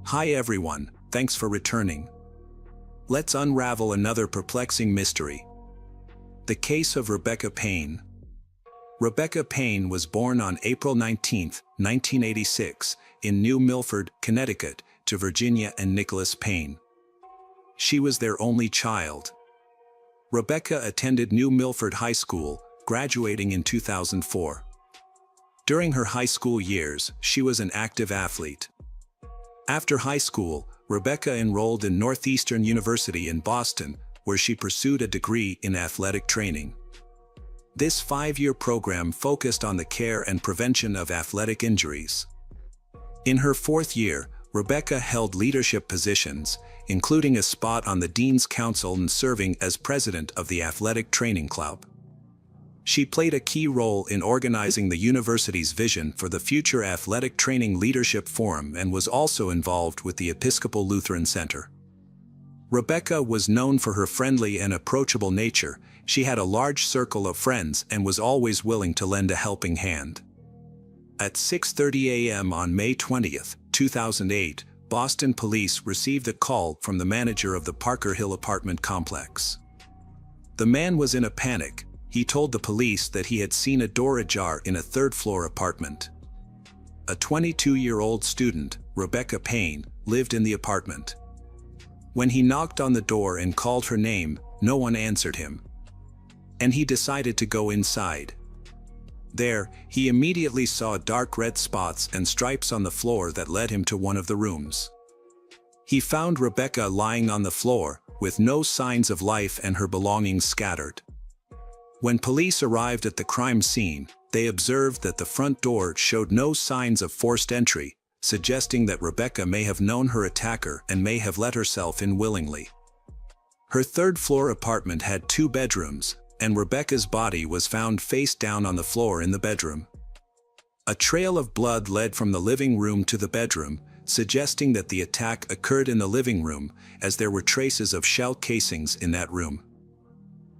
Hi everyone, thanks for returning. Let's unravel another perplexing mystery. The case of Rebecca Payne. Rebecca Payne was born on April 19, 1986, in New Milford, Connecticut, to Virginia and Nicholas Payne. She was their only child. Rebecca attended New Milford High School, graduating in 2004. During her high school years, she was an active athlete. After high school, Rebecca enrolled in Northeastern University in Boston, where she pursued a degree in athletic training. This 5-year program focused on the care and prevention of athletic injuries. In her 4th year, Rebecca held leadership positions, including a spot on the Dean's Council and serving as president of the athletic training club. She played a key role in organizing the university's vision for the Future Athletic Training Leadership Forum and was also involved with the Episcopal Lutheran Center. Rebecca was known for her friendly and approachable nature. She had a large circle of friends and was always willing to lend a helping hand. At 6:30 a.m. on May 20, 2008, Boston police received a call from the manager of the Parker Hill apartment complex. The man was in a panic. He told the police that he had seen a door ajar in a 3rd-floor apartment. A 22-year-old student, Rebecca Payne, lived in the apartment. When he knocked on the door and called her name, no one answered him. And he decided to go inside. There, he immediately saw dark red spots and stripes on the floor that led him to one of the rooms. He found Rebecca lying on the floor, with no signs of life and her belongings scattered. When police arrived at the crime scene, they observed that the front door showed no signs of forced entry, suggesting that Rebecca may have known her attacker and may have let herself in willingly. Her 3rd-floor apartment had 2 bedrooms, and Rebecca's body was found face down on the floor in the bedroom. A trail of blood led from the living room to the bedroom, suggesting that the attack occurred in the living room, as there were traces of shell casings in that room.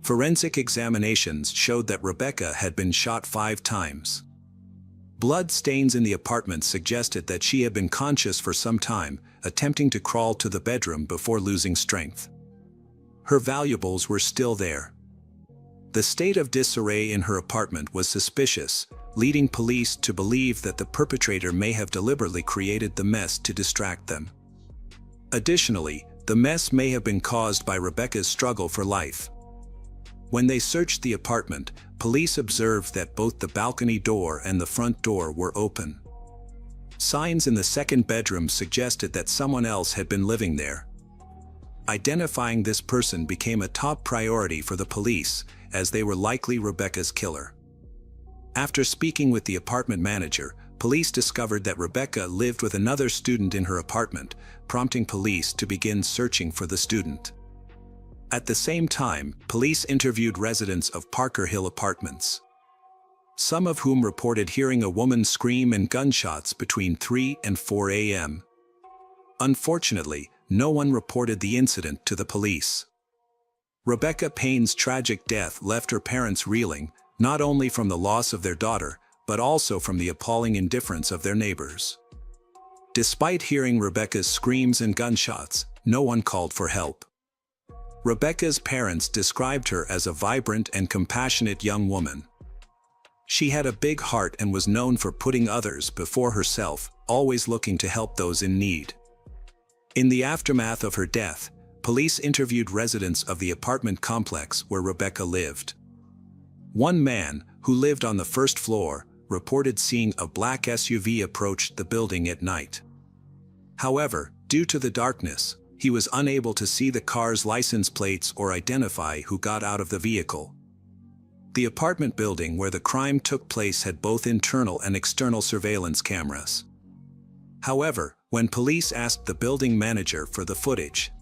Forensic examinations showed that Rebecca had been shot 5 times. Blood stains in the apartment suggested that she had been conscious for some time, attempting to crawl to the bedroom before losing strength. Her valuables were still there. The state of disarray in her apartment was suspicious, leading police to believe that the perpetrator may have deliberately created the mess to distract them. Additionally, the mess may have been caused by Rebecca's struggle for life. When they searched the apartment, police observed that both the balcony door and the front door were open. Signs in the 2nd bedroom suggested that someone else had been living there. Identifying this person became a top priority for the police, as they were likely Rebecca's killer. After speaking with the apartment manager, police discovered that Rebecca lived with another student in her apartment, prompting police to begin searching for the student. At the same time, police interviewed residents of Parker Hill Apartments, some of whom reported hearing a woman scream and gunshots between 3 and 4 a.m. Unfortunately, no one reported the incident to the police. Rebecca Payne's tragic death left her parents reeling, not only from the loss of their daughter, but also from the appalling indifference of their neighbors. Despite hearing Rebecca's screams and gunshots, no one called for help. Rebecca's parents described her as a vibrant and compassionate young woman. She had a big heart and was known for putting others before herself, always looking to help those in need. In the aftermath of her death, police interviewed residents of the apartment complex where Rebecca lived. One man, who lived on the 1st floor, reported seeing a black SUV approach the building at night. However, due to the darkness, he was unable to see the car's license plates or identify who got out of the vehicle. The apartment building where the crime took place had both internal and external surveillance cameras. However, when police asked the building manager for the footage,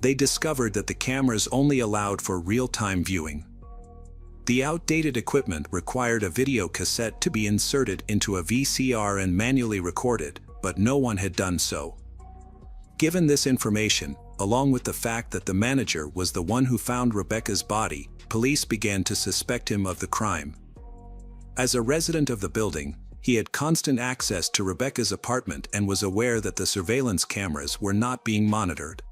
they discovered that the cameras only allowed for real-time viewing. The outdated equipment required a video cassette to be inserted into a VCR and manually recorded, but no one had done so. Given this information, along with the fact that the manager was the one who found Rebecca's body, police began to suspect him of the crime. As a resident of the building, he had constant access to Rebecca's apartment and was aware that the surveillance cameras were not being monitored.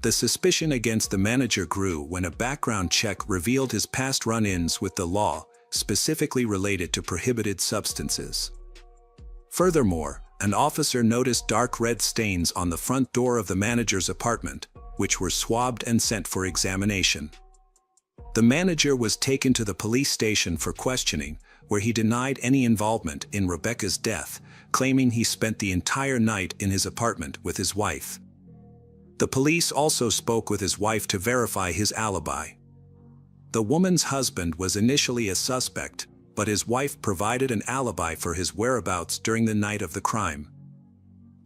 The suspicion against the manager grew when a background check revealed his past run-ins with the law, specifically related to prohibited substances. Furthermore, an officer noticed dark red stains on the front door of the manager's apartment, which were swabbed and sent for examination. The manager was taken to the police station for questioning, where he denied any involvement in Rebecca's death, claiming he spent the entire night in his apartment with his wife. The police also spoke with his wife to verify his alibi. The woman's husband was initially a suspect, but his wife provided an alibi for his whereabouts during the night of the crime.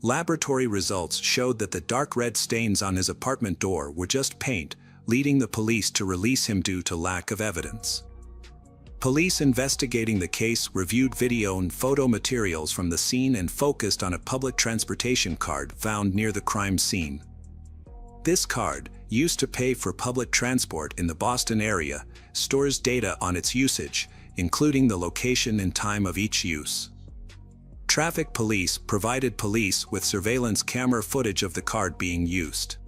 Laboratory results showed that the dark red stains on his apartment door were just paint, leading the police to release him due to lack of evidence. Police investigating the case reviewed video and photo materials from the scene and focused on a public transportation card found near the crime scene. This card, used to pay for public transport in the Boston area, stores data on its usage, including the location and time of each use. Traffic police provided police with surveillance camera footage of the card being used.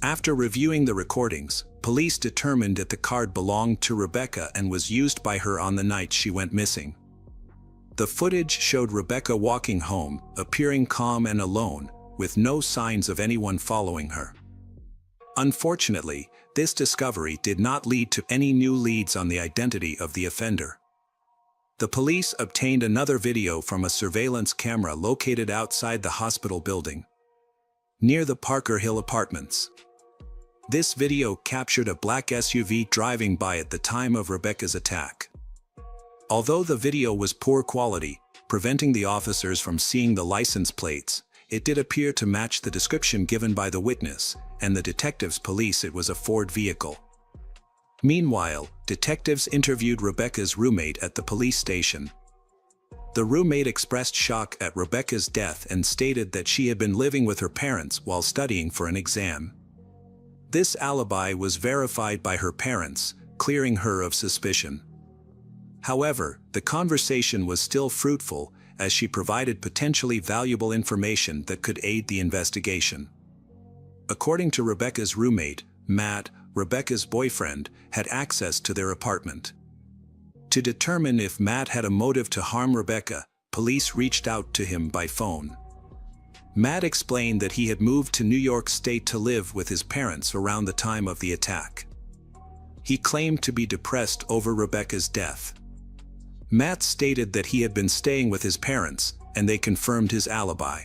After reviewing the recordings, police determined that the card belonged to Rebecca and was used by her on the night she went missing. The footage showed Rebecca walking home, appearing calm and alone, with no signs of anyone following her. Unfortunately, this discovery did not lead to any new leads on the identity of the offender. The police obtained another video from a surveillance camera located outside the hospital building, near the Parker Hill Apartments. This video captured a black SUV driving by at the time of Rebecca's attack. Although the video was poor quality, preventing the officers from seeing the license plates, it did appear to match the description given by the witness, and the detectives believed it was a Ford vehicle. Meanwhile, detectives interviewed Rebecca's roommate at the police station. The roommate expressed shock at Rebecca's death and stated that she had been living with her parents while studying for an exam. This alibi was verified by her parents, clearing her of suspicion. However, the conversation was still fruitful, as she provided potentially valuable information that could aid the investigation. According to Rebecca's roommate, Matt, Rebecca's boyfriend, had access to their apartment. To determine if Matt had a motive to harm Rebecca, police reached out to him by phone. Matt explained that he had moved to New York State to live with his parents around the time of the attack. He claimed to be depressed over Rebecca's death. Matt stated that he had been staying with his parents, and they confirmed his alibi.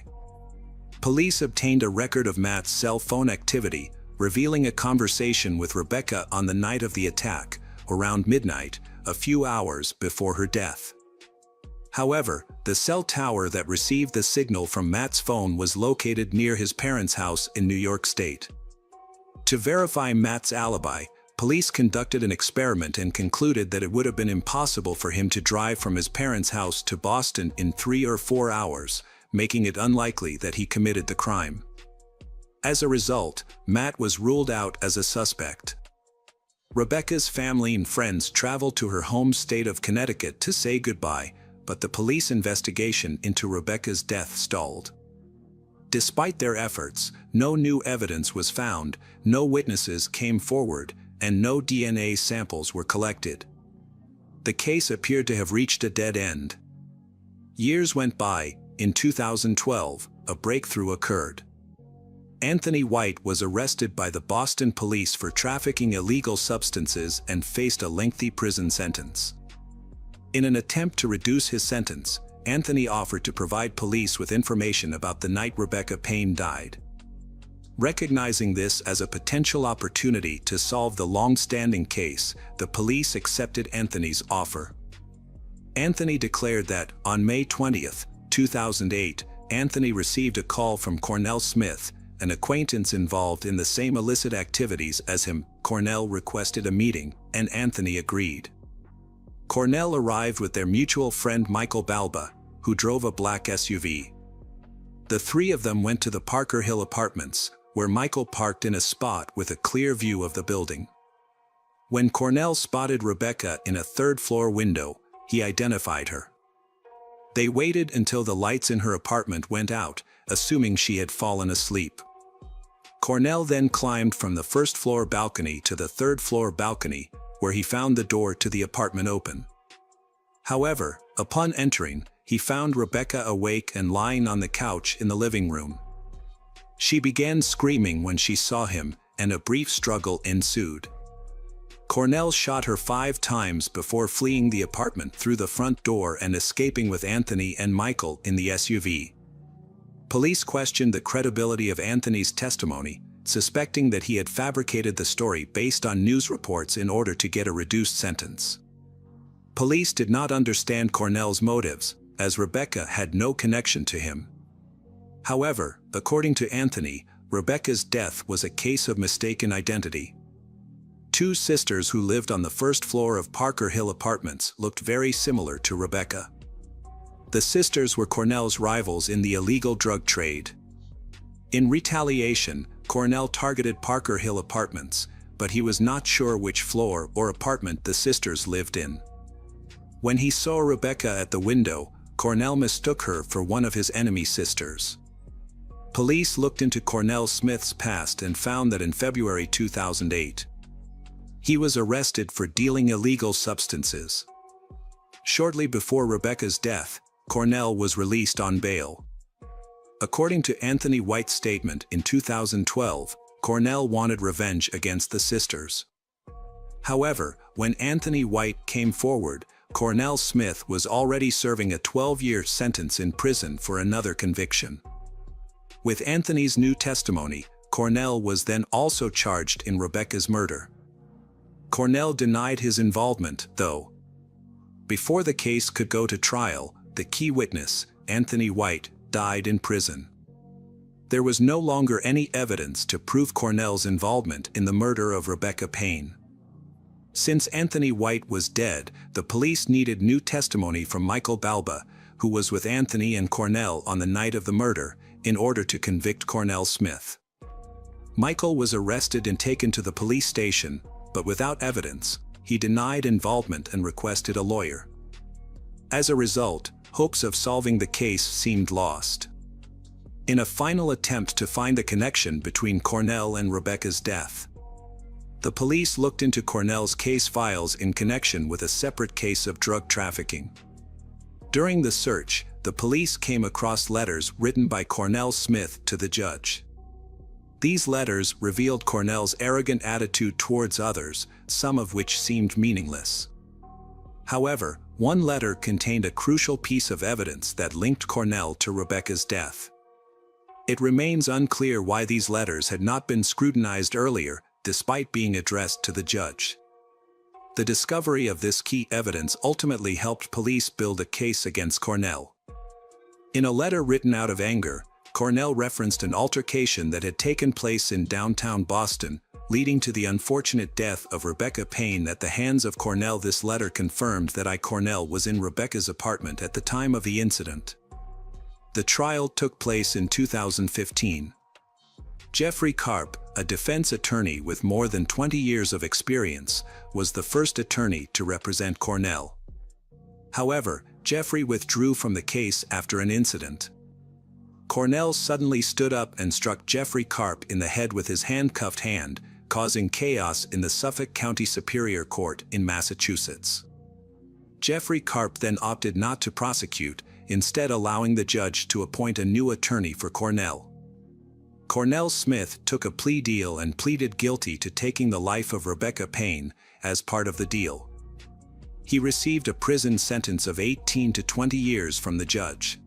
Police obtained a record of Matt's cell phone activity, revealing a conversation with Rebecca on the night of the attack, around midnight, a few hours before her death. However, the cell tower that received the signal from Matt's phone was located near his parents' house in New York State. To verify Matt's alibi, police conducted an experiment and concluded that it would have been impossible for him to drive from his parents' house to Boston in 3 or 4 hours, making it unlikely that he committed the crime. As a result, Matt was ruled out as a suspect. Rebecca's family and friends traveled to her home state of Connecticut to say goodbye, but the police investigation into Rebecca's death stalled. Despite their efforts, no new evidence was found, no witnesses came forward, and no DNA samples were collected. The case appeared to have reached a dead end. Years went by. In 2012, a breakthrough occurred. Anthony White was arrested by the Boston police for trafficking illegal substances and faced a lengthy prison sentence. In an attempt to reduce his sentence, Anthony offered to provide police with information about the night Rebecca Payne died. Recognizing this as a potential opportunity to solve the long-standing case, the police accepted Anthony's offer. Anthony declared that, on May 20, 2008, Anthony received a call from Cornell Smith, an acquaintance involved in the same illicit activities as him. Cornell requested a meeting, and Anthony agreed. Cornell arrived with their mutual friend Michael Balba, who drove a black SUV. The three of them went to the Parker Hill Apartments, where Michael parked in a spot with a clear view of the building. When Cornell spotted Rebecca in a third-floor window, he identified her. They waited until the lights in her apartment went out, assuming she had fallen asleep. Cornell then climbed from the first-floor balcony to the third-floor balcony, where he found the door to the apartment open. However, upon entering, he found Rebecca awake and lying on the couch in the living room. She began screaming when she saw him, and a brief struggle ensued. Cornell shot her 5 times before fleeing the apartment through the front door and escaping with Anthony and Michael in the SUV. Police questioned the credibility of Anthony's testimony, suspecting that he had fabricated the story based on news reports in order to get a reduced sentence. Police did not understand Cornell's motives, as Rebecca had no connection to him. However, according to Anthony, Rebecca's death was a case of mistaken identity. 2 sisters who lived on the first floor of Parker Hill Apartments looked very similar to Rebecca. The sisters were Cornell's rivals in the illegal drug trade. In retaliation, Cornell targeted Parker Hill Apartments, but he was not sure which floor or apartment the sisters lived in. When he saw Rebecca at the window, Cornell mistook her for one of his enemy sisters. Police looked into Cornell Smith's past and found that in February 2008, he was arrested for dealing illegal substances. Shortly before Rebecca's death, Cornell was released on bail. According to Anthony White's statement in 2012, Cornell wanted revenge against the sisters. However, when Anthony White came forward, Cornell Smith was already serving a 12-year sentence in prison for another conviction. With Anthony's new testimony, Cornell was then also charged in Rebecca's murder. Cornell denied his involvement, though. Before the case could go to trial, the key witness, Anthony White, died in prison. There was no longer any evidence to prove Cornell's involvement in the murder of Rebecca Payne. Since Anthony White was dead, the police needed new testimony from Michael Balba, who was with Anthony and Cornell on the night of the murder, in order to convict Cornell Smith. Michael was arrested and taken to the police station, but without evidence, he denied involvement and requested a lawyer. As a result, hopes of solving the case seemed lost. In a final attempt to find the connection between Cornell and Rebecca's death, the police looked into Cornell's case files in connection with a separate case of drug trafficking. During the search, the police came across letters written by Cornell Smith to the judge. These letters revealed Cornell's arrogant attitude towards others, some of which seemed meaningless. However, one letter contained a crucial piece of evidence that linked Cornell to Rebecca's death. It remains unclear why these letters had not been scrutinized earlier, despite being addressed to the judge. The discovery of this key evidence ultimately helped police build a case against Cornell. In a letter written out of anger, Cornell referenced an altercation that had taken place in downtown Boston, leading to the unfortunate death of Rebecca Payne at the hands of Cornell. This letter confirmed that Cornell was in Rebecca's apartment at the time of the incident. The trial took place in 2015. Jeffrey Karp, a defense attorney with more than 20 years of experience, was the first attorney to represent Cornell. However, Jeffrey withdrew from the case after an incident. Cornell suddenly stood up and struck Jeffrey Karp in the head with his handcuffed hand, causing chaos in the Suffolk County Superior Court in Massachusetts. Jeffrey Karp then opted not to prosecute, instead allowing the judge to appoint a new attorney for Cornell. Cornell Smith took a plea deal and pleaded guilty to taking the life of Rebecca Payne. As part of the deal, he received a prison sentence of 18 to 20 years from the judge.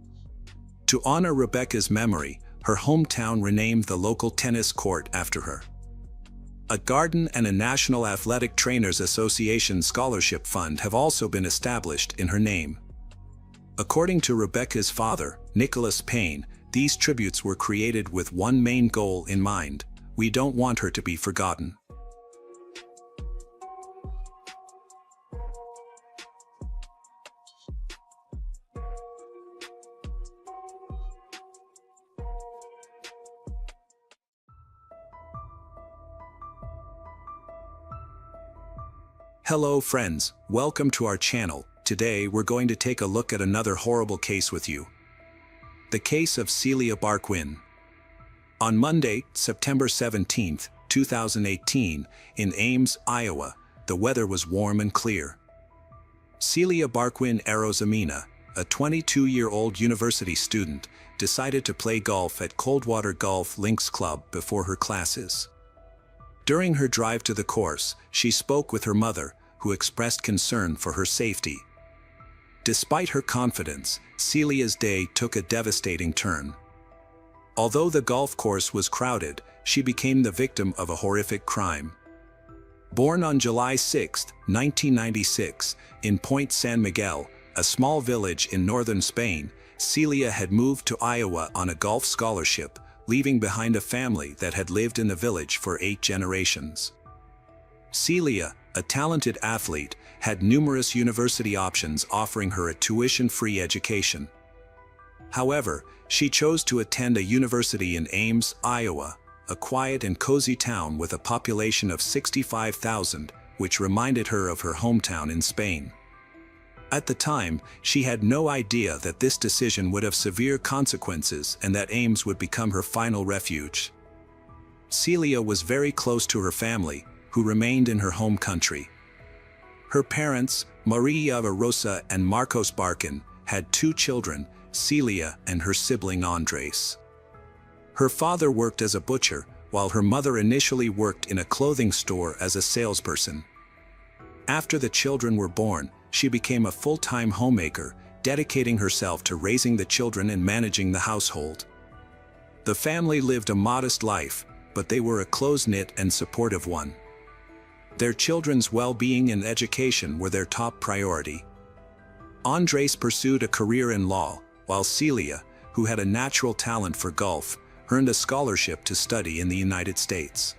To honor Rebecca's memory, her hometown renamed the local tennis court after her. A garden and a National Athletic Trainers Association scholarship fund have also been established in her name. According to Rebecca's father, Nicholas Payne, these tributes were created with one main goal in mind: we don't want her to be forgotten. Hello friends, welcome to our channel. Today we're going to take a look at another horrible case with you. The case of Celia Barquin. On Monday, September 17, 2018, in Ames, Iowa, the weather was warm and clear. Celia Barquin Arozamena, a 22-year-old university student, decided to play golf at Coldwater Golf Links Club before her classes. During her drive to the course, she spoke with her mother, who expressed concern for her safety. Despite her confidence, Celia's day took a devastating turn. Although the golf course was crowded, she became the victim of a horrific crime. Born on July 6, 1996, in Point San Miguel, a small village in northern Spain, Celia had moved to Iowa on a golf scholarship, leaving behind a family that had lived in the village for 8 generations. Celia, a talented athlete, had numerous university options offering her a tuition-free education. However, she chose to attend a university in Ames, Iowa, a quiet and cozy town with a population of 65,000, which reminded her of her hometown in Spain. At the time, she had no idea that this decision would have severe consequences and that Ames would become her final refuge. Celia was very close to her family, who remained in her home country. Her parents, Maria Rosa and Marcos Barquin, had 2 children, Celia and her sibling Andres. Her father worked as a butcher, while her mother initially worked in a clothing store as a salesperson. After the children were born, she became a full-time homemaker, dedicating herself to raising the children and managing the household. The family lived a modest life, but they were a close-knit and supportive one. Their children's well-being and education were their top priority. Andres pursued a career in law, while Celia, who had a natural talent for golf, earned a scholarship to study in the United States.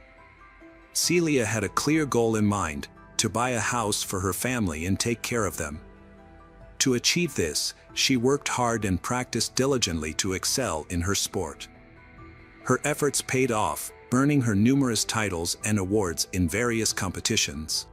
Celia had a clear goal in mind: to buy a house for her family and take care of them. To achieve this, she worked hard and practiced diligently to excel in her sport. Her efforts paid off, earning her numerous titles and awards in various competitions.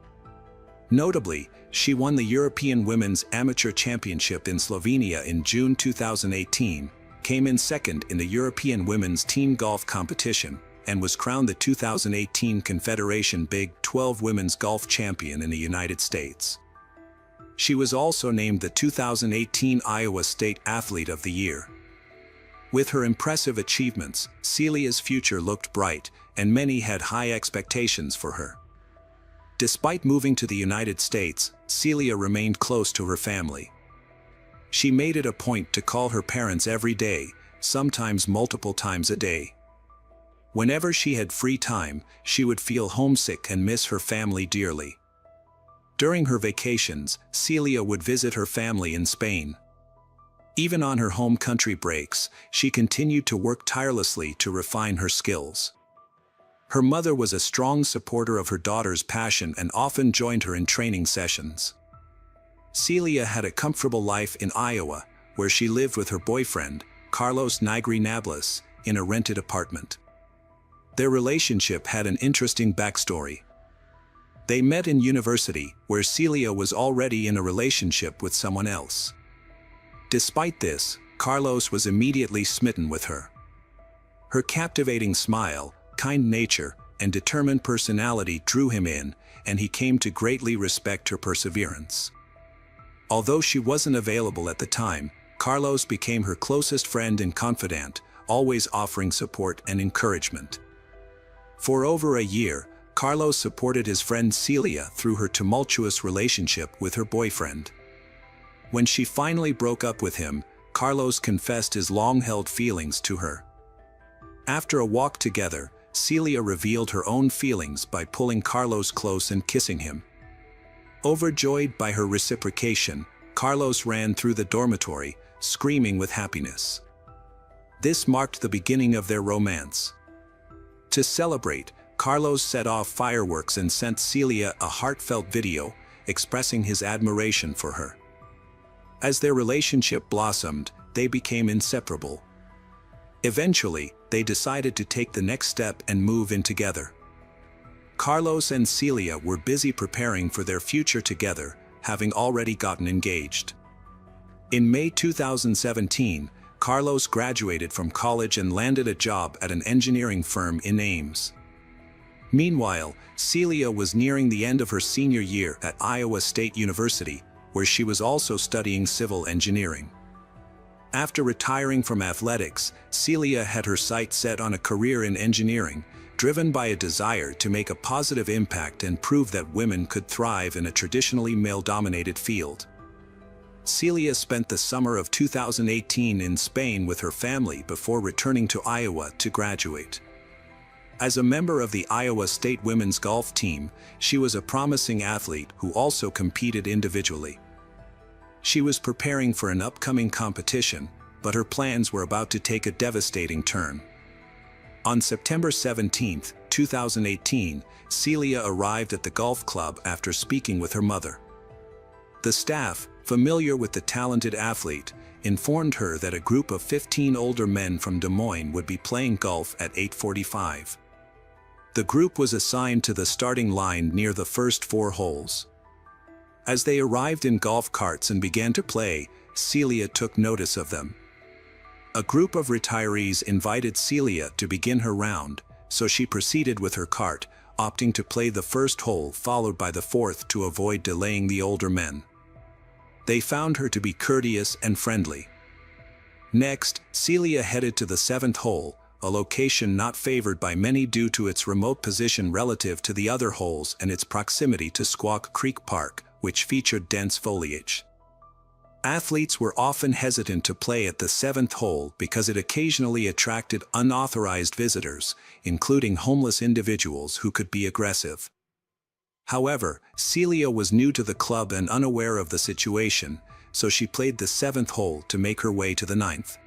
Notably, she won the European Women's Amateur Championship in Slovenia in June 2018, came in second in the European Women's Team Golf Competition, and was crowned the 2018 Confederation Big 12 Women's Golf Champion in the United States. She was also named the 2018 Iowa State Athlete of the Year. With her impressive achievements, Celia's future looked bright, and many had high expectations for her. Despite moving to the United States, Celia remained close to her family. She made it a point to call her parents every day, sometimes multiple times a day. Whenever she had free time, she would feel homesick and miss her family dearly. During her vacations, Celia would visit her family in Spain. Even on her home country breaks, she continued to work tirelessly to refine her skills. Her mother was a strong supporter of her daughter's passion and often joined her in training sessions. Celia had a comfortable life in Iowa, where she lived with her boyfriend, Carlos Nigri Nablas, in a rented apartment. Their relationship had an interesting backstory. They met in university, where Celia was already in a relationship with someone else. Despite this, Carlos was immediately smitten with her. Her captivating smile, kind nature, and determined personality drew him in, and he came to greatly respect her perseverance. Although she wasn't available at the time, Carlos became her closest friend and confidant, always offering support and encouragement. For over a year, Carlos supported his friend Celia through her tumultuous relationship with her boyfriend. When she finally broke up with him, Carlos confessed his long-held feelings to her. After a walk together, Celia revealed her own feelings by pulling Carlos close and kissing him. Overjoyed by her reciprocation, Carlos ran through the dormitory, screaming with happiness. This marked the beginning of their romance. To celebrate, Carlos set off fireworks and sent Celia a heartfelt video, expressing his admiration for her. As their relationship blossomed, they became inseparable. Eventually, they decided to take the next step and move in together. Carlos and Celia were busy preparing for their future together, having already gotten engaged. In May 2017, Carlos graduated from college and landed a job at an engineering firm in Ames. Meanwhile, Celia was nearing the end of her senior year at Iowa State University, where she was also studying civil engineering. After retiring from athletics, Celia had her sights set on a career in engineering, driven by a desire to make a positive impact and prove that women could thrive in a traditionally male-dominated field. Celia spent the summer of 2018 in Spain with her family before returning to Iowa to graduate. As a member of the Iowa State women's golf team, she was a promising athlete who also competed individually. She was preparing for an upcoming competition, but her plans were about to take a devastating turn. On September 17, 2018, Celia arrived at the golf club after speaking with her mother. The staff, familiar with the talented athlete, informed her that a group of 15 older men from Des Moines would be playing golf at 8:45. The group was assigned to the starting line near the first 4 holes. As they arrived in golf carts and began to play, Celia took notice of them. A group of retirees invited Celia to begin her round, so she proceeded with her cart, opting to play the first hole followed by the 4th to avoid delaying the older men. They found her to be courteous and friendly. Next, Celia headed to the 7th hole, a location not favored by many due to its remote position relative to the other holes and its proximity to Squaw Creek Park, which featured dense foliage. Athletes were often hesitant to play at the 7th hole because it occasionally attracted unauthorized visitors, including homeless individuals who could be aggressive. However, Celia was new to the club and unaware of the situation, so she played the 7th hole to make her way to the 9th.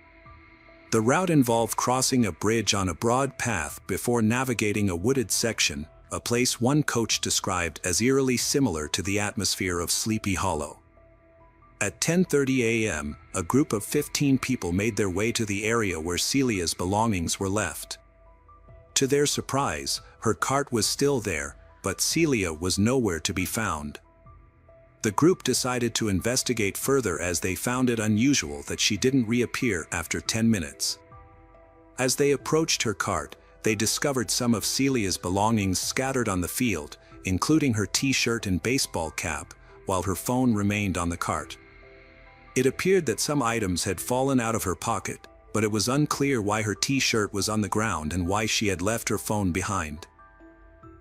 The route involved crossing a bridge on a broad path before navigating a wooded section, a place one coach described as eerily similar to the atmosphere of Sleepy Hollow. At 10:30 a.m., a group of 15 people made their way to the area where Celia's belongings were left. To their surprise, her cart was still there, but Celia was nowhere to be found. The group decided to investigate further as they found it unusual that she didn't reappear after 10 minutes. As they approached her cart, they discovered some of Celia's belongings scattered on the field, including her t-shirt and baseball cap, while her phone remained on the cart. It appeared that some items had fallen out of her pocket, but it was unclear why her t-shirt was on the ground and why she had left her phone behind.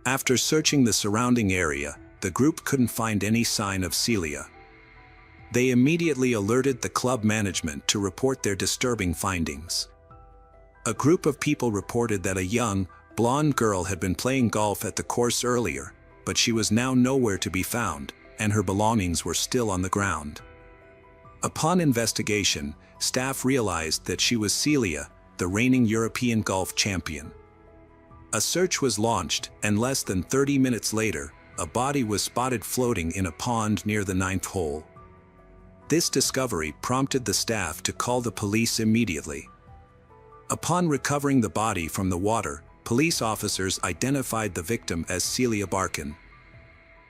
After searching the surrounding area, the group couldn't find any sign of Celia. They immediately alerted the club management to report their disturbing findings. A group of people reported that a young, blonde girl had been playing golf at the course earlier, but she was now nowhere to be found, and her belongings were still on the ground. Upon investigation, staff realized that she was Celia, the reigning European golf champion. A search was launched, and less than 30 minutes later, a body was spotted floating in a pond near the 9th hole. This discovery prompted the staff to call the police immediately. Upon recovering the body from the water, police officers identified the victim as Celia Barkin.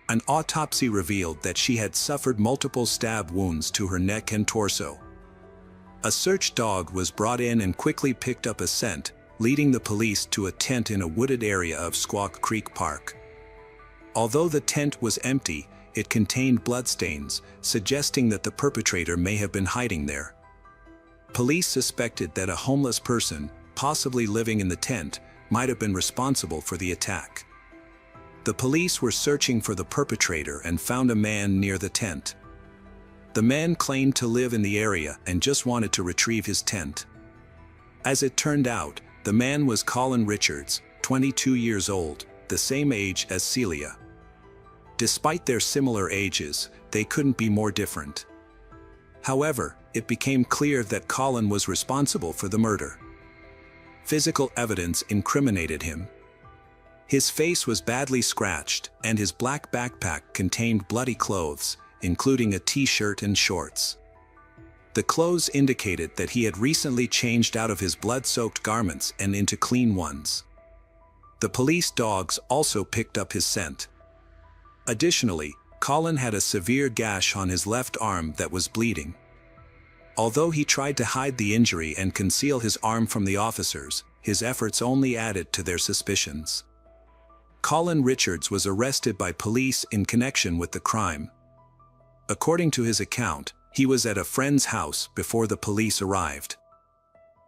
An autopsy revealed that she had suffered multiple stab wounds to her neck and torso. A search dog was brought in and quickly picked up a scent, leading the police to a tent in a wooded area of Squaw Creek Park. Although the tent was empty, it contained bloodstains, suggesting that the perpetrator may have been hiding there. Police suspected that a homeless person, possibly living in the tent, might have been responsible for the attack. The police were searching for the perpetrator and found a man near the tent. The man claimed to live in the area and just wanted to retrieve his tent. As it turned out, the man was Colin Richards, 22 years old, the same age as Celia. Despite their similar ages, they couldn't be more different. However, it became clear that Colin was responsible for the murder. Physical evidence incriminated him. His face was badly scratched, and his black backpack contained bloody clothes, including a t-shirt and shorts. The clothes indicated that he had recently changed out of his blood-soaked garments and into clean ones. The police dogs also picked up his scent. Additionally, Colin had a severe gash on his left arm that was bleeding. Although he tried to hide the injury and conceal his arm from the officers, his efforts only added to their suspicions. Colin Richards was arrested by police in connection with the crime. According to his account, he was at a friend's house before the police arrived.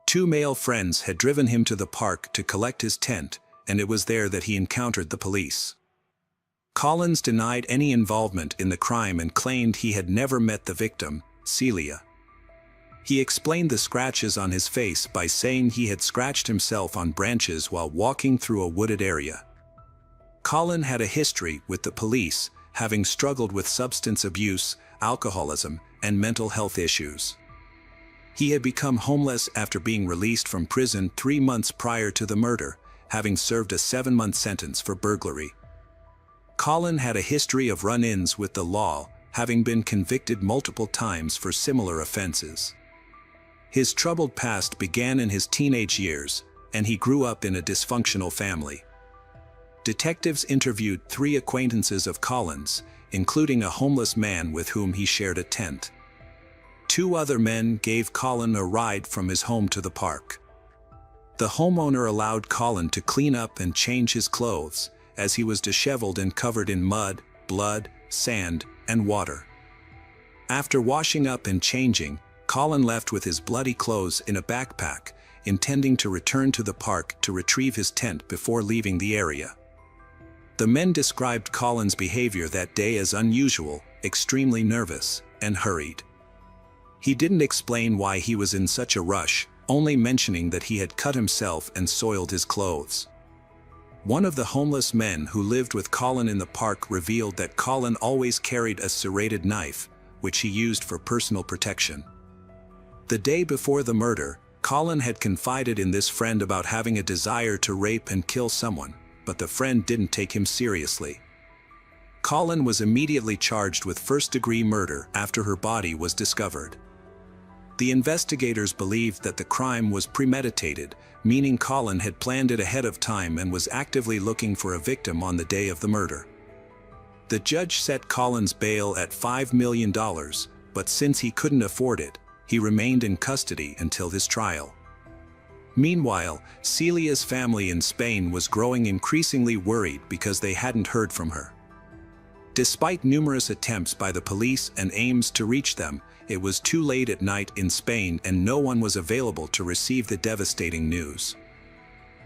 Two male friends had driven him to the park to collect his tent, and it was there that he encountered the police. Collins denied any involvement in the crime and claimed he had never met the victim, Celia. He explained the scratches on his face by saying he had scratched himself on branches while walking through a wooded area. Colin had a history with the police, having struggled with substance abuse, alcoholism, and mental health issues. He had become homeless after being released from prison 3 months prior to the murder, having served a 7-month sentence for burglary. Colin had a history of run-ins with the law, having been convicted multiple times for similar offenses. His troubled past began in his teenage years, and he grew up in a dysfunctional family. Detectives interviewed 3 acquaintances of Colin's, including a homeless man with whom he shared a tent. 2 other men gave Colin a ride from his home to the park. The homeowner allowed Colin to clean up and change his clothes, as he was disheveled and covered in mud, blood, sand, and water. After washing up and changing, Colin left with his bloody clothes in a backpack, intending to return to the park to retrieve his tent before leaving the area. The men described Colin's behavior that day as unusual, extremely nervous, and hurried. He didn't explain why he was in such a rush, only mentioning that he had cut himself and soiled his clothes. One of the homeless men who lived with Colin in the park revealed that Colin always carried a serrated knife, which he used for personal protection. The day before the murder, Colin had confided in this friend about having a desire to rape and kill someone, but the friend didn't take him seriously. Colin was immediately charged with first-degree murder after her body was discovered. The investigators believed that the crime was premeditated, meaning Colin had planned it ahead of time and was actively looking for a victim on the day of the murder. The judge set Colin's bail at $5 million, but since he couldn't afford it, he remained in custody until his trial. Meanwhile, Celia's family in Spain was growing increasingly worried because they hadn't heard from her. Despite numerous attempts by the police and aims to reach them, it was too late at night in Spain and no one was available to receive the devastating news.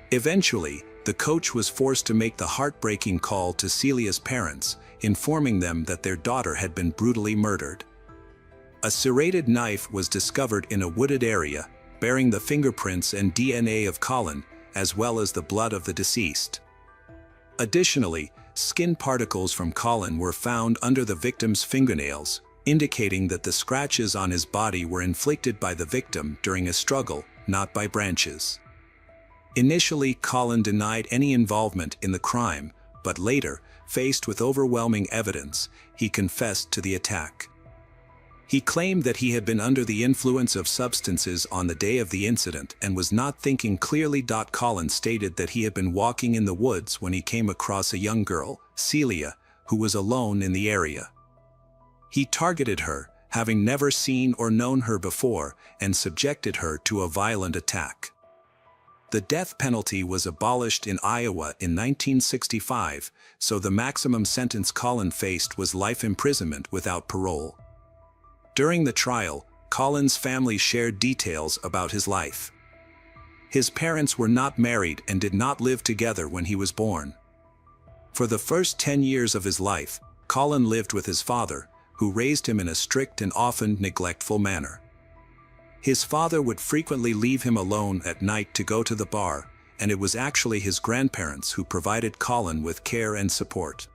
Eventually, the coach was forced to make the heartbreaking call to Celia's parents, informing them that their daughter had been brutally murdered. A serrated knife was discovered in a wooded area, bearing the fingerprints and DNA of Colin, as well as the blood of the deceased. Additionally, skin particles from Colin were found under the victim's fingernails, indicating that the scratches on his body were inflicted by the victim during a struggle, not by branches. Initially, Colin denied any involvement in the crime, but later, faced with overwhelming evidence, he confessed to the attack. He claimed that he had been under the influence of substances on the day of the incident and was not thinking clearly. Colin stated that he had been walking in the woods when he came across a young girl, Celia, who was alone in the area. He targeted her, having never seen or known her before, and subjected her to a violent attack. The death penalty was abolished in Iowa in 1965, so the maximum sentence Colin faced was life imprisonment without parole. During the trial, Colin's family shared details about his life. His parents were not married and did not live together when he was born. For the first 10 years of his life, Colin lived with his father, who raised him in a strict and often neglectful manner. His father would frequently leave him alone at night to go to the bar, and it was actually his grandparents who provided Colin with care and support.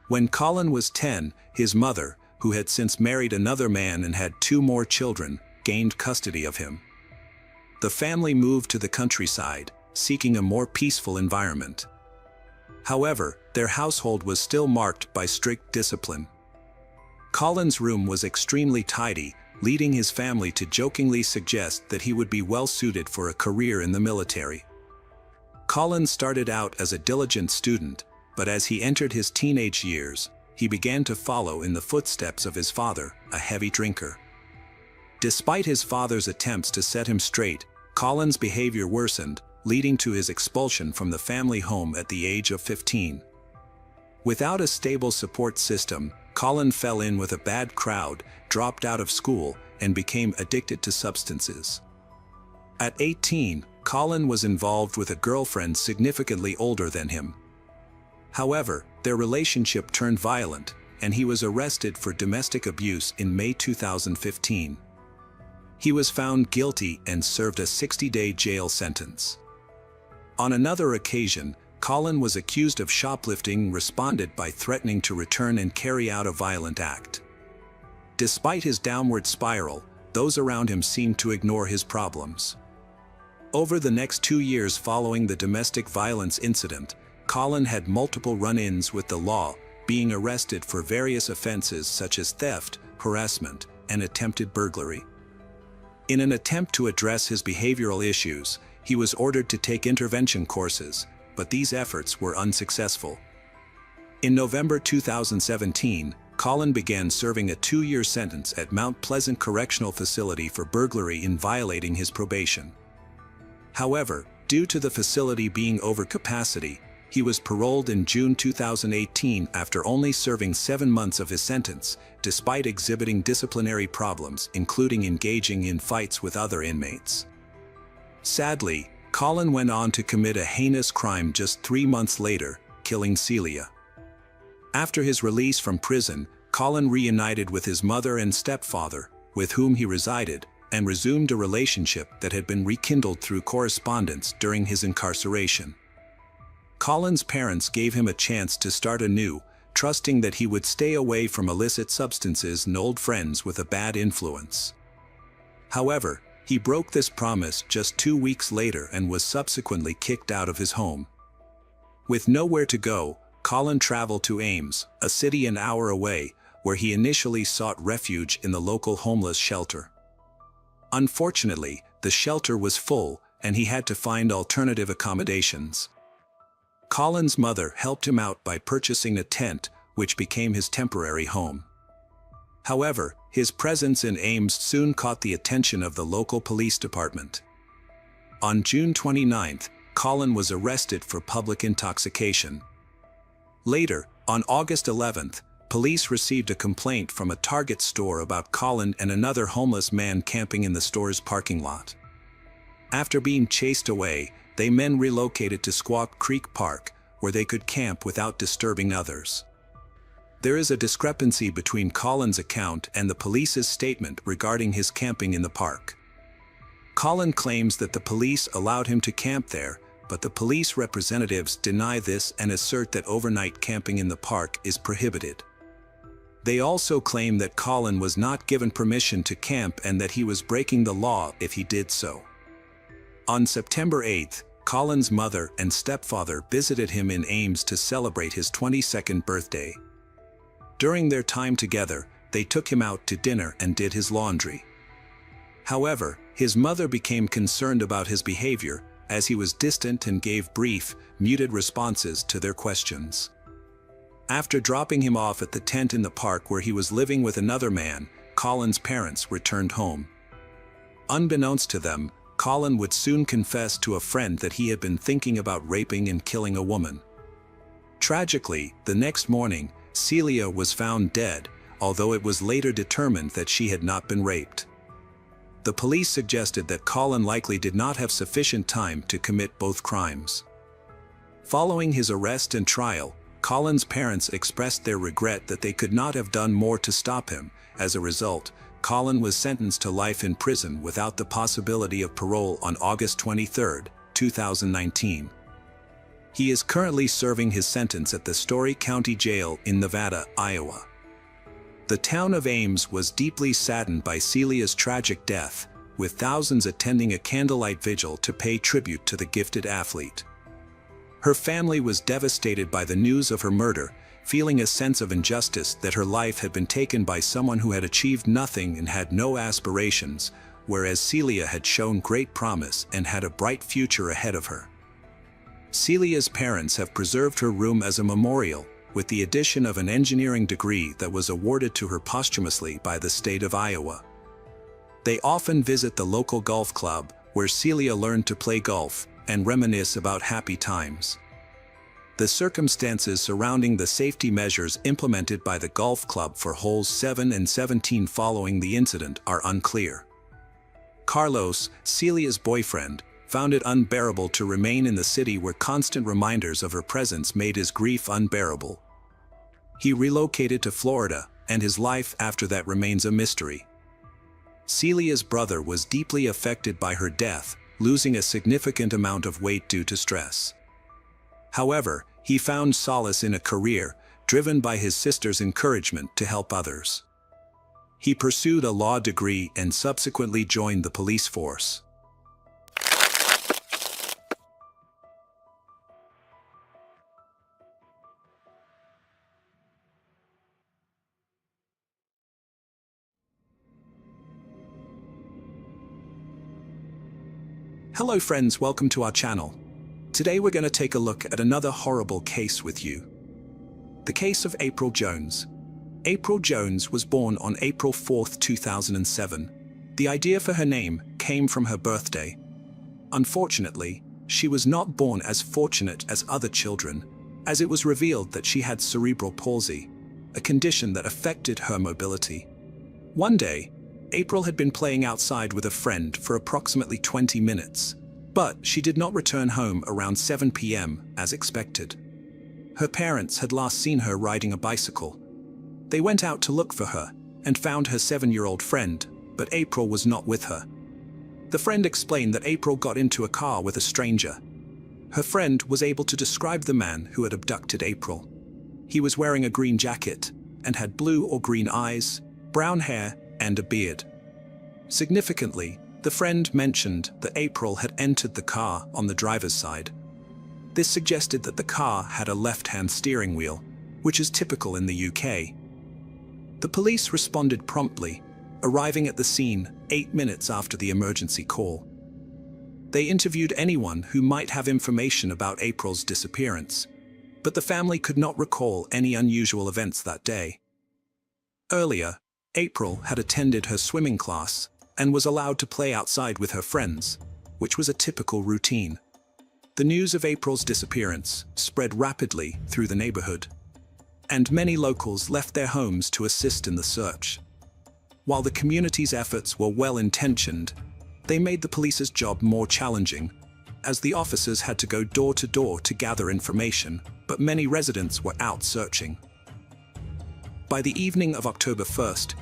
When Colin was 10, his mother, who had since married another man and had 2 more children, gained custody of him. The family moved to the countryside, seeking a more peaceful environment. However, their household was still marked by strict discipline. Colin's room was extremely tidy, leading his family to jokingly suggest that he would be well suited for a career in the military. Colin started out as a diligent student, but as he entered his teenage years, he began to follow in the footsteps of his father, a heavy drinker. Despite his father's attempts to set him straight, Colin's behavior worsened, leading to his expulsion from the family home at the age of 15. Without a stable support system, Colin fell in with a bad crowd, dropped out of school, and became addicted to substances. At 18, Colin was involved with a girlfriend significantly older than him. However, their relationship turned violent, and he was arrested for domestic abuse in May 2015. He was found guilty and served a 60-day jail sentence. On another occasion, Colin was accused of shoplifting, responded by threatening to return and carry out a violent act. Despite his downward spiral, those around him seemed to ignore his problems. Over the next 2 years following the domestic violence incident, Colin had multiple run-ins with the law, being arrested for various offenses such as theft, harassment, and attempted burglary. In an attempt to address his behavioral issues, he was ordered to take intervention courses, but these efforts were unsuccessful. In November 2017, Colin began serving a 2-year sentence at Mount Pleasant Correctional Facility for burglary in violating his probation. However, due to the facility being over capacity, he was paroled in June 2018 after only serving 7 months of his sentence, despite exhibiting disciplinary problems, including engaging in fights with other inmates. Sadly, Colin went on to commit a heinous crime just 3 months later, killing Celia. After his release from prison, Colin reunited with his mother and stepfather, with whom he resided, and resumed a relationship that had been rekindled through correspondence during his incarceration. Colin's parents gave him a chance to start anew, trusting that he would stay away from illicit substances and old friends with a bad influence. However, he broke this promise just 2 weeks later and was subsequently kicked out of his home. With nowhere to go, Colin traveled to Ames, a city an hour away, where he initially sought refuge in the local homeless shelter. Unfortunately, the shelter was full, and he had to find alternative accommodations. Colin's mother helped him out by purchasing a tent, which became his temporary home. However, his presence in Ames soon caught the attention of the local police department. On June 29, Colin was arrested for public intoxication. Later, on August 11, police received a complaint from a Target store about Colin and another homeless man camping in the store's parking lot. After being chased away, they men relocated to Squaw Creek Park, where they could camp without disturbing others. There is a discrepancy between Colin's account and the police's statement regarding his camping in the park. Colin claims that the police allowed him to camp there, but the police representatives deny this and assert that overnight camping in the park is prohibited. They also claim that Colin was not given permission to camp and that he was breaking the law if he did so. On September 8, Colin's mother and stepfather visited him in Ames to celebrate his 22nd birthday. During their time together, they took him out to dinner and did his laundry. However, his mother became concerned about his behavior, as he was distant and gave brief, muted responses to their questions. After dropping him off at the tent in the park where he was living with another man, Colin's parents returned home. Unbeknownst to them, Colin would soon confess to a friend that he had been thinking about raping and killing a woman. Tragically, the next morning, Celia was found dead, although it was later determined that she had not been raped. The police suggested that Colin likely did not have sufficient time to commit both crimes. Following his arrest and trial, Colin's parents expressed their regret that they could not have done more to stop him. As a result, Colin was sentenced to life in prison without the possibility of parole on August 23, 2019. He is currently serving his sentence at the Story County Jail in Nevada, Iowa. The town of Ames was deeply saddened by Celia's tragic death, with thousands attending a candlelight vigil to pay tribute to the gifted athlete. Her family was devastated by the news of her murder, feeling a sense of injustice that her life had been taken by someone who had achieved nothing and had no aspirations, whereas Celia had shown great promise and had a bright future ahead of her. Celia's parents have preserved her room as a memorial, with the addition of an engineering degree that was awarded to her posthumously by the state of Iowa. They often visit the local golf club, where Celia learned to play golf and reminisce about happy times. The circumstances surrounding the safety measures implemented by the golf club for holes 7 and 17 following the incident are unclear. Carlos, Celia's boyfriend, found it unbearable to remain in the city where constant reminders of her presence made his grief unbearable. He relocated to Florida, and his life after that remains a mystery. Celia's brother was deeply affected by her death, losing a significant amount of weight due to stress. However, he found solace in a career driven by his sister's encouragement to help others. He pursued a law degree and subsequently joined the police force. Hello friends, welcome to our channel. Today we're going to take a look at another horrible case with you. The case of April Jones. April Jones was born on April 4, 2007. The idea for her name came from her birthday. Unfortunately, she was not born as fortunate as other children, as it was revealed that she had cerebral palsy, a condition that affected her mobility. One day, April had been playing outside with a friend for approximately 20 minutes, but she did not return home around 7 p.m. as expected. Her parents had last seen her riding a bicycle. They went out to look for her and found her 7-year-old friend, but April was not with her. The friend explained that April got into a car with a stranger. Her friend was able to describe the man who had abducted April. He was wearing a green jacket and had blue or green eyes, brown hair, and a beard. Significantly, the friend mentioned that April had entered the car on the driver's side. This suggested that the car had a left-hand steering wheel, which is typical in the UK. The police responded promptly, arriving at the scene 8 minutes after the emergency call. They interviewed anyone who might have information about April's disappearance, but the family could not recall any unusual events that day. Earlier, April had attended her swimming class and was allowed to play outside with her friends, which was a typical routine. The news of April's disappearance spread rapidly through the neighborhood, and many locals left their homes to assist in the search. While the community's efforts were well-intentioned, they made the police's job more challenging, as the officers had to go door to door to gather information, but many residents were out searching. By the evening of October 1st,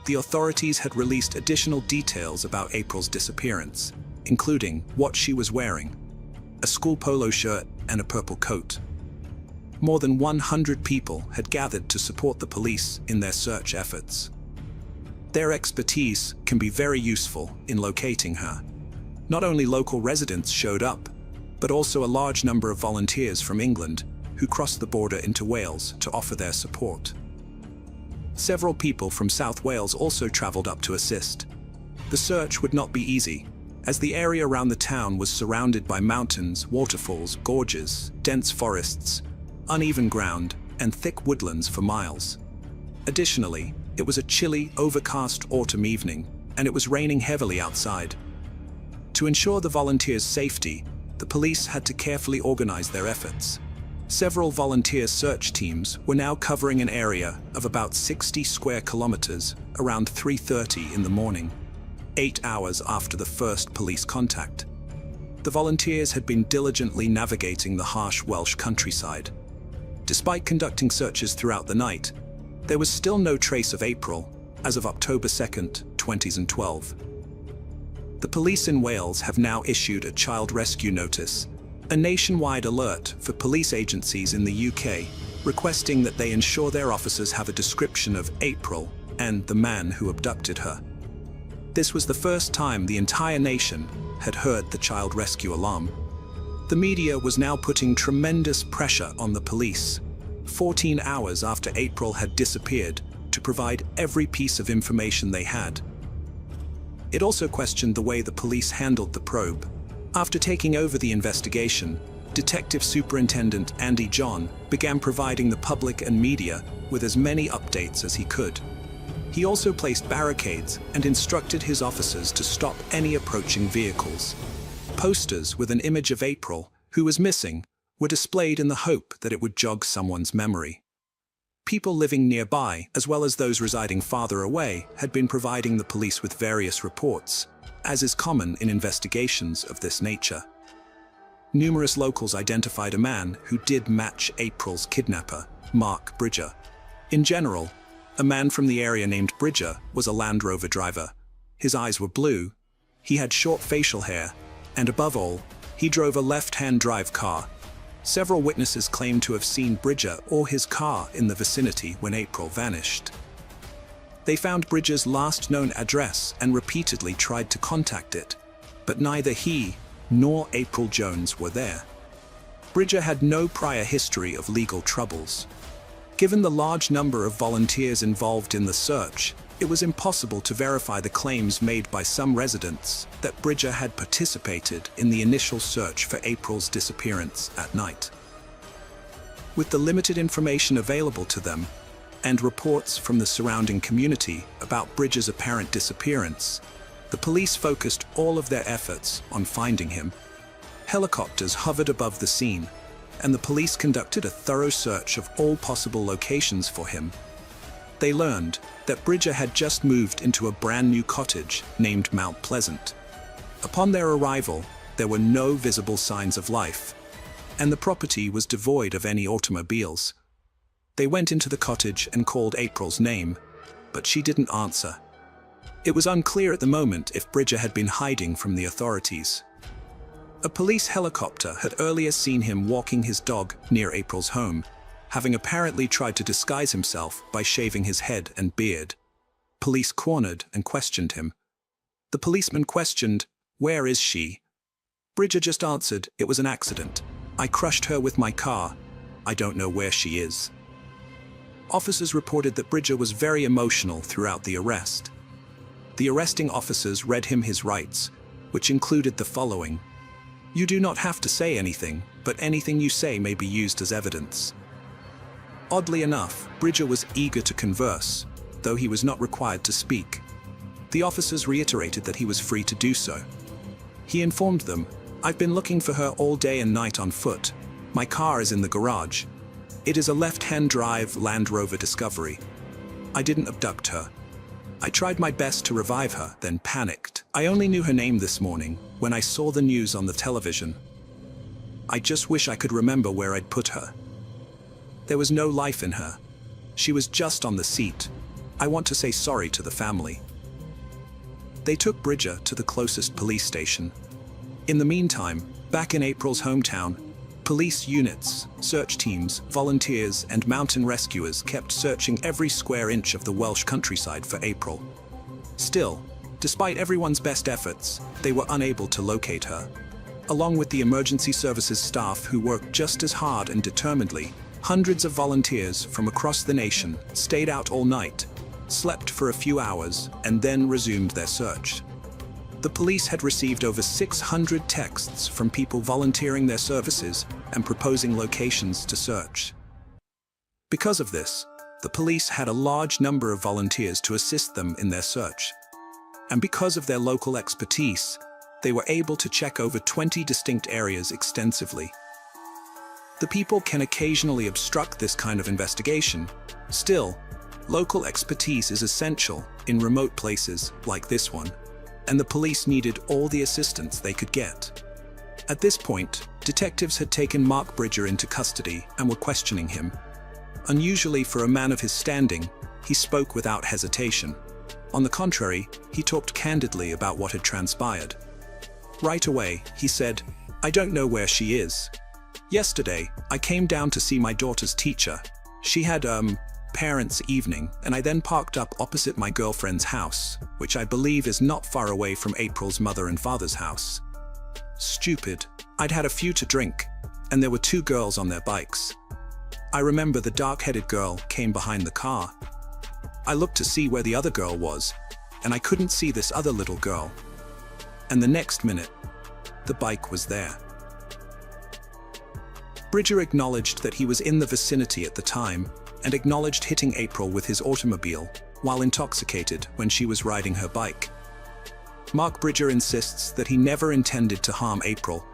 the authorities had released additional details about April's disappearance, including what she was wearing: a school polo shirt and a purple coat. More than 100 people had gathered to support the police in their search efforts. Their expertise can be very useful in locating her. Not only local residents showed up, but also a large number of volunteers from England who crossed the border into Wales to offer their support. Several people from South Wales also travelled up to assist. The search would not be easy, as the area around the town was surrounded by mountains, waterfalls, gorges, dense forests, uneven ground, and thick woodlands for miles. Additionally, it was a chilly, overcast autumn evening, and it was raining heavily outside. To ensure the volunteers' safety, the police had to carefully organize their efforts. Several volunteer search teams were now covering an area of about 60 square kilometers around 3:30 in the morning, 8 hours after the first police contact. The volunteers had been diligently navigating the harsh Welsh countryside. Despite conducting searches throughout the night, there was still no trace of April as of October 2nd, 2012. The police in Wales have now issued a child rescue notice, a nationwide alert for police agencies in the UK, requesting that they ensure their officers have a description of April and the man who abducted her. This was the first time the entire nation had heard the child rescue alarm. The media was now putting tremendous pressure on the police, 14 hours after April had disappeared, to provide every piece of information they had. It also questioned the way the police handled the probe. After taking over the investigation, Detective Superintendent Andy John began providing the public and media with as many updates as he could. He also placed barricades and instructed his officers to stop any approaching vehicles. Posters with an image of April, who was missing, were displayed in the hope that it would jog someone's memory. People living nearby, as well as those residing farther away, had been providing the police with various reports, as is common in investigations of this nature. Numerous locals identified a man who did match April's kidnapper, Mark Bridger. In general, a man from the area named Bridger was a Land Rover driver. His eyes were blue, he had short facial hair, and above all, he drove a left-hand drive car. Several witnesses claimed to have seen Bridger or his car in the vicinity when April vanished. They found Bridger's last known address and repeatedly tried to contact it, but neither he nor April Jones were there. Bridger had no prior history of legal troubles. Given the large number of volunteers involved in the search, it was impossible to verify the claims made by some residents that Bridger had participated in the initial search for April's disappearance at night. With the limited information available to them, and reports from the surrounding community about Bridger's apparent disappearance, the police focused all of their efforts on finding him. Helicopters hovered above the scene, and the police conducted a thorough search of all possible locations for him. They learned that Bridger had just moved into a brand new cottage named Mount Pleasant. Upon their arrival, there were no visible signs of life, and the property was devoid of any automobiles. They went into the cottage and called April's name, but she didn't answer. It was unclear at the moment if Bridger had been hiding from the authorities. A police helicopter had earlier seen him walking his dog near April's home, having apparently tried to disguise himself by shaving his head and beard. Police cornered and questioned him. The policeman questioned, "Where is she?" Bridger just answered, "It was an accident. I crushed her with my car. I don't know where she is." Officers reported that Bridger was very emotional throughout the arrest. The arresting officers read him his rights, which included the following: "You do not have to say anything, but anything you say may be used as evidence." Oddly enough, Bridger was eager to converse, though he was not required to speak. The officers reiterated that he was free to do so. He informed them, "I've been looking for her all day and night on foot. My car is in the garage. It is a left-hand drive Land Rover Discovery. I didn't abduct her. I tried my best to revive her, then panicked. I only knew her name this morning when I saw the news on the television. I just wish I could remember where I'd put her. There was no life in her. She was just on the seat. I want to say sorry to the family." They took Bridger to the closest police station. In the meantime, back in April's hometown, police units, search teams, volunteers, and mountain rescuers kept searching every square inch of the Welsh countryside for April. Still, despite everyone's best efforts, they were unable to locate her. Along with the emergency services staff who worked just as hard and determinedly, hundreds of volunteers from across the nation stayed out all night, slept for a few hours, and then resumed their search. The police had received over 600 texts from people volunteering their services and proposing locations to search. Because of this, the police had a large number of volunteers to assist them in their search. And because of their local expertise, they were able to check over 20 distinct areas extensively. The people can occasionally obstruct this kind of investigation. Still, local expertise is essential in remote places like this one, and the police needed all the assistance they could get. At this point, detectives had taken Mark Bridger into custody and were questioning him. Unusually for a man of his standing, he spoke without hesitation. On the contrary, he talked candidly about what had transpired. Right away, he said, "I don't know where she is. Yesterday, I came down to see my daughter's teacher. She had, parents' evening, and I then parked up opposite my girlfriend's house, which I believe is not far away from April's mother and father's house. Stupid. I'd had a few to drink, and there were two girls on their bikes. I remember the dark-headed girl came behind the car. I looked to see where the other girl was, and I couldn't see this other little girl. And the next minute, the bike was there." Bridger acknowledged that he was in the vicinity at the time and acknowledged hitting April with his automobile while intoxicated when she was riding her bike. Mark Bridger insists that he never intended to harm April,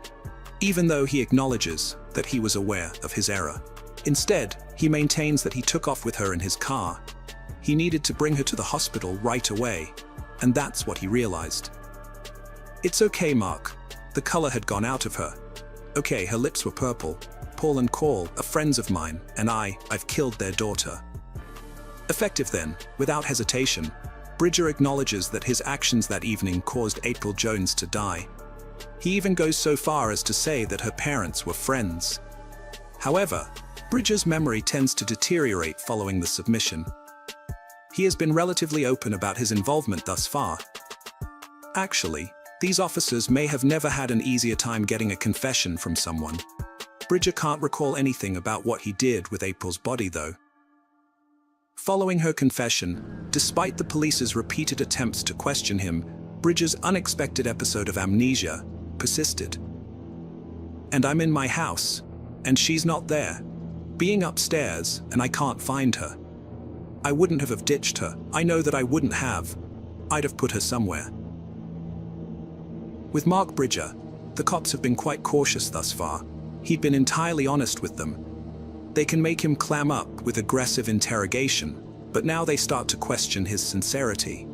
even though he acknowledges that he was aware of his error. Instead, he maintains that he took off with her in his car. He needed to bring her to the hospital right away, and that's what he realized. "It's okay, Mark. The color had gone out of her. Okay, her lips were purple. Paul and Call are friends of mine, and I've killed their daughter." Effective then, without hesitation, Bridger acknowledges that his actions that evening caused April Jones to die. He even goes so far as to say that her parents were friends. However, Bridger's memory tends to deteriorate following the submission. He has been relatively open about his involvement thus far. Actually, these officers may have never had an easier time getting a confession from someone. Bridger can't recall anything about what he did with April's body, though. Following her confession, despite the police's repeated attempts to question him, Bridger's unexpected episode of amnesia persisted. "And I'm in my house, and she's not there. Being upstairs, and I can't find her. I wouldn't have ditched her. I know that I wouldn't have. I'd have put her somewhere." With Mark Bridger, the cops have been quite cautious thus far. He'd been entirely honest with them. They can make him clam up with aggressive interrogation, but now they start to question his sincerity.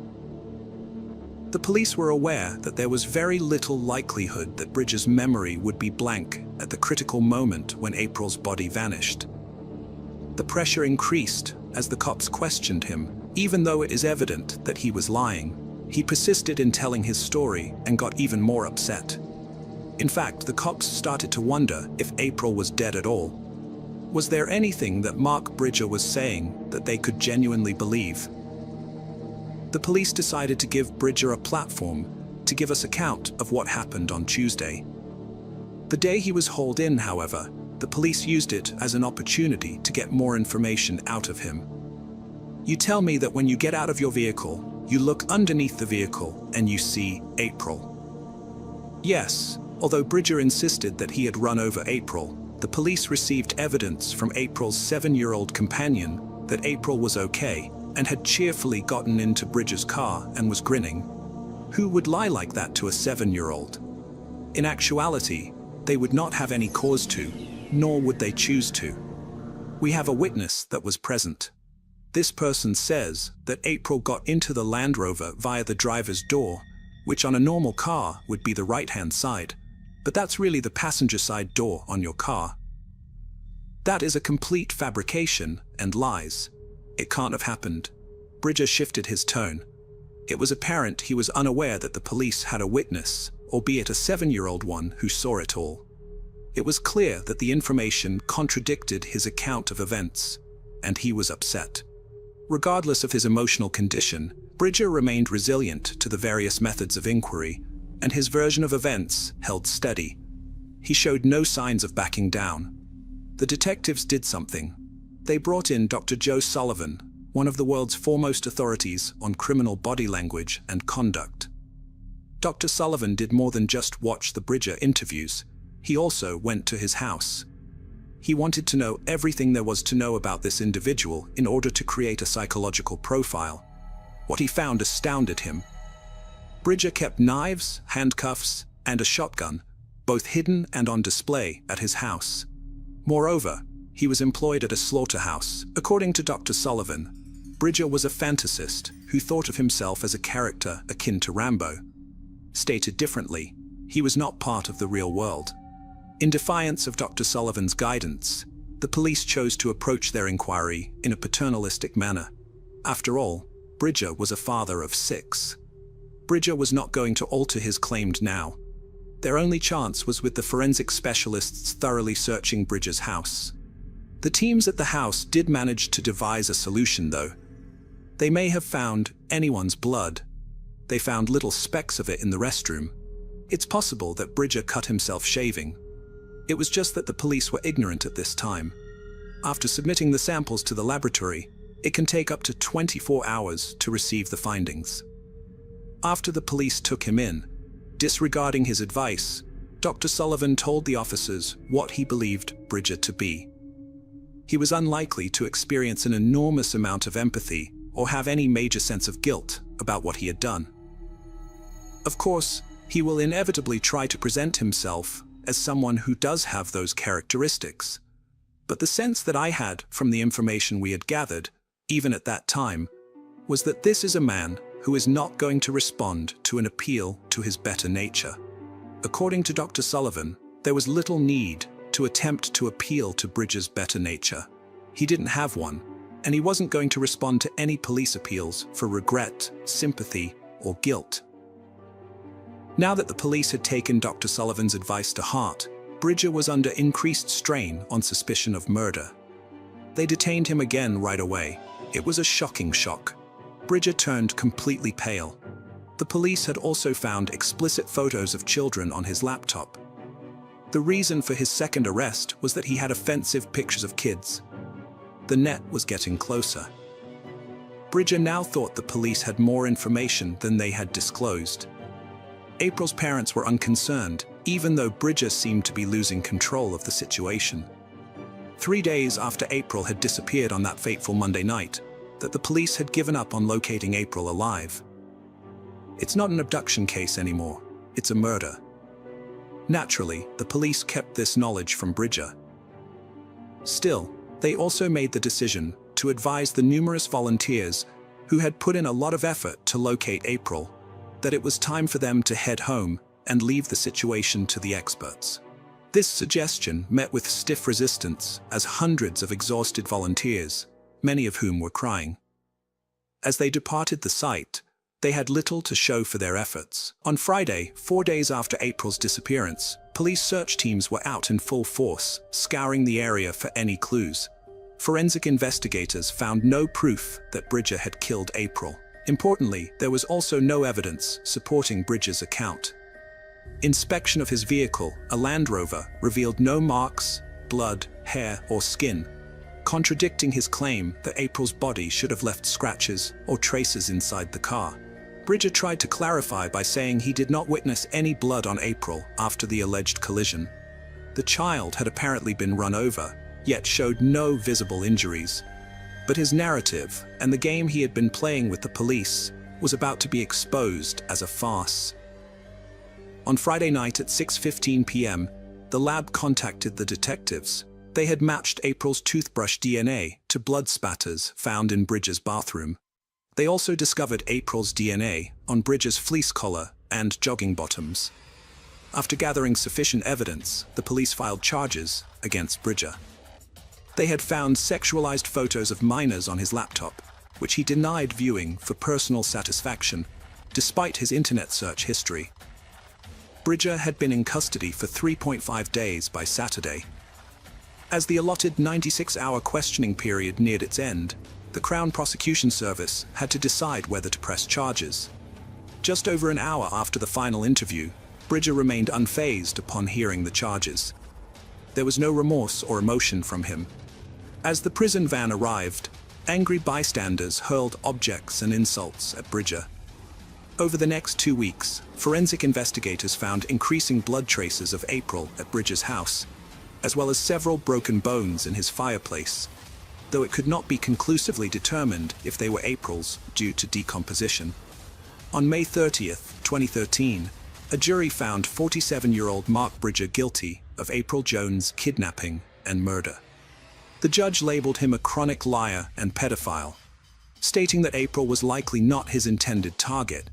The police were aware that there was very little likelihood that Bridger's memory would be blank at the critical moment when April's body vanished. The pressure increased as the cops questioned him, even though it is evident that he was lying. He persisted in telling his story and got even more upset. In fact, the cops started to wonder if April was dead at all. Was there anything that Mark Bridger was saying that they could genuinely believe? The police decided to give Bridger a platform to give us account of what happened on Tuesday. The day he was hauled in, however, the police used it as an opportunity to get more information out of him. "You tell me that when you get out of your vehicle, you look underneath the vehicle and you see April." Yes, although Bridger insisted that he had run over April, the police received evidence from April's 7-year-old companion that April was okay and had cheerfully gotten into Bridger's car and was grinning. Who would lie like that to a 7-year-old? In actuality, they would not have any cause to, nor would they choose to. We have a witness that was present. This person says that April got into the Land Rover via the driver's door, which on a normal car would be the right-hand side, but that's really the passenger side door on your car. That is a complete fabrication and lies. It can't have happened. Bridger shifted his tone. It was apparent he was unaware that the police had a witness, albeit a 7-year-old one, who saw it all. It was clear that the information contradicted his account of events, and he was upset. Regardless of his emotional condition, Bridger remained resilient to the various methods of inquiry, and his version of events held steady. He showed no signs of backing down. The detectives did something. They brought in Dr. Joe Sullivan, one of the world's foremost authorities on criminal body language and conduct. Dr. Sullivan did more than just watch the Bridger interviews. He also went to his house. He wanted to know everything there was to know about this individual in order to create a psychological profile. What he found astounded him. Bridger kept knives, handcuffs, and a shotgun, both hidden and on display at his house. Moreover, he was employed at a slaughterhouse. According to Dr. Sullivan, Bridger was a fantasist who thought of himself as a character akin to Rambo. Stated differently, he was not part of the real world. In defiance of Dr. Sullivan's guidance, the police chose to approach their inquiry in a paternalistic manner. After all, Bridger was a father of 6. Bridger was not going to alter his claim now. Their only chance was with the forensic specialists thoroughly searching Bridger's house. The teams at the house did manage to devise a solution, though. They may have found anyone's blood. They found little specks of it in the restroom. It's possible that Bridger cut himself shaving. It was just that the police were ignorant at this time. After submitting the samples to the laboratory, it can take up to 24 hours to receive the findings. After the police took him in, disregarding his advice, Dr. Sullivan told the officers what he believed Bridger to be. He was unlikely to experience an enormous amount of empathy or have any major sense of guilt about what he had done. Of course, he will inevitably try to present himself as someone who does have those characteristics. But the sense that I had from the information we had gathered, even at that time, was that this is a man who is not going to respond to an appeal to his better nature. According to Dr. Sullivan, there was little need to attempt to appeal to Bridger's better nature. He didn't have one, and he wasn't going to respond to any police appeals for regret, sympathy, or guilt. Now that the police had taken Dr. Sullivan's advice to heart, Bridger was under increased strain on suspicion of murder. They detained him again right away. It was a shocking shock. Bridger turned completely pale. The police had also found explicit photos of children on his laptop. The reason for his second arrest was that he had offensive pictures of kids. The net was getting closer. Bridger now thought the police had more information than they had disclosed. April's parents were unconcerned, even though Bridger seemed to be losing control of the situation. 3 days after April had disappeared on that fateful Monday night, that the police had given up on locating April alive. It's not an abduction case anymore, it's a murder. Naturally, the police kept this knowledge from Bridger. Still, they also made the decision to advise the numerous volunteers who had put in a lot of effort to locate April that it was time for them to head home and leave the situation to the experts. This suggestion met with stiff resistance as hundreds of exhausted volunteers, many of whom were crying. As they departed the site, they had little to show for their efforts. On Friday, 4 days after April's disappearance, police search teams were out in full force, scouring the area for any clues. Forensic investigators found no proof that Bridger had killed April. Importantly, there was also no evidence supporting Bridger's account. Inspection of his vehicle, a Land Rover, revealed no marks, blood, hair, or skin, contradicting his claim that April's body should have left scratches or traces inside the car. Bridger tried to clarify by saying he did not witness any blood on April after the alleged collision. The child had apparently been run over, yet showed no visible injuries. But his narrative and the game he had been playing with the police was about to be exposed as a farce. On Friday night at 6:15 p.m., the lab contacted the detectives. They had matched April's toothbrush DNA to blood spatters found in Bridger's bathroom. They also discovered April's DNA on Bridger's fleece collar and jogging bottoms. After gathering sufficient evidence, the police filed charges against Bridger. They had found sexualized photos of minors on his laptop, which he denied viewing for personal satisfaction, despite his internet search history. Bridger had been in custody for 3.5 days by Saturday. As the allotted 96-hour questioning period neared its end, the Crown Prosecution Service had to decide whether to press charges. Just over an hour after the final interview, Bridger remained unfazed upon hearing the charges. There was no remorse or emotion from him. As the prison van arrived, angry bystanders hurled objects and insults at Bridger. Over the next 2 weeks, forensic investigators found increasing blood traces of April at Bridger's house, as well as several broken bones in his fireplace, though it could not be conclusively determined if they were April's due to decomposition. On May 30th, 2013, a jury found 47-year-old Mark Bridger guilty of April Jones' kidnapping and murder. The judge labeled him a chronic liar and pedophile, stating that April was likely not his intended target,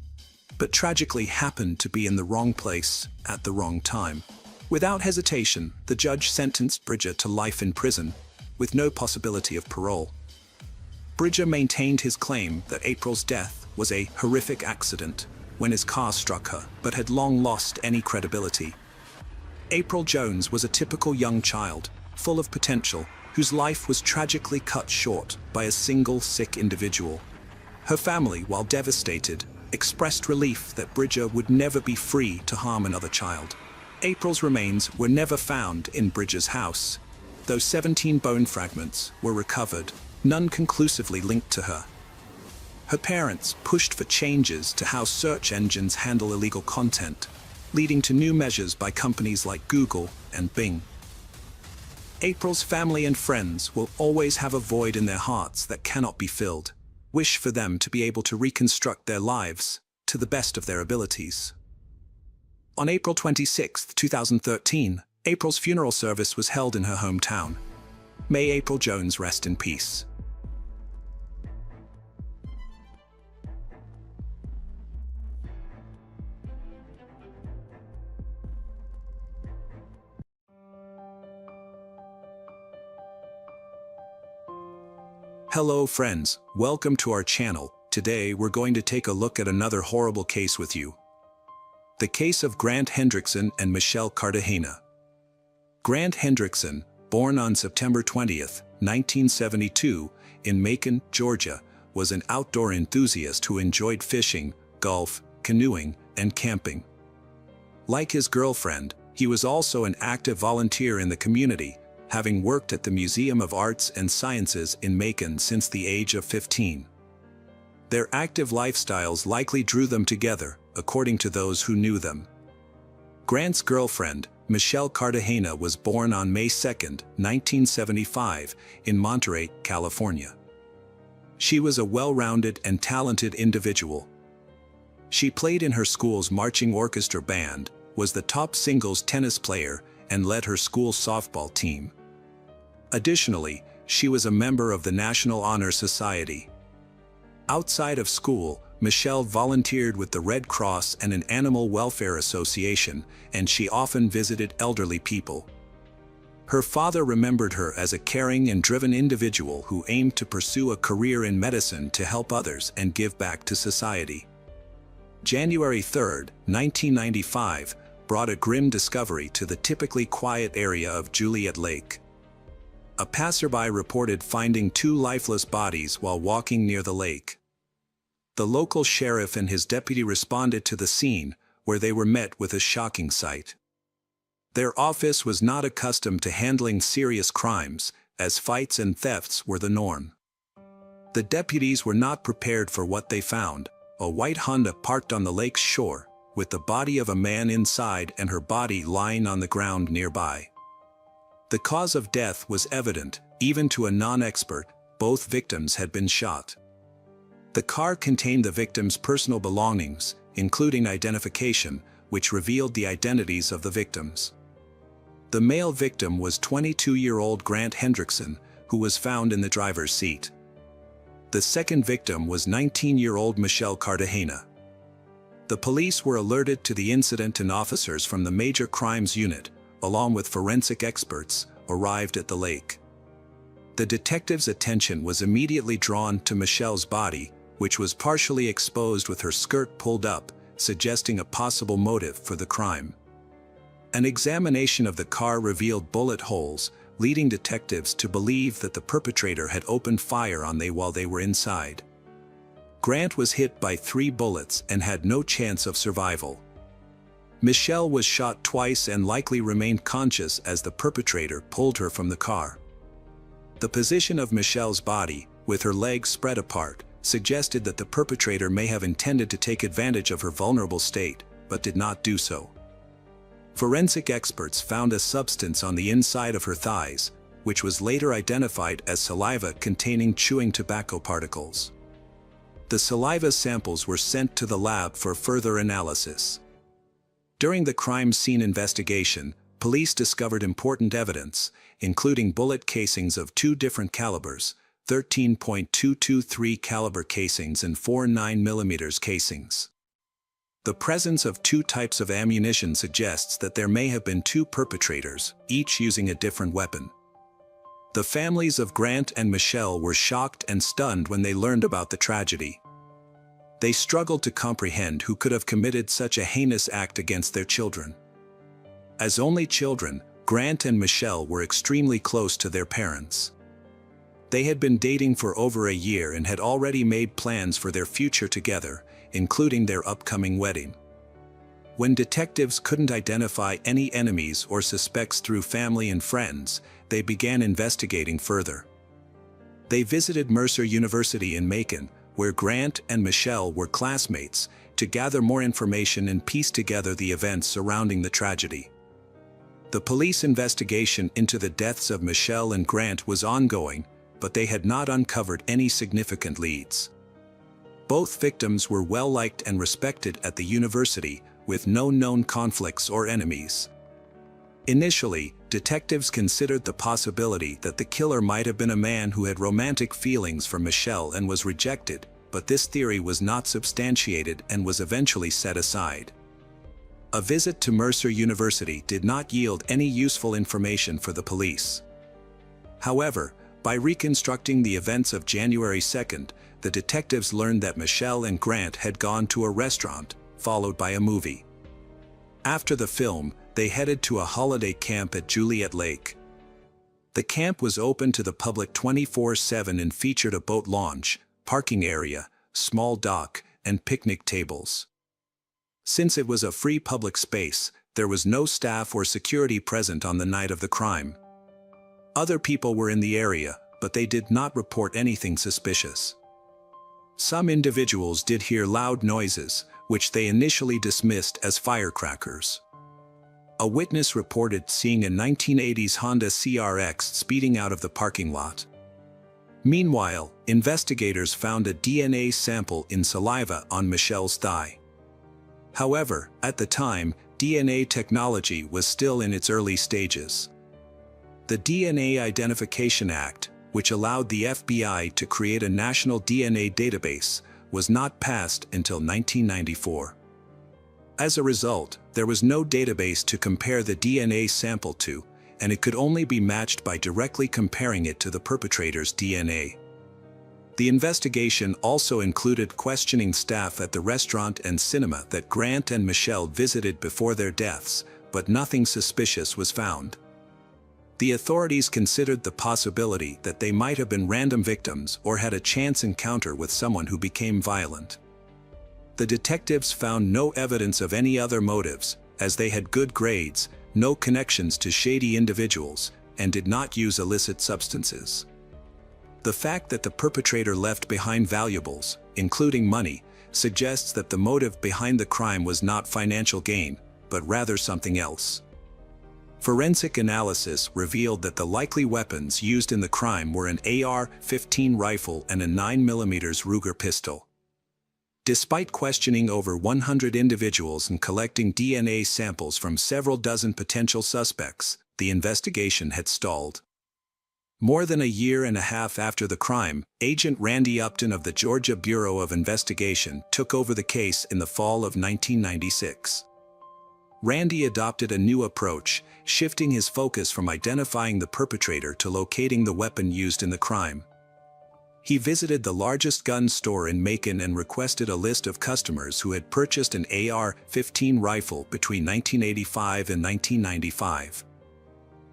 but tragically happened to be in the wrong place at the wrong time. Without hesitation, the judge sentenced Bridger to life in prison, with no possibility of parole. Bridger maintained his claim that April's death was a horrific accident when his car struck her, but had long lost any credibility. April Jones was a typical young child, full of potential, whose life was tragically cut short by a single sick individual. Her family, while devastated, expressed relief that Bridger would never be free to harm another child. April's remains were never found in Bridger's house, though 17 bone fragments were recovered, none conclusively linked to her. Her parents pushed for changes to how search engines handle illegal content, leading to new measures by companies like Google and Bing. April's family and friends will always have a void in their hearts that cannot be filled. Wish for them to be able to reconstruct their lives to the best of their abilities. On April 26, 2013, April's funeral service was held in her hometown. May April Jones rest in peace. Hello friends, welcome to our channel. Today we're going to take a look at another horrible case with you. The case of Grant Hendrickson and Michelle Cartagena. Grant Hendrickson, born on September 20, 1972, in Macon, Georgia, was an outdoor enthusiast who enjoyed fishing, golf, canoeing, and camping. Like his girlfriend, he was also an active volunteer in the community, having worked at the Museum of Arts and Sciences in Macon since the age of 15. Their active lifestyles likely drew them together, according to those who knew them. Grant's girlfriend, Michelle Cartagena, was born on May 2, 1975, in Monterey, California. She was a well-rounded and talented individual. She played in her school's marching orchestra band, was the top singles tennis player, and led her school softball team. Additionally, she was a member of the National Honor Society. Outside of school, Michelle volunteered with the Red Cross and an animal welfare association, and she often visited elderly people. Her father remembered her as a caring and driven individual who aimed to pursue a career in medicine to help others and give back to society. January 3, 1995, brought a grim discovery to the typically quiet area of Juliet Lake. A passerby reported finding two lifeless bodies while walking near the lake. The local sheriff and his deputy responded to the scene, where they were met with a shocking sight. Their office was not accustomed to handling serious crimes, as fights and thefts were the norm. The deputies were not prepared for what they found: a white Honda parked on the lake's shore, with the body of a man inside and her body lying on the ground nearby. The cause of death was evident, even to a non-expert: both victims had been shot. The car contained the victims' personal belongings, including identification, which revealed the identities of the victims. The male victim was 22-year-old Grant Hendrickson, who was found in the driver's seat. The second victim was 19-year-old Michelle Cartagena. The police were alerted to the incident, and officers from the Major Crimes Unit, along with forensic experts, arrived at the lake. The detectives' attention was immediately drawn to Michelle's body, which was partially exposed with her skirt pulled up, suggesting a possible motive for the crime. An examination of the car revealed bullet holes, leading detectives to believe that the perpetrator had opened fire on them while they were inside. Grant was hit by 3 bullets and had no chance of survival. Michelle was shot twice and likely remained conscious as the perpetrator pulled her from the car. The position of Michelle's body, with her legs spread apart, suggested that the perpetrator may have intended to take advantage of her vulnerable state, but did not do so. Forensic experts found a substance on the inside of her thighs, which was later identified as saliva containing chewing tobacco particles. The saliva samples were sent to the lab for further analysis. During the crime scene investigation, police discovered important evidence, including bullet casings of 2 different calibers, 13.223 caliber casings and 4 9mm casings. The presence of 2 types of ammunition suggests that there may have been 2 perpetrators, each using a different weapon. The families of Grant and Michelle were shocked and stunned when they learned about the tragedy. They struggled to comprehend who could have committed such a heinous act against their children. As only children, Grant and Michelle were extremely close to their parents. They had been dating for over a year and had already made plans for their future together, including their upcoming wedding. When detectives couldn't identify any enemies or suspects through family and friends, they began investigating further. They visited Mercer University in Macon, where Grant and Michelle were classmates, to gather more information and piece together the events surrounding the tragedy. The police investigation into the deaths of Michelle and Grant was ongoing, but they had not uncovered any significant leads. Both victims were well-liked and respected at the university, with no known conflicts or enemies. Initially, detectives considered the possibility that the killer might have been a man who had romantic feelings for Michelle and was rejected, but this theory was not substantiated and was eventually set aside. A visit to Mercer University did not yield any useful information for the police. However, by reconstructing the events of January 2nd, the detectives learned that Michelle and Grant had gone to a restaurant, followed by a movie. After the film, they headed to a holiday camp at Juliet Lake. The camp was open to the public 24/7 and featured a boat launch, parking area, small dock, and picnic tables. Since it was a free public space, there was no staff or security present on the night of the crime. Other people were in the area, but they did not report anything suspicious. Some individuals did hear loud noises, which they initially dismissed as firecrackers. A witness reported seeing a 1980s Honda CRX speeding out of the parking lot. Meanwhile, investigators found a DNA sample in saliva on Michelle's thigh. However, at the time, DNA technology was still in its early stages. The DNA Identification Act, which allowed the FBI to create a national DNA database, was not passed until 1994. As a result, there was no database to compare the DNA sample to, and it could only be matched by directly comparing it to the perpetrator's DNA. The investigation also included questioning staff at the restaurant and cinema that Grant and Michelle visited before their deaths, but nothing suspicious was found. The authorities considered the possibility that they might have been random victims or had a chance encounter with someone who became violent. The detectives found no evidence of any other motives, as they had good grades, no connections to shady individuals, and did not use illicit substances. The fact that the perpetrator left behind valuables, including money, suggests that the motive behind the crime was not financial gain, but rather something else. Forensic analysis revealed that the likely weapons used in the crime were an AR-15 rifle and a 9mm Ruger pistol. Despite questioning over 100 individuals and collecting DNA samples from several dozen potential suspects, the investigation had stalled. More than a year and a half after the crime, Agent Randy Upton of the Georgia Bureau of Investigation took over the case in the fall of 1996. Randy adopted a new approach, shifting his focus from identifying the perpetrator to locating the weapon used in the crime. He visited the largest gun store in Macon and requested a list of customers who had purchased an AR-15 rifle between 1985 and 1995.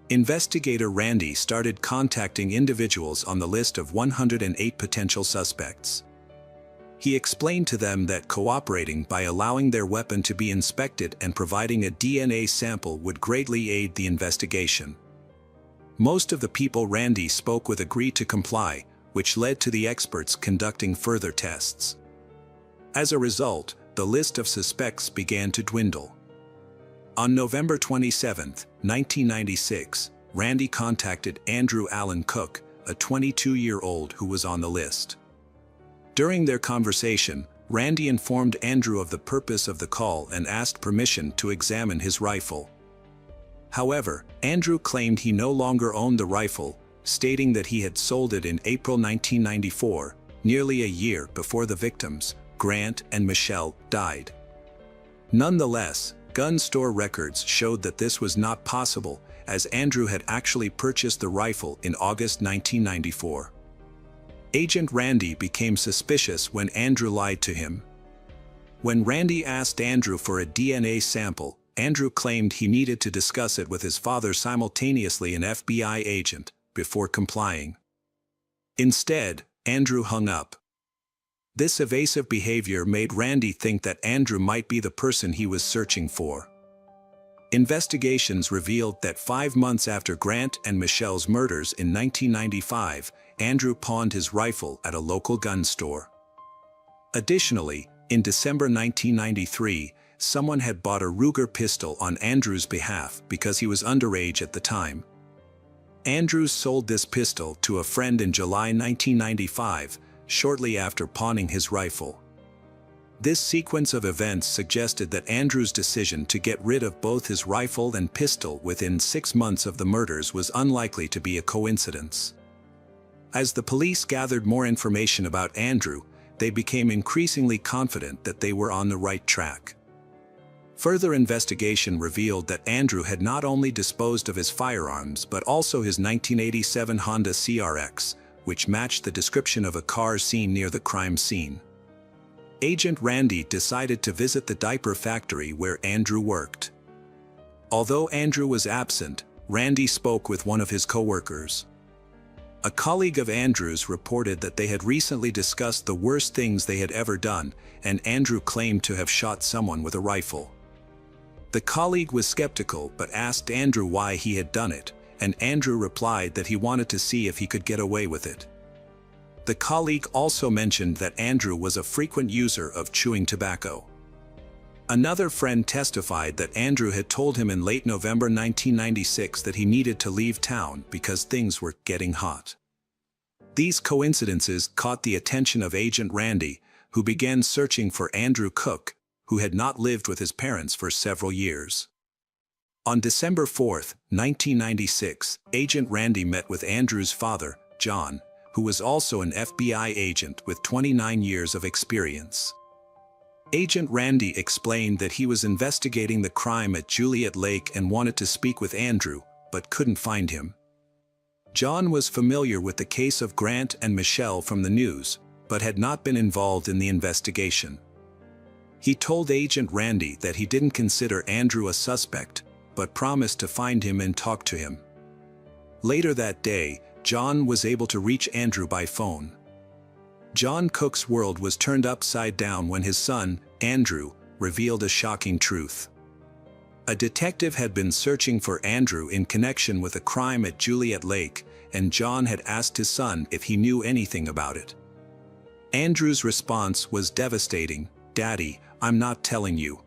Investigator Randy started contacting individuals on the list of 108 potential suspects. He explained to them that cooperating by allowing their weapon to be inspected and providing a DNA sample would greatly aid the investigation. Most of the people Randy spoke with agreed to comply, which led to the experts conducting further tests. As a result, the list of suspects began to dwindle. On November 27, 1996, Randy contacted Andrew Allen Cook, a 22-year-old who was on the list. During their conversation, Randy informed Andrew of the purpose of the call and asked permission to examine his rifle. However, Andrew claimed he no longer owned the rifle, stating that he had sold it in April 1994, nearly a year before the victims, Grant and Michelle, died. Nonetheless, gun store records showed that this was not possible, as Andrew had actually purchased the rifle in August 1994. Agent Randy became suspicious when Andrew lied to him. When Randy asked Andrew for a DNA sample, Andrew claimed he needed to discuss it with his father, simultaneously an FBI agent, before complying. Instead, Andrew hung up. This evasive behavior made Randy think that Andrew might be the person he was searching for. Investigations revealed that 5 months after Grant and Michelle's murders in 1995, Andrew pawned his rifle at a local gun store. Additionally, In December 1993, someone had bought a Ruger pistol on Andrew's behalf because he was underage at the time. Andrews sold this pistol to a friend in July 1995, shortly after pawning his rifle. This sequence of events suggested that Andrews' decision to get rid of both his rifle and pistol within 6 months of the murders was unlikely to be a coincidence. As the police gathered more information about Andrew, they became increasingly confident that they were on the right track. Further investigation revealed that Andrew had not only disposed of his firearms but also his 1987 Honda CRX, which matched the description of a car seen near the crime scene. Agent Randy decided to visit the diaper factory where Andrew worked. Although Andrew was absent, Randy spoke with one of his co-workers. A colleague of Andrew's reported that they had recently discussed the worst things they had ever done, and Andrew claimed to have shot someone with a rifle. The colleague was skeptical but asked Andrew why he had done it, and Andrew replied that he wanted to see if he could get away with it. The colleague also mentioned that Andrew was a frequent user of chewing tobacco. Another friend testified that Andrew had told him in late November 1996 that he needed to leave town because things were getting hot. These coincidences caught the attention of Agent Randy, who began searching for Andrew Cook, who had not lived with his parents for several years. On December 4, 1996, Agent Randy met with Andrew's father, John, who was also an FBI agent with 29 years of experience. Agent Randy explained that he was investigating the crime at Juliet Lake and wanted to speak with Andrew, but couldn't find him. John was familiar with the case of Grant and Michelle from the news, but had not been involved in the investigation. He told Agent Randy that he didn't consider Andrew a suspect, but promised to find him and talk to him. Later that day, John was able to reach Andrew by phone. John Cook's world was turned upside down when his son, Andrew, revealed a shocking truth. A detective had been searching for Andrew in connection with a crime at Juliet Lake, and John had asked his son if he knew anything about it. Andrew's response was devastating. "Daddy, I'm not telling you.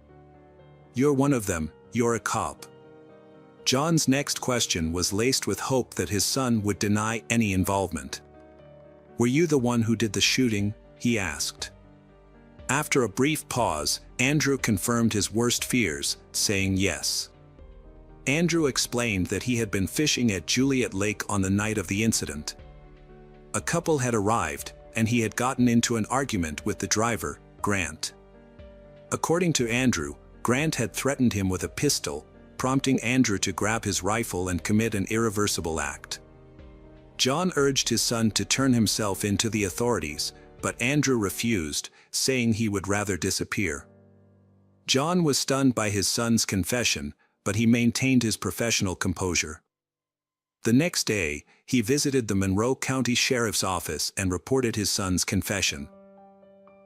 You're one of them, you're a cop." John's next question was laced with hope that his son would deny any involvement. "Were you the one who did the shooting?" he asked. After a brief pause, Andrew confirmed his worst fears, saying yes. Andrew explained that he had been fishing at Juliet Lake on the night of the incident. A couple had arrived, and he had gotten into an argument with the driver, Grant. According to Andrew, Grant had threatened him with a pistol, prompting Andrew to grab his rifle and commit an irreversible act. John urged his son to turn himself in to the authorities, but Andrew refused, saying he would rather disappear. John was stunned by his son's confession, but he maintained his professional composure. The next day, he visited the Monroe County Sheriff's Office and reported his son's confession.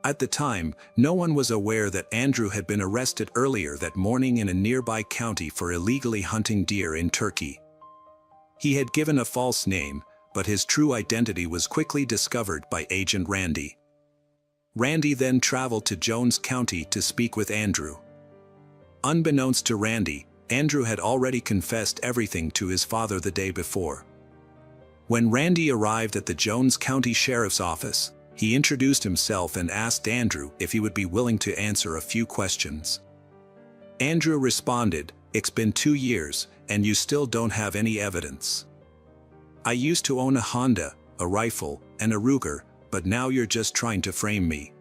At the time, no one was aware that Andrew had been arrested earlier that morning in a nearby county for illegally hunting deer in Turkey. He had given a false name, but his true identity was quickly discovered by Agent Randy. Randy then traveled to Jones County to speak with Andrew. Unbeknownst to Randy, Andrew had already confessed everything to his father the day before. When Randy arrived at the Jones County Sheriff's Office, he introduced himself and asked Andrew if he would be willing to answer a few questions. Andrew responded, "It's been 2 years, and you still don't have any evidence. I used to own a Honda, a rifle, and a Ruger, but now you're just trying to frame me."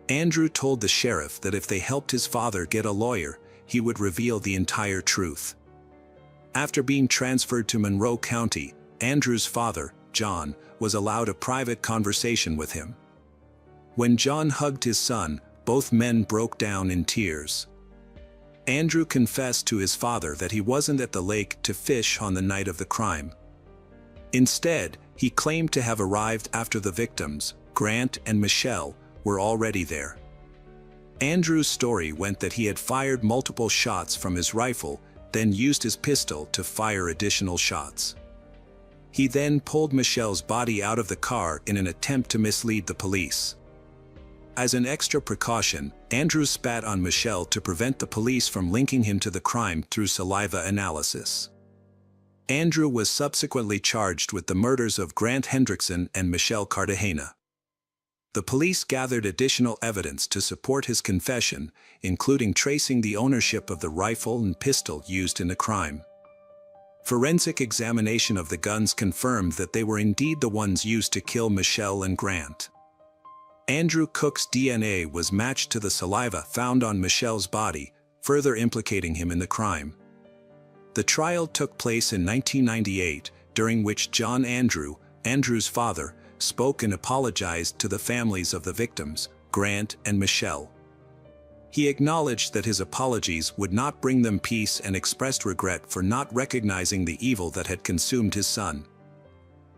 Andrew told the sheriff that if they helped his father get a lawyer, he would reveal the entire truth. After being transferred to Monroe County, Andrew's father, John, was allowed a private conversation with him. When John hugged his son, both men broke down in tears. Andrew confessed to his father that he wasn't at the lake to fish on the night of the crime. Instead, he claimed to have arrived after the victims, Grant and Michelle, were already there. Andrew's story went that he had fired multiple shots from his rifle, then used his pistol to fire additional shots. He then pulled Michelle's body out of the car in an attempt to mislead the police. As an extra precaution, Andrew spat on Michelle to prevent the police from linking him to the crime through saliva analysis. Andrew was subsequently charged with the murders of Grant Hendrickson and Michelle Cartagena. The police gathered additional evidence to support his confession, including tracing the ownership of the rifle and pistol used in the crime. Forensic examination of the guns confirmed that they were indeed the ones used to kill Michelle and Grant. Andrew Cook's DNA was matched to the saliva found on Michelle's body, further implicating him in the crime. The trial took place in 1998, during which John Andrew, Andrew's father, spoke and apologized to the families of the victims, Grant and Michelle. He acknowledged that his apologies would not bring them peace and expressed regret for not recognizing the evil that had consumed his son.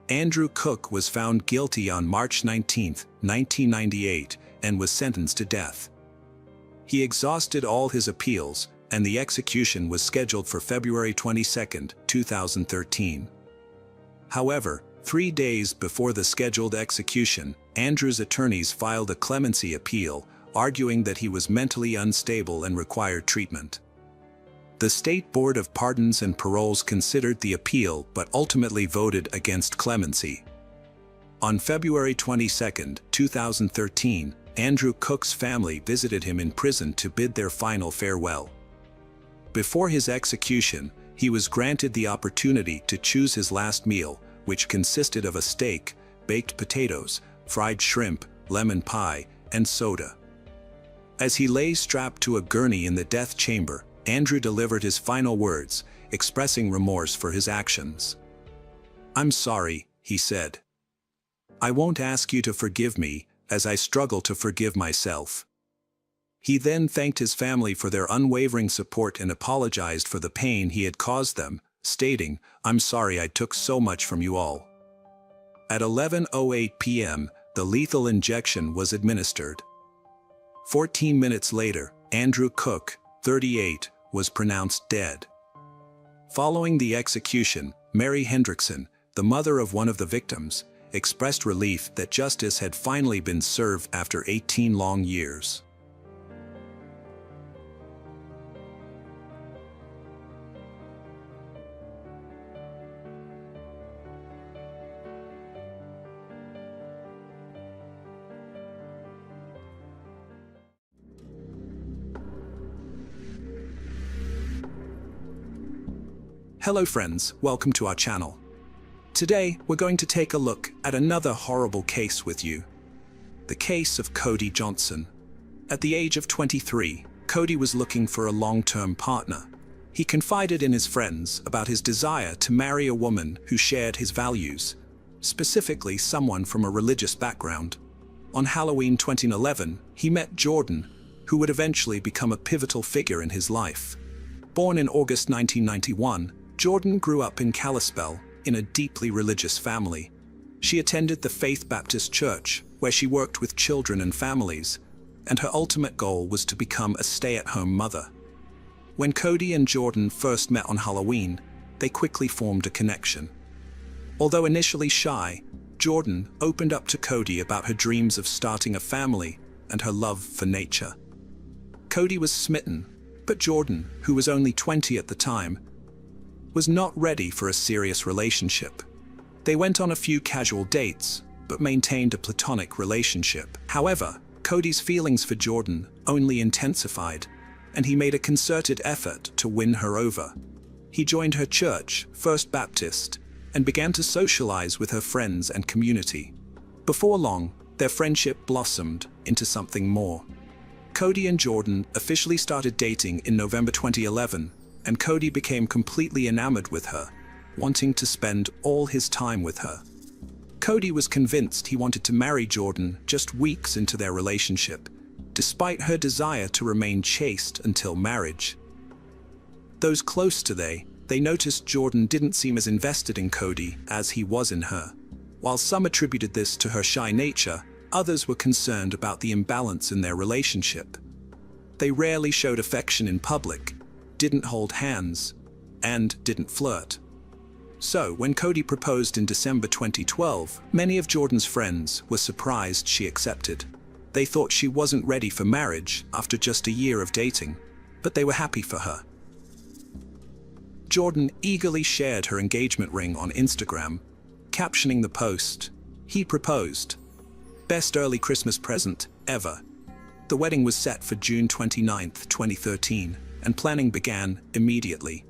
Andrew Cook was found guilty on March 19, 1998, and was sentenced to death. He exhausted all his appeals, and the execution was scheduled for February 22, 2013. However, 3 days before the scheduled execution, Andrew's attorneys filed a clemency appeal, arguing that he was mentally unstable and required treatment. The State Board of Pardons and Paroles considered the appeal but ultimately voted against clemency. On February 22, 2013, Andrew Cook's family visited him in prison to bid their final farewell. Before his execution, he was granted the opportunity to choose his last meal, which consisted of a steak, baked potatoes, fried shrimp, lemon pie, and soda. As he lay strapped to a gurney in the death chamber, Andrew delivered his final words, expressing remorse for his actions. "I'm sorry," he said. "I won't ask you to forgive me, as I struggle to forgive myself." He then thanked his family for their unwavering support and apologized for the pain he had caused them, stating, "I'm sorry I took so much from you all." At 11:08 p.m., the lethal injection was administered. 14 minutes later, Andrew Cook, 38, was pronounced dead. Following the execution, Mary Hendrickson, the mother of one of the victims, expressed relief that justice had finally been served after 18 long years. Hello friends, welcome to our channel. Today, we're going to take a look at another horrible case with you. The case of Cody Johnson. At the age of 23, Cody was looking for a long-term partner. He confided in his friends about his desire to marry a woman who shared his values, specifically someone from a religious background. On Halloween 2011, he met Jordan, who would eventually become a pivotal figure in his life. Born in August 1991, Jordan grew up in Kalispell, in a deeply religious family. She attended the Faith Baptist Church, where she worked with children and families, and her ultimate goal was to become a stay-at-home mother. When Cody and Jordan first met on Halloween, they quickly formed a connection. Although initially shy, Jordan opened up to Cody about her dreams of starting a family and her love for nature. Cody was smitten, but Jordan, who was only 20 at the time, was not ready for a serious relationship. They went on a few casual dates, but maintained a platonic relationship. However, Cody's feelings for Jordan only intensified, and he made a concerted effort to win her over. He joined her church, First Baptist, and began to socialize with her friends and community. Before long, their friendship blossomed into something more. Cody and Jordan officially started dating in November 2011, and Cody became completely enamored with her, wanting to spend all his time with her. Cody was convinced he wanted to marry Jordan just weeks into their relationship, despite her desire to remain chaste until marriage. Those close to they noticed Jordan didn't seem as invested in Cody as he was in her. While some attributed this to her shy nature, others were concerned about the imbalance in their relationship. They rarely showed affection in public, didn't hold hands, and didn't flirt. So, when Cody proposed in December 2012, many of Jordan's friends were surprised she accepted. They thought she wasn't ready for marriage after just a year of dating, but they were happy for her. Jordan eagerly shared her engagement ring on Instagram, captioning the post, "He proposed. Best early Christmas present ever." The wedding was set for June 29, 2013, and planning began immediately.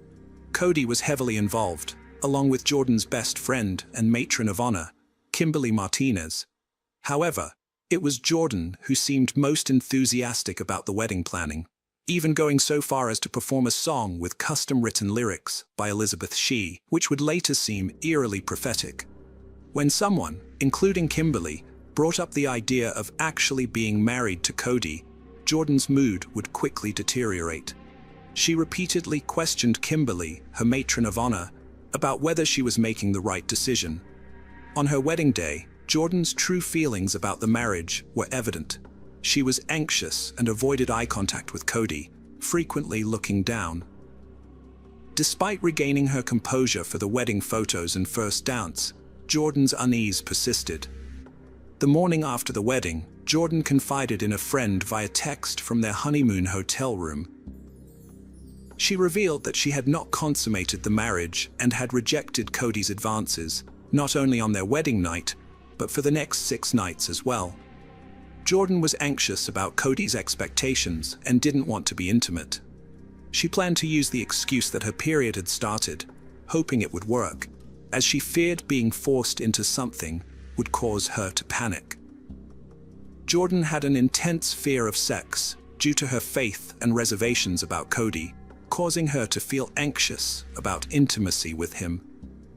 Cody was heavily involved, along with Jordan's best friend and matron of honor, Kimberly Martinez. However, it was Jordan who seemed most enthusiastic about the wedding planning, even going so far as to perform a song with custom-written lyrics by Elizabeth Shee, which would later seem eerily prophetic. When someone, including Kimberly, brought up the idea of actually being married to Cody, Jordan's mood would quickly deteriorate. She repeatedly questioned Kimberly, her matron of honor, about whether she was making the right decision. On her wedding day, Jordan's true feelings about the marriage were evident. She was anxious and avoided eye contact with Cody, frequently looking down. Despite regaining her composure for the wedding photos and first dance, Jordan's unease persisted. The morning after the wedding, Jordan confided in a friend via text from their honeymoon hotel room. She revealed that she had not consummated the marriage and had rejected Cody's advances, not only on their wedding night, but for the next 6 nights as well. Jordan was anxious about Cody's expectations and didn't want to be intimate. She planned to use the excuse that her period had started, hoping it would work, as she feared being forced into something would cause her to panic. Jordan had an intense fear of sex due to her faith and reservations about Cody, causing her to feel anxious about intimacy with him.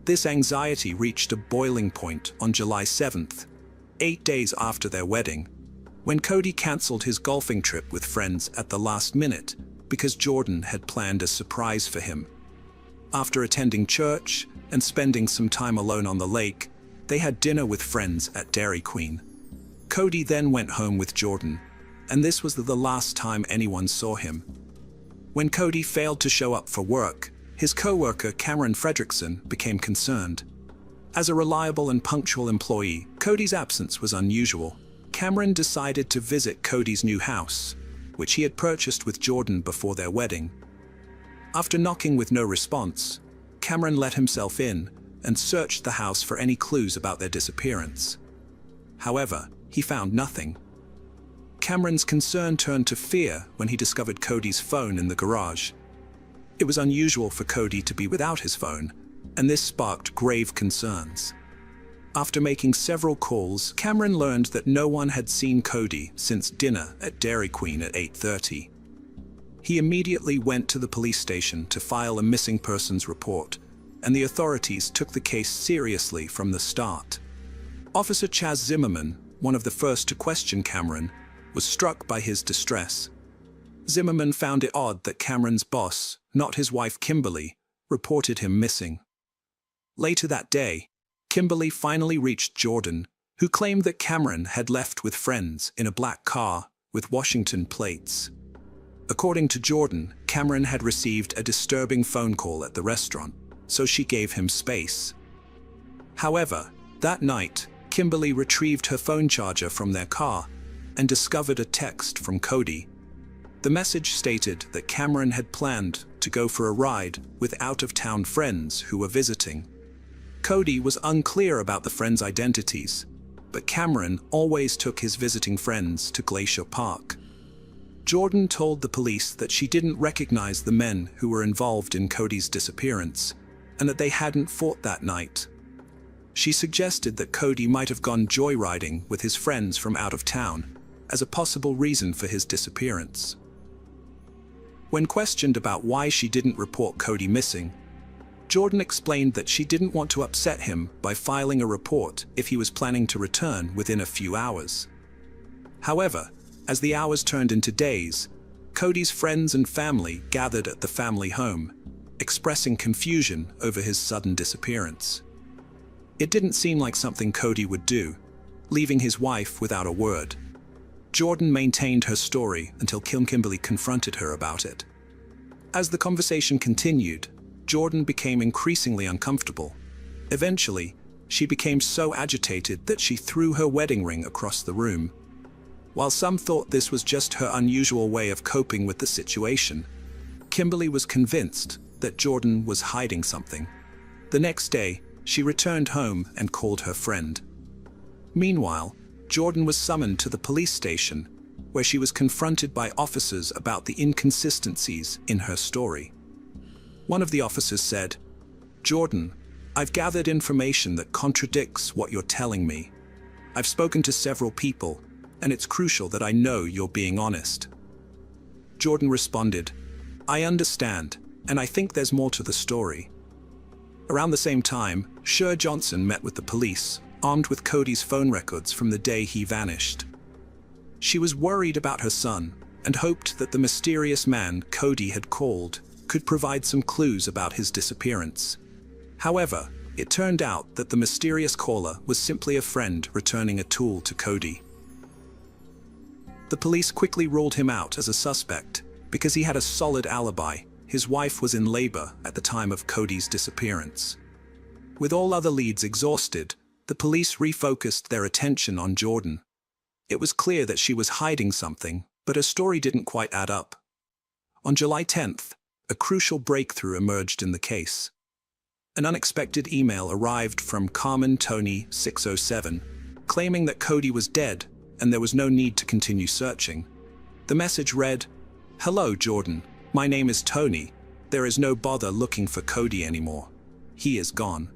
This anxiety reached a boiling point on July 7th, 8 days after their wedding, when Cody canceled his golfing trip with friends at the last minute because Jordan had planned a surprise for him. After attending church and spending some time alone on the lake, they had dinner with friends at Dairy Queen. Cody then went home with Jordan, and this was the last time anyone saw him. When Cody failed to show up for work, his co-worker Cameron Fredrickson became concerned. As a reliable and punctual employee, Cody's absence was unusual. Cameron decided to visit Cody's new house, which he had purchased with Jordan before their wedding. After knocking with no response, Cameron let himself in and searched the house for any clues about their disappearance. However, he found nothing. Cameron's concern turned to fear when he discovered Cody's phone in the garage. It was unusual for Cody to be without his phone, and this sparked grave concerns. After making several calls, Cameron learned that no one had seen Cody since dinner at Dairy Queen at 8:30. He immediately went to the police station to file a missing persons report, and the authorities took the case seriously from the start. Officer Chaz Zimmerman, one of the first to question Cameron, was struck by his distress. Zimmerman found it odd that Cameron's boss, not his wife Kimberly, reported him missing. Later that day, Kimberly finally reached Jordan, who claimed that Cameron had left with friends in a black car with Washington plates. According to Jordan, Cameron had received a disturbing phone call at the restaurant, so she gave him space. However, that night, Kimberly retrieved her phone charger from their car and discovered a text from Cody. The message stated that Cameron had planned to go for a ride with out-of-town friends who were visiting. Cody was unclear about the friends' identities, but Cameron always took his visiting friends to Glacier Park. Jordan told the police that she didn't recognize the men who were involved in Cody's disappearance, and that they hadn't fought that night. She suggested that Cody might have gone joyriding with his friends from out of town, as a possible reason for his disappearance. When questioned about why she didn't report Cody missing, Jordan explained that she didn't want to upset him by filing a report if he was planning to return within a few hours. However, as the hours turned into days, Cody's friends and family gathered at the family home, expressing confusion over his sudden disappearance. It didn't seem like something Cody would do, leaving his wife without a word. Jordan maintained her story until Kimberly confronted her about it. As the conversation continued, Jordan became increasingly uncomfortable. Eventually, she became so agitated that she threw her wedding ring across the room. While some thought this was just her unusual way of coping with the situation, Kimberly was convinced that Jordan was hiding something. The next day, she returned home and called her friend. Meanwhile, Jordan was summoned to the police station, where she was confronted by officers about the inconsistencies in her story. One of the officers said, "Jordan, I've gathered information that contradicts what you're telling me. I've spoken to several people, and it's crucial that I know you're being honest." Jordan responded, "I understand, and I think there's more to the story." Around the same time, Sher Johnson met with the police, armed with Cody's phone records from the day he vanished. She was worried about her son and hoped that the mysterious man Cody had called could provide some clues about his disappearance. However, it turned out that the mysterious caller was simply a friend returning a tool to Cody. The police quickly ruled him out as a suspect because he had a solid alibi. His wife was in labor at the time of Cody's disappearance. With all other leads exhausted, the police refocused their attention on Jordan. It was clear that she was hiding something, but her story didn't quite add up. On July 10th, a crucial breakthrough emerged in the case. An unexpected email arrived from Carmen Tony 607, claiming that Cody was dead and there was no need to continue searching. The message read, "Hello, Jordan. My name is Tony. There is no bother looking for Cody anymore. He is gone."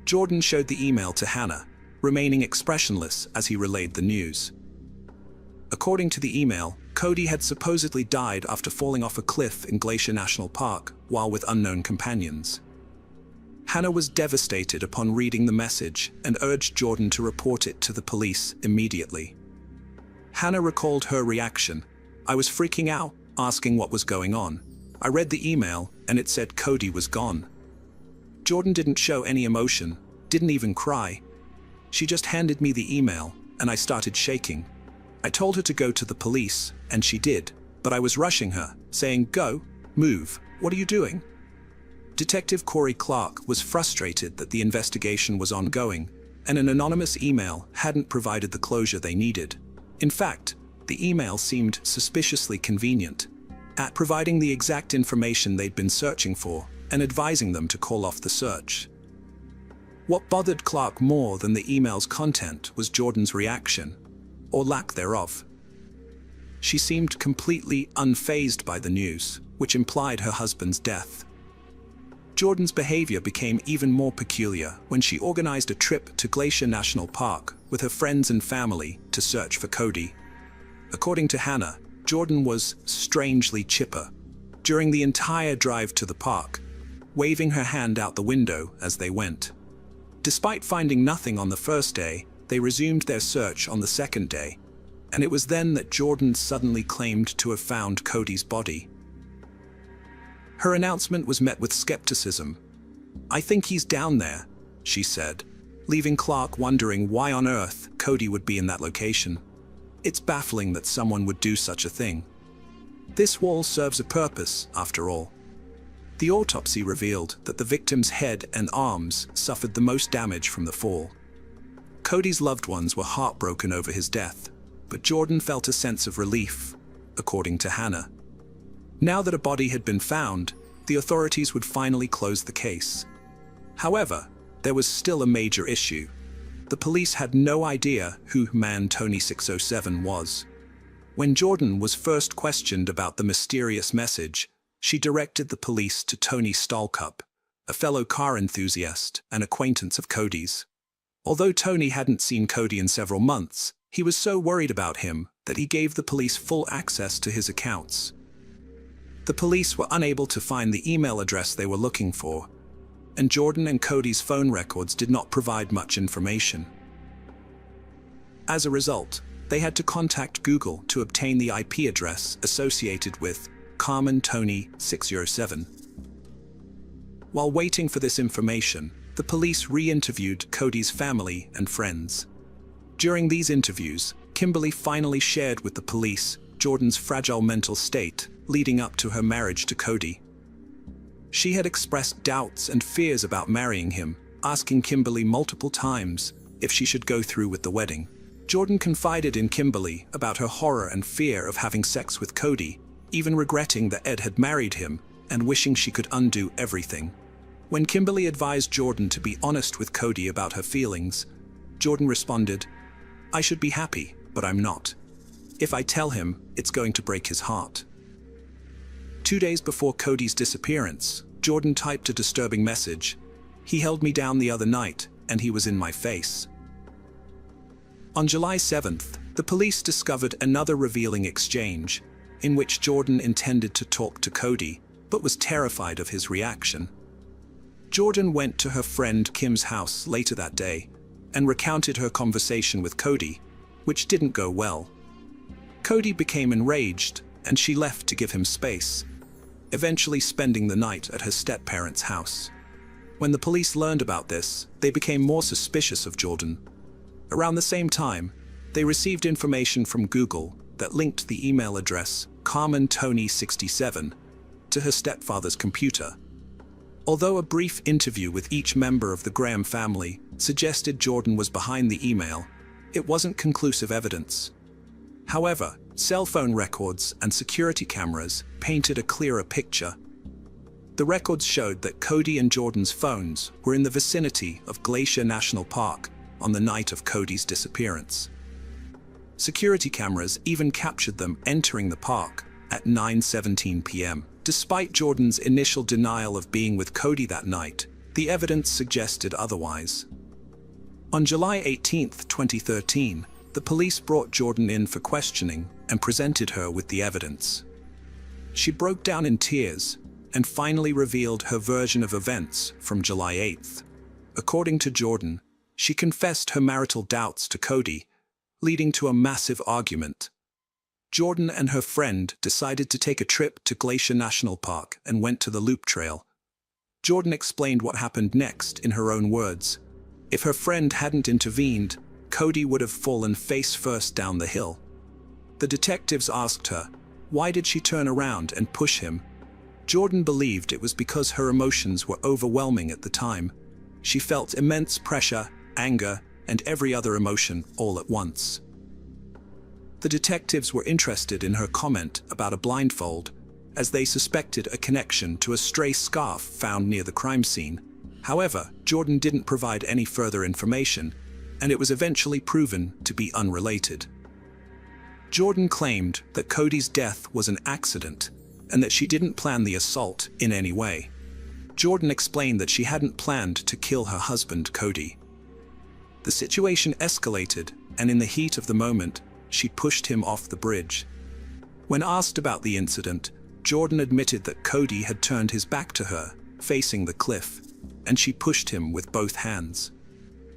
Jordan showed the email to Hannah, remaining expressionless as he relayed the news. According to the email, Cody had supposedly died after falling off a cliff in Glacier National Park while with unknown companions. Hannah was devastated upon reading the message and urged Jordan to report it to the police immediately. Hannah recalled her reaction. "I was freaking out, asking what was going on. I read the email and it said Cody was gone." Jordan didn't show any emotion, didn't even cry. She just handed me the email and I started shaking. I told her to go to the police, and she did, but I was rushing her, saying, "Go, move, what are you doing?" Detective Corey Clark was frustrated that the investigation was ongoing, and an anonymous email hadn't provided the closure they needed. In fact, the email seemed suspiciously convenient, at providing the exact information they'd been searching for and advising them to call off the search. What bothered Clark more than the email's content was Jordan's reaction, or lack thereof. She seemed completely unfazed by the news, which implied her husband's death. Jordan's behavior became even more peculiar when she organized a trip to Glacier National Park with her friends and family to search for Cody. According to Hannah, Jordan was strangely chipper during the entire drive to the park, waving her hand out the window as they went. Despite finding nothing on the first day, they resumed their search on the second day, and it was then that Jordan suddenly claimed to have found Cody's body. Her announcement was met with skepticism. "I think he's down there," she said, leaving Clark wondering why on earth Cody would be in that location. It's baffling that someone would do such a thing. This wall serves a purpose, after all. The autopsy revealed that the victim's head and arms suffered the most damage from the fall. Cody's loved ones were heartbroken over his death, but Jordan felt a sense of relief, according to Hannah. Now that a body had been found, the authorities would finally close the case. However, there was still a major issue. The police had no idea who man Tony 607 was. When Jordan was first questioned about the mysterious message, she directed the police to Tony Stallcup, a fellow car enthusiast and acquaintance of Cody's. Although Tony hadn't seen Cody in several months, he was so worried about him that he gave the police full access to his accounts. The police were unable to find the email address they were looking for, and Jordan and Cody's phone records did not provide much information. As a result, they had to contact Google to obtain the IP address associated with Carmen Tony 607. While waiting for this information, the police re-interviewed Cody's family and friends. During these interviews, Kimberly finally shared with the police Jordan's fragile mental state leading up to her marriage to Cody. She had expressed doubts and fears about marrying him, asking Kimberly multiple times if she should go through with the wedding. Jordan confided in Kimberly about her horror and fear of having sex with Cody, even regretting that Ed had married him and wishing she could undo everything. When Kimberly advised Jordan to be honest with Cody about her feelings, Jordan responded, "I should be happy, but I'm not. If I tell him, it's going to break his heart." 2 days before Cody's disappearance, Jordan typed a disturbing message. "He held me down the other night, and he was in my face." On July 7th, the police discovered another revealing exchange, in which Jordan intended to talk to Cody, but was terrified of his reaction. Jordan went to her friend Kim's house later that day and recounted her conversation with Cody, which didn't go well. Cody became enraged, and she left to give him space, eventually spending the night at her step-parents' house. When the police learned about this, they became more suspicious of Jordan. Around the same time, they received information from Google that linked the email address CarmenTony67 to her stepfather's computer. Although a brief interview with each member of the Graham family suggested Jordan was behind the email, it wasn't conclusive evidence. However, cell phone records and security cameras painted a clearer picture. The records showed that Cody and Jordan's phones were in the vicinity of Glacier National Park on the night of Cody's disappearance. Security cameras even captured them entering the park at 9:17 p.m. Despite Jordan's initial denial of being with Cody that night, the evidence suggested otherwise. On July 18, 2013, the police brought Jordan in for questioning and presented her with the evidence. She broke down in tears and finally revealed her version of events from July 8th. According to Jordan, she confessed her marital doubts to Cody, leading to a massive argument. Jordan and her friend decided to take a trip to Glacier National Park and went to the Loop Trail. Jordan explained what happened next in her own words. If her friend hadn't intervened, Cody would have fallen face first down the hill. The detectives asked her, why did she turn around and push him? Jordan believed it was because her emotions were overwhelming at the time. She felt immense pressure, anger, and every other emotion all at once. The detectives were interested in her comment about a blindfold, as they suspected a connection to a stray scarf found near the crime scene. However, Jordan didn't provide any further information, and it was eventually proven to be unrelated. Jordan claimed that Cody's death was an accident, and that she didn't plan the assault in any way. Jordan explained that she hadn't planned to kill her husband, Cody. The situation escalated, and in the heat of the moment, she pushed him off the bridge. When asked about the incident, Jordan admitted that Cody had turned his back to her, facing the cliff, and she pushed him with both hands.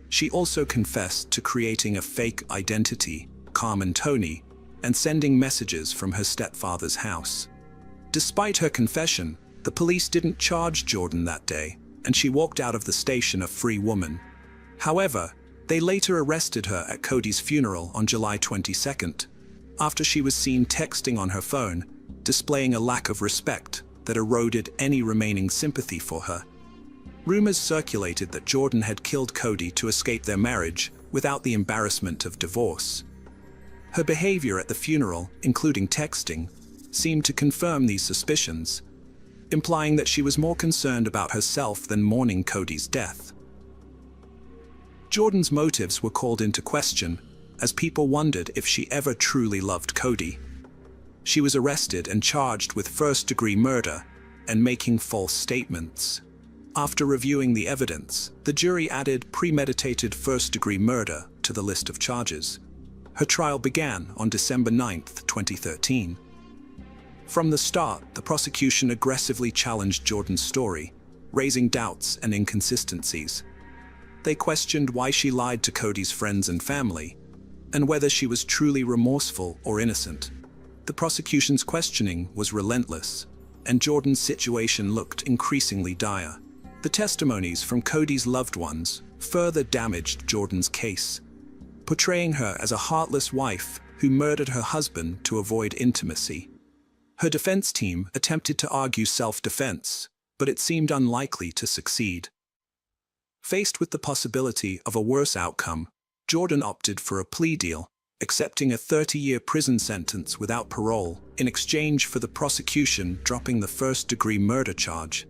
She also confessed to creating a fake identity, Carmen Tony, and sending messages from her stepfather's house. Despite her confession, the police didn't charge Jordan that day, and she walked out of the station a free woman. However, they later arrested her at Cody's funeral on July 22nd, after she was seen texting on her phone, displaying a lack of respect that eroded any remaining sympathy for her. Rumors circulated that Jordan had killed Cody to escape their marriage without the embarrassment of divorce. Her behavior at the funeral, including texting, seemed to confirm these suspicions, implying that she was more concerned about herself than mourning Cody's death. Jordan's motives were called into question, as people wondered if she ever truly loved Cody. She was arrested and charged with first-degree murder and making false statements. After reviewing the evidence, the jury added premeditated first-degree murder to the list of charges. Her trial began on December 9, 2013. From the start, the prosecution aggressively challenged Jordan's story, raising doubts and inconsistencies. They questioned why she lied to Cody's friends and family, and whether she was truly remorseful or innocent. The prosecution's questioning was relentless, and Jordan's situation looked increasingly dire. The testimonies from Cody's loved ones further damaged Jordan's case, portraying her as a heartless wife who murdered her husband to avoid intimacy. Her defense team attempted to argue self-defense, but it seemed unlikely to succeed. Faced with the possibility of a worse outcome, Jordan opted for a plea deal, accepting a 30-year prison sentence without parole in exchange for the prosecution dropping the first-degree murder charge.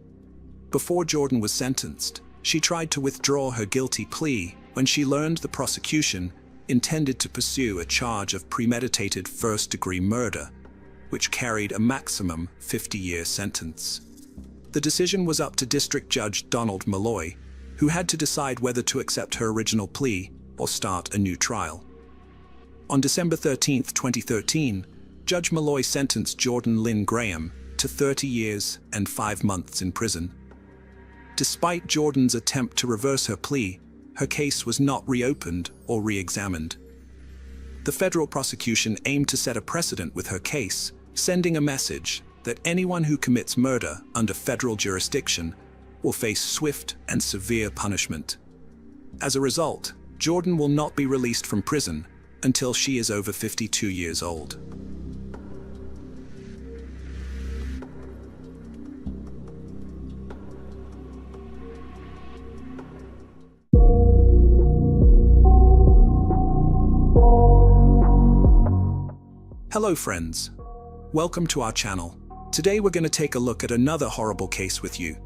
Before Jordan was sentenced, she tried to withdraw her guilty plea when she learned the prosecution intended to pursue a charge of premeditated first-degree murder, which carried a maximum 50-year sentence. The decision was up to District Judge Donald Malloy, who had to decide whether to accept her original plea or start a new trial. On December 13, 2013, Judge Malloy sentenced Jordan Lynn Graham to 30 years and 5 months in prison. Despite Jordan's attempt to reverse her plea, her case was not reopened or re-examined. The federal prosecution aimed to set a precedent with her case, sending a message that anyone who commits murder under federal jurisdiction will face swift and severe punishment. As a result, Jordan will not be released from prison until she is over 52 years old. Hello friends, welcome to our channel. Today we're going to take a look at another horrible case with you,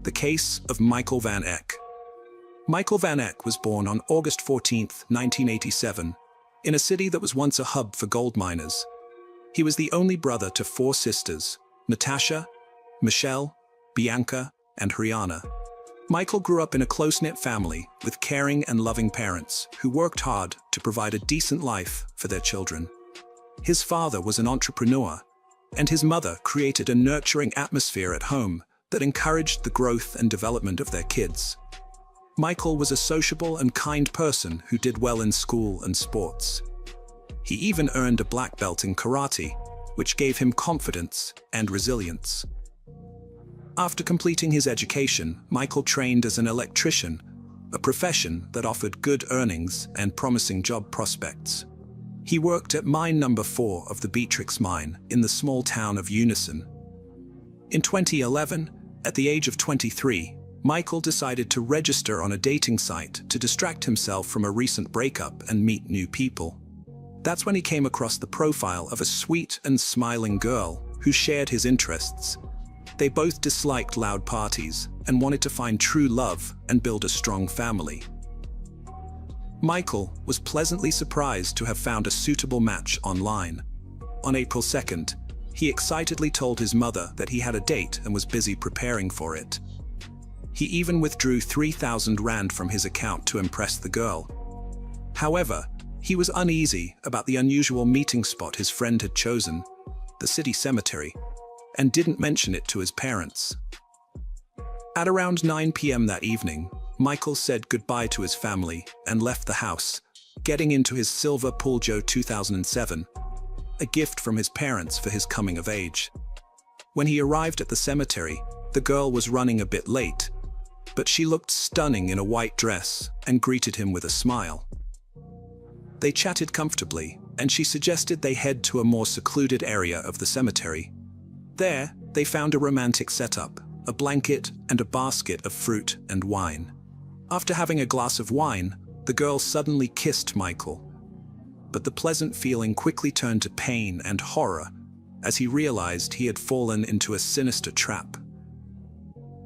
the case of Michael Van Eck. Michael Van Eck was born on August 14, 1987, in a city that was once a hub for gold miners. He was the only brother to 4 sisters, Natasha, Michelle, Bianca, and Rihanna. Michael grew up in a close-knit family with caring and loving parents who worked hard to provide a decent life for their children. His father was an entrepreneur, and his mother created a nurturing atmosphere at home that encouraged the growth and development of their kids. Michael was a sociable and kind person who did well in school and sports. He even earned a black belt in karate, which gave him confidence and resilience. After completing his education, Michael trained as an electrician, a profession that offered good earnings and promising job prospects. He worked at mine number 4 of the Beatrix mine in the small town of Unison. In 2011, at the age of 23, Michael decided to register on a dating site to distract himself from a recent breakup and meet new people. That's when he came across the profile of a sweet and smiling girl who shared his interests. They both disliked loud parties and wanted to find true love and build a strong family. Michael was pleasantly surprised to have found a suitable match online. On April 2nd, he excitedly told his mother that he had a date and was busy preparing for it. He even withdrew 3,000 rand from his account to impress the girl. However, he was uneasy about the unusual meeting spot his friend had chosen, the city cemetery, and didn't mention it to his parents. At around 9 p.m. that evening, Michael said goodbye to his family and left the house, getting into his silver Peugeot 2007, a gift from his parents for his coming of age. When he arrived at the cemetery, the girl was running a bit late, but she looked stunning in a white dress and greeted him with a smile. They chatted comfortably, and she suggested they head to a more secluded area of the cemetery. There, they found a romantic setup, a blanket and a basket of fruit and wine. After having a glass of wine, the girl suddenly kissed Michael. But the pleasant feeling quickly turned to pain and horror as he realized he had fallen into a sinister trap.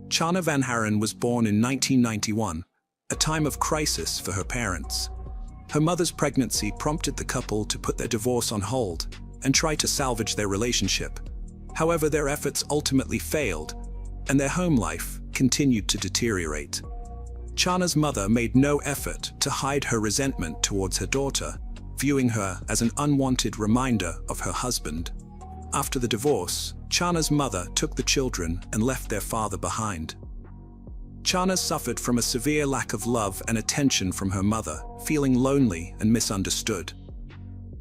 Chana Van Haren was born in 1991, a time of crisis for her parents. Her mother's pregnancy prompted the couple to put their divorce on hold and try to salvage their relationship. However, their efforts ultimately failed, and their home life continued to deteriorate. Chana's mother made no effort to hide her resentment towards her daughter, viewing her as an unwanted reminder of her husband. After the divorce, Chana's mother took the children and left their father behind. Chana suffered from a severe lack of love and attention from her mother, feeling lonely and misunderstood.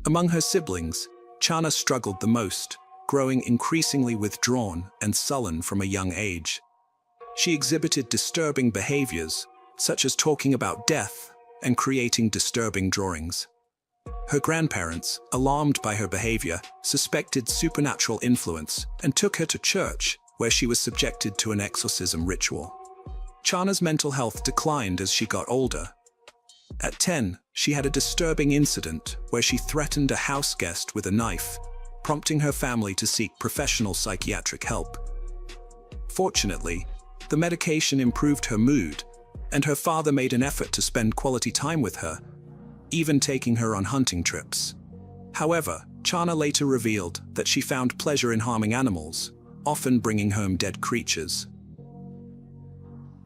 Among her siblings, Chana struggled the most, growing increasingly withdrawn and sullen from a young age. She exhibited disturbing behaviors, such as talking about death and creating disturbing drawings. Her grandparents, alarmed by her behavior, suspected supernatural influence and took her to church, where she was subjected to an exorcism ritual. Chana's mental health declined as she got older. At 10, she had a disturbing incident where she threatened a house guest with a knife, prompting her family to seek professional psychiatric help. Fortunately, the medication improved her mood, and her father made an effort to spend quality time with her, even taking her on hunting trips. However, Chana later revealed that she found pleasure in harming animals, often bringing home dead creatures.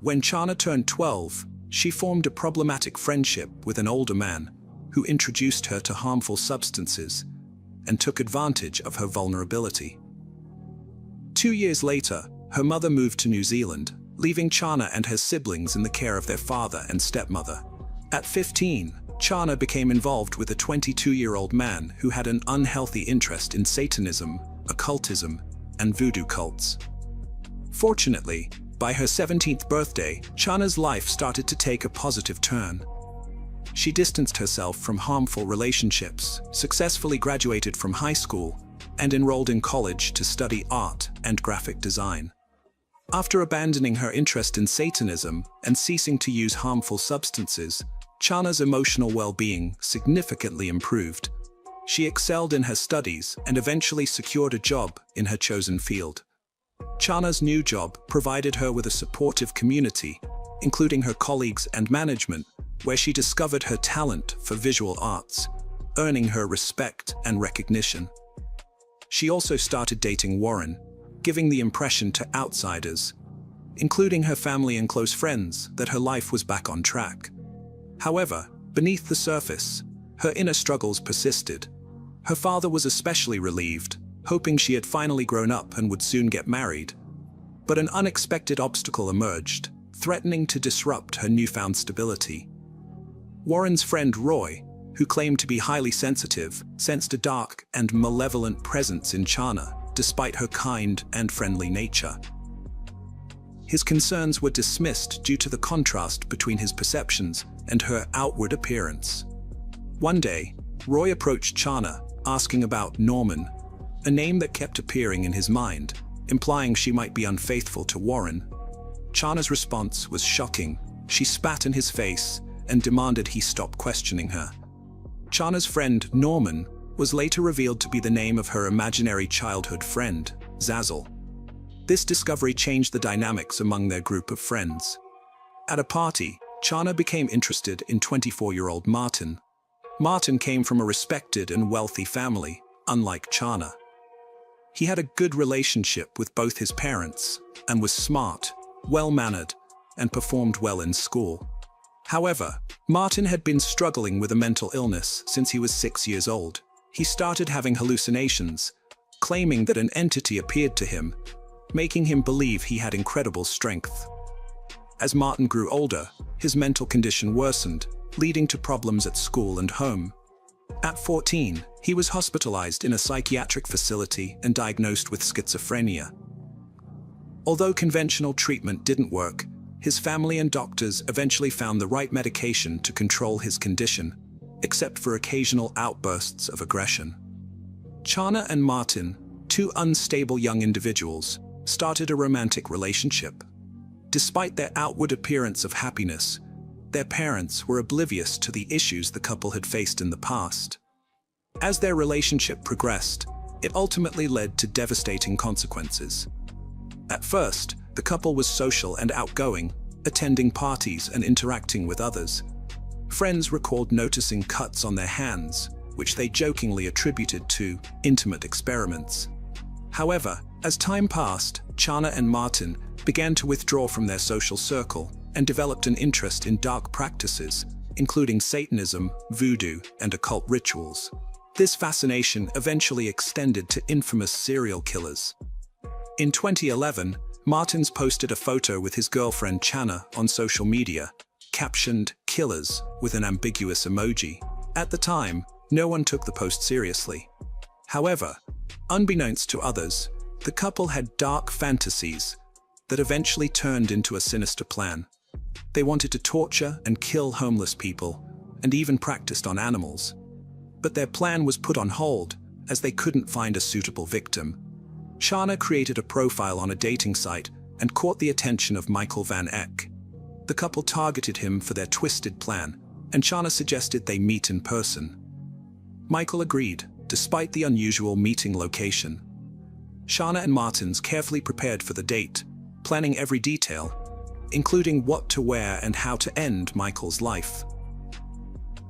When Chana turned 12, she formed a problematic friendship with an older man who introduced her to harmful substances and took advantage of her vulnerability. 2 years later, her mother moved to New Zealand, leaving Chana and her siblings in the care of their father and stepmother. At 15, Chana became involved with a 22-year-old man who had an unhealthy interest in Satanism, occultism, and voodoo cults. Fortunately, by her 17th birthday, Chana's life started to take a positive turn. She distanced herself from harmful relationships, successfully graduated from high school, and enrolled in college to study art and graphic design. After abandoning her interest in Satanism and ceasing to use harmful substances, Chana's emotional well-being significantly improved. She excelled in her studies and eventually secured a job in her chosen field. Chana's new job provided her with a supportive community, including her colleagues and management, where she discovered her talent for visual arts, earning her respect and recognition. She also started dating Warren, giving the impression to outsiders, including her family and close friends, that her life was back on track. However, beneath the surface, her inner struggles persisted. Her father was especially relieved, hoping she had finally grown up and would soon get married. But an unexpected obstacle emerged, threatening to disrupt her newfound stability. Warren's friend Roy, who claimed to be highly sensitive, sensed a dark and malevolent presence in Chana, despite her kind and friendly nature. His concerns were dismissed due to the contrast between his perceptions and her outward appearance. One day, Roy approached Chana, asking about Norman, a name that kept appearing in his mind, implying she might be unfaithful to Warren. Chana's response was shocking. She spat in his face and demanded he stop questioning her. Chana's friend, Norman, was later revealed to be the name of her imaginary childhood friend, Zazzle. This discovery changed the dynamics among their group of friends. At a party, Chana became interested in 24-year-old Martin. Martin came from a respected and wealthy family, unlike Chana. He had a good relationship with both his parents and was smart, well-mannered, and performed well in school. However, Martin had been struggling with a mental illness since he was 6 years old. He started having hallucinations, claiming that an entity appeared to him, making him believe he had incredible strength. As Martin grew older, his mental condition worsened, leading to problems at school and home. At 14, he was hospitalized in a psychiatric facility and diagnosed with schizophrenia. Although conventional treatment didn't work, his family and doctors eventually found the right medication to control his condition, except for occasional outbursts of aggression. Chana and Martin, two unstable young individuals, started a romantic relationship. Despite their outward appearance of happiness, their parents were oblivious to the issues the couple had faced in the past. As their relationship progressed, it ultimately led to devastating consequences. At first, the couple was social and outgoing, attending parties and interacting with others. Friends recalled noticing cuts on their hands, which they jokingly attributed to intimate experiments. However, as time passed, Chana and Martin began to withdraw from their social circle and developed an interest in dark practices, including Satanism, voodoo, and occult rituals. This fascination eventually extended to infamous serial killers. In 2011, Martins posted a photo with his girlfriend Chana on social media, captioned "Killers" with an ambiguous emoji. At the time, no one took the post seriously. However, unbeknownst to others, the couple had dark fantasies that eventually turned into a sinister plan. They wanted to torture and kill homeless people, and even practiced on animals. But their plan was put on hold, as they couldn't find a suitable victim. Chana created a profile on a dating site and caught the attention of Michael Van Eck. The couple targeted him for their twisted plan and Chana suggested they meet in person. Michael agreed, despite the unusual meeting location. Chana and Martins carefully prepared for the date, planning every detail, including what to wear and how to end Michael's life.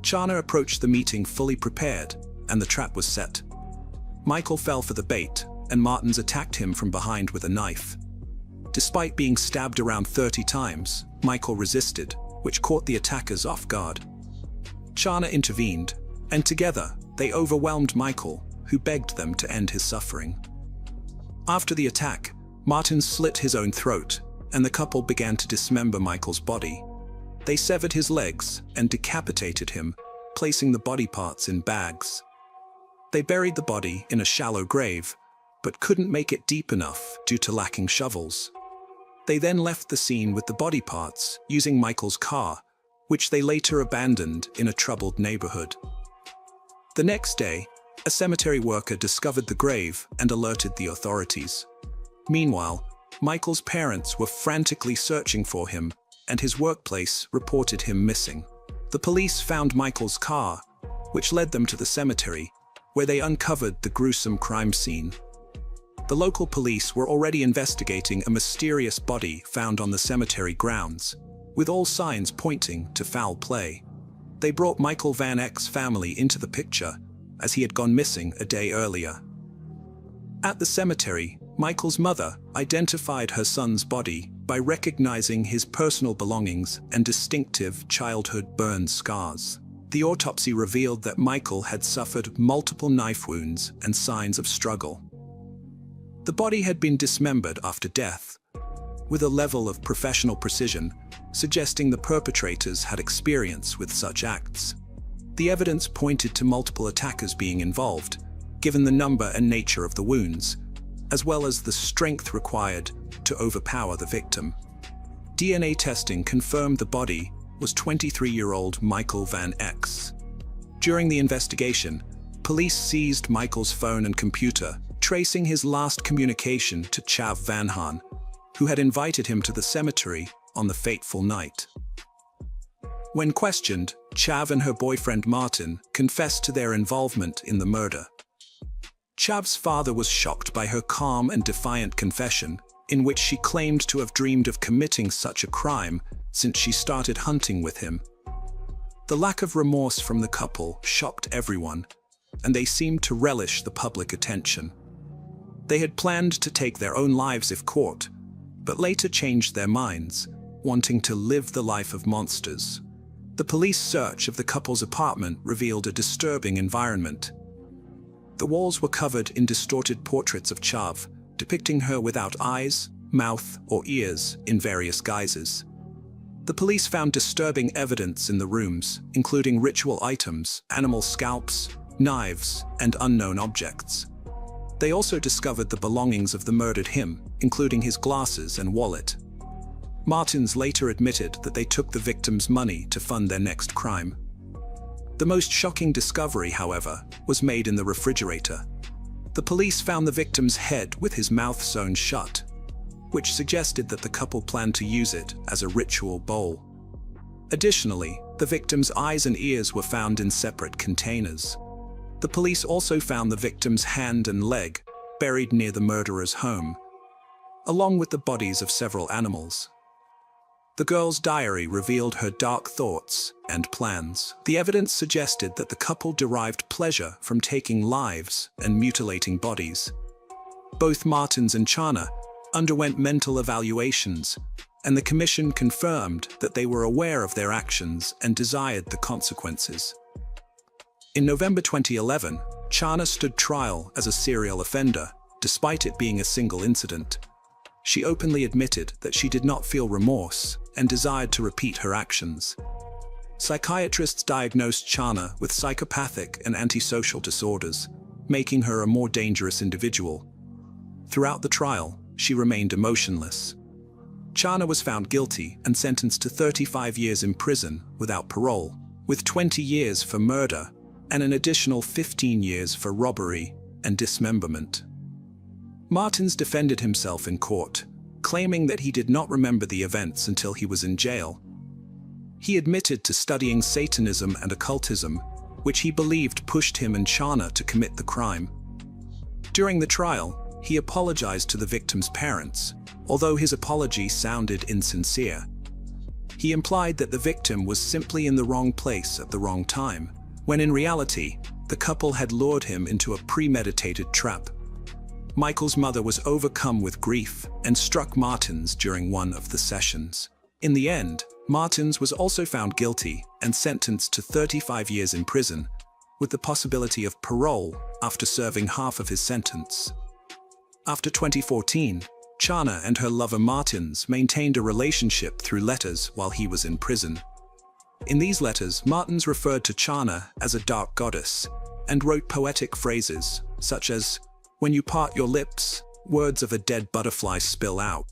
Chana approached the meeting fully prepared, and the trap was set. Michael fell for the bait, and Martins attacked him from behind with a knife. Despite being stabbed around 30 times, Michael resisted, which caught the attackers off guard. Chana intervened, and together, they overwhelmed Michael, who begged them to end his suffering. After the attack, Martins slit his own throat, and the couple began to dismember Michael's body. They severed his legs and decapitated him, placing the body parts in bags. They buried the body in a shallow grave, but couldn't make it deep enough due to lacking shovels. They then left the scene with the body parts using Michael's car, which they later abandoned in a troubled neighborhood. The next day, a cemetery worker discovered the grave and alerted the authorities. Meanwhile, Michael's parents were frantically searching for him, and his workplace reported him missing. The police found Michael's car, which led them to the cemetery, where they uncovered the gruesome crime scene. The local police were already investigating a mysterious body found on the cemetery grounds, with all signs pointing to foul play. They brought Michael Van Eck's family into the picture, as he had gone missing a day earlier. At the cemetery, Michael's mother identified her son's body by recognizing his personal belongings and distinctive childhood burn scars. The autopsy revealed that Michael had suffered multiple knife wounds and signs of struggle. The body had been dismembered after death, with a level of professional precision, suggesting the perpetrators had experience with such acts. The evidence pointed to multiple attackers being involved, given the number and nature of the wounds, as well as the strength required to overpower the victim. DNA testing confirmed the body was 23-year-old Michael Van Eck's. During the investigation, police seized Michael's phone and computer, tracing his last communication to Chav Van Haan, who had invited him to the cemetery on the fateful night. When questioned, Chav and her boyfriend Martin confessed to their involvement in the murder. Chav's father was shocked by her calm and defiant confession, in which she claimed to have dreamed of committing such a crime since she started hunting with him. The lack of remorse from the couple shocked everyone, and they seemed to relish the public attention. They had planned to take their own lives if caught, but later changed their minds, wanting to live the life of monsters. The police search of the couple's apartment revealed a disturbing environment. The walls were covered in distorted portraits of Chav, depicting her without eyes, mouth, or ears in various guises. The police found disturbing evidence in the rooms, including ritual items, animal scalps, knives, and unknown objects. They also discovered the belongings of the murdered him, including his glasses and wallet. Martins later admitted that they took the victim's money to fund their next crime. The most shocking discovery, however, was made in the refrigerator. The police found the victim's head with his mouth sewn shut, which suggested that the couple planned to use it as a ritual bowl. Additionally, the victim's eyes and ears were found in separate containers. The police also found the victim's hand and leg buried near the murderer's home, along with the bodies of several animals. The girl's diary revealed her dark thoughts and plans. The evidence suggested that the couple derived pleasure from taking lives and mutilating bodies. Both Martins and Chana underwent mental evaluations, and the commission confirmed that they were aware of their actions and desired the consequences. In November 2011, Chana stood trial as a serial offender, despite it being a single incident. She openly admitted that she did not feel remorse and desired to repeat her actions. Psychiatrists diagnosed Chana with psychopathic and antisocial disorders, making her a more dangerous individual. Throughout the trial, she remained emotionless. Chana was found guilty and sentenced to 35 years in prison without parole, with 20 years for murder and an additional 15 years for robbery and dismemberment. Martins defended himself in court, claiming that he did not remember the events until he was in jail. He admitted to studying Satanism and occultism, which he believed pushed him and Shauna to commit the crime. During the trial, he apologized to the victim's parents, although his apology sounded insincere. He implied that the victim was simply in the wrong place at the wrong time, when in reality, the couple had lured him into a premeditated trap. Michael's mother was overcome with grief and struck Martins during one of the sessions. In the end, Martins was also found guilty and sentenced to 35 years in prison, with the possibility of parole after serving half of his sentence. After 2014, Chana and her lover Martins maintained a relationship through letters while he was in prison. In these letters, Martins referred to Chana as a dark goddess and wrote poetic phrases such as, "When you part your lips, words of a dead butterfly spill out,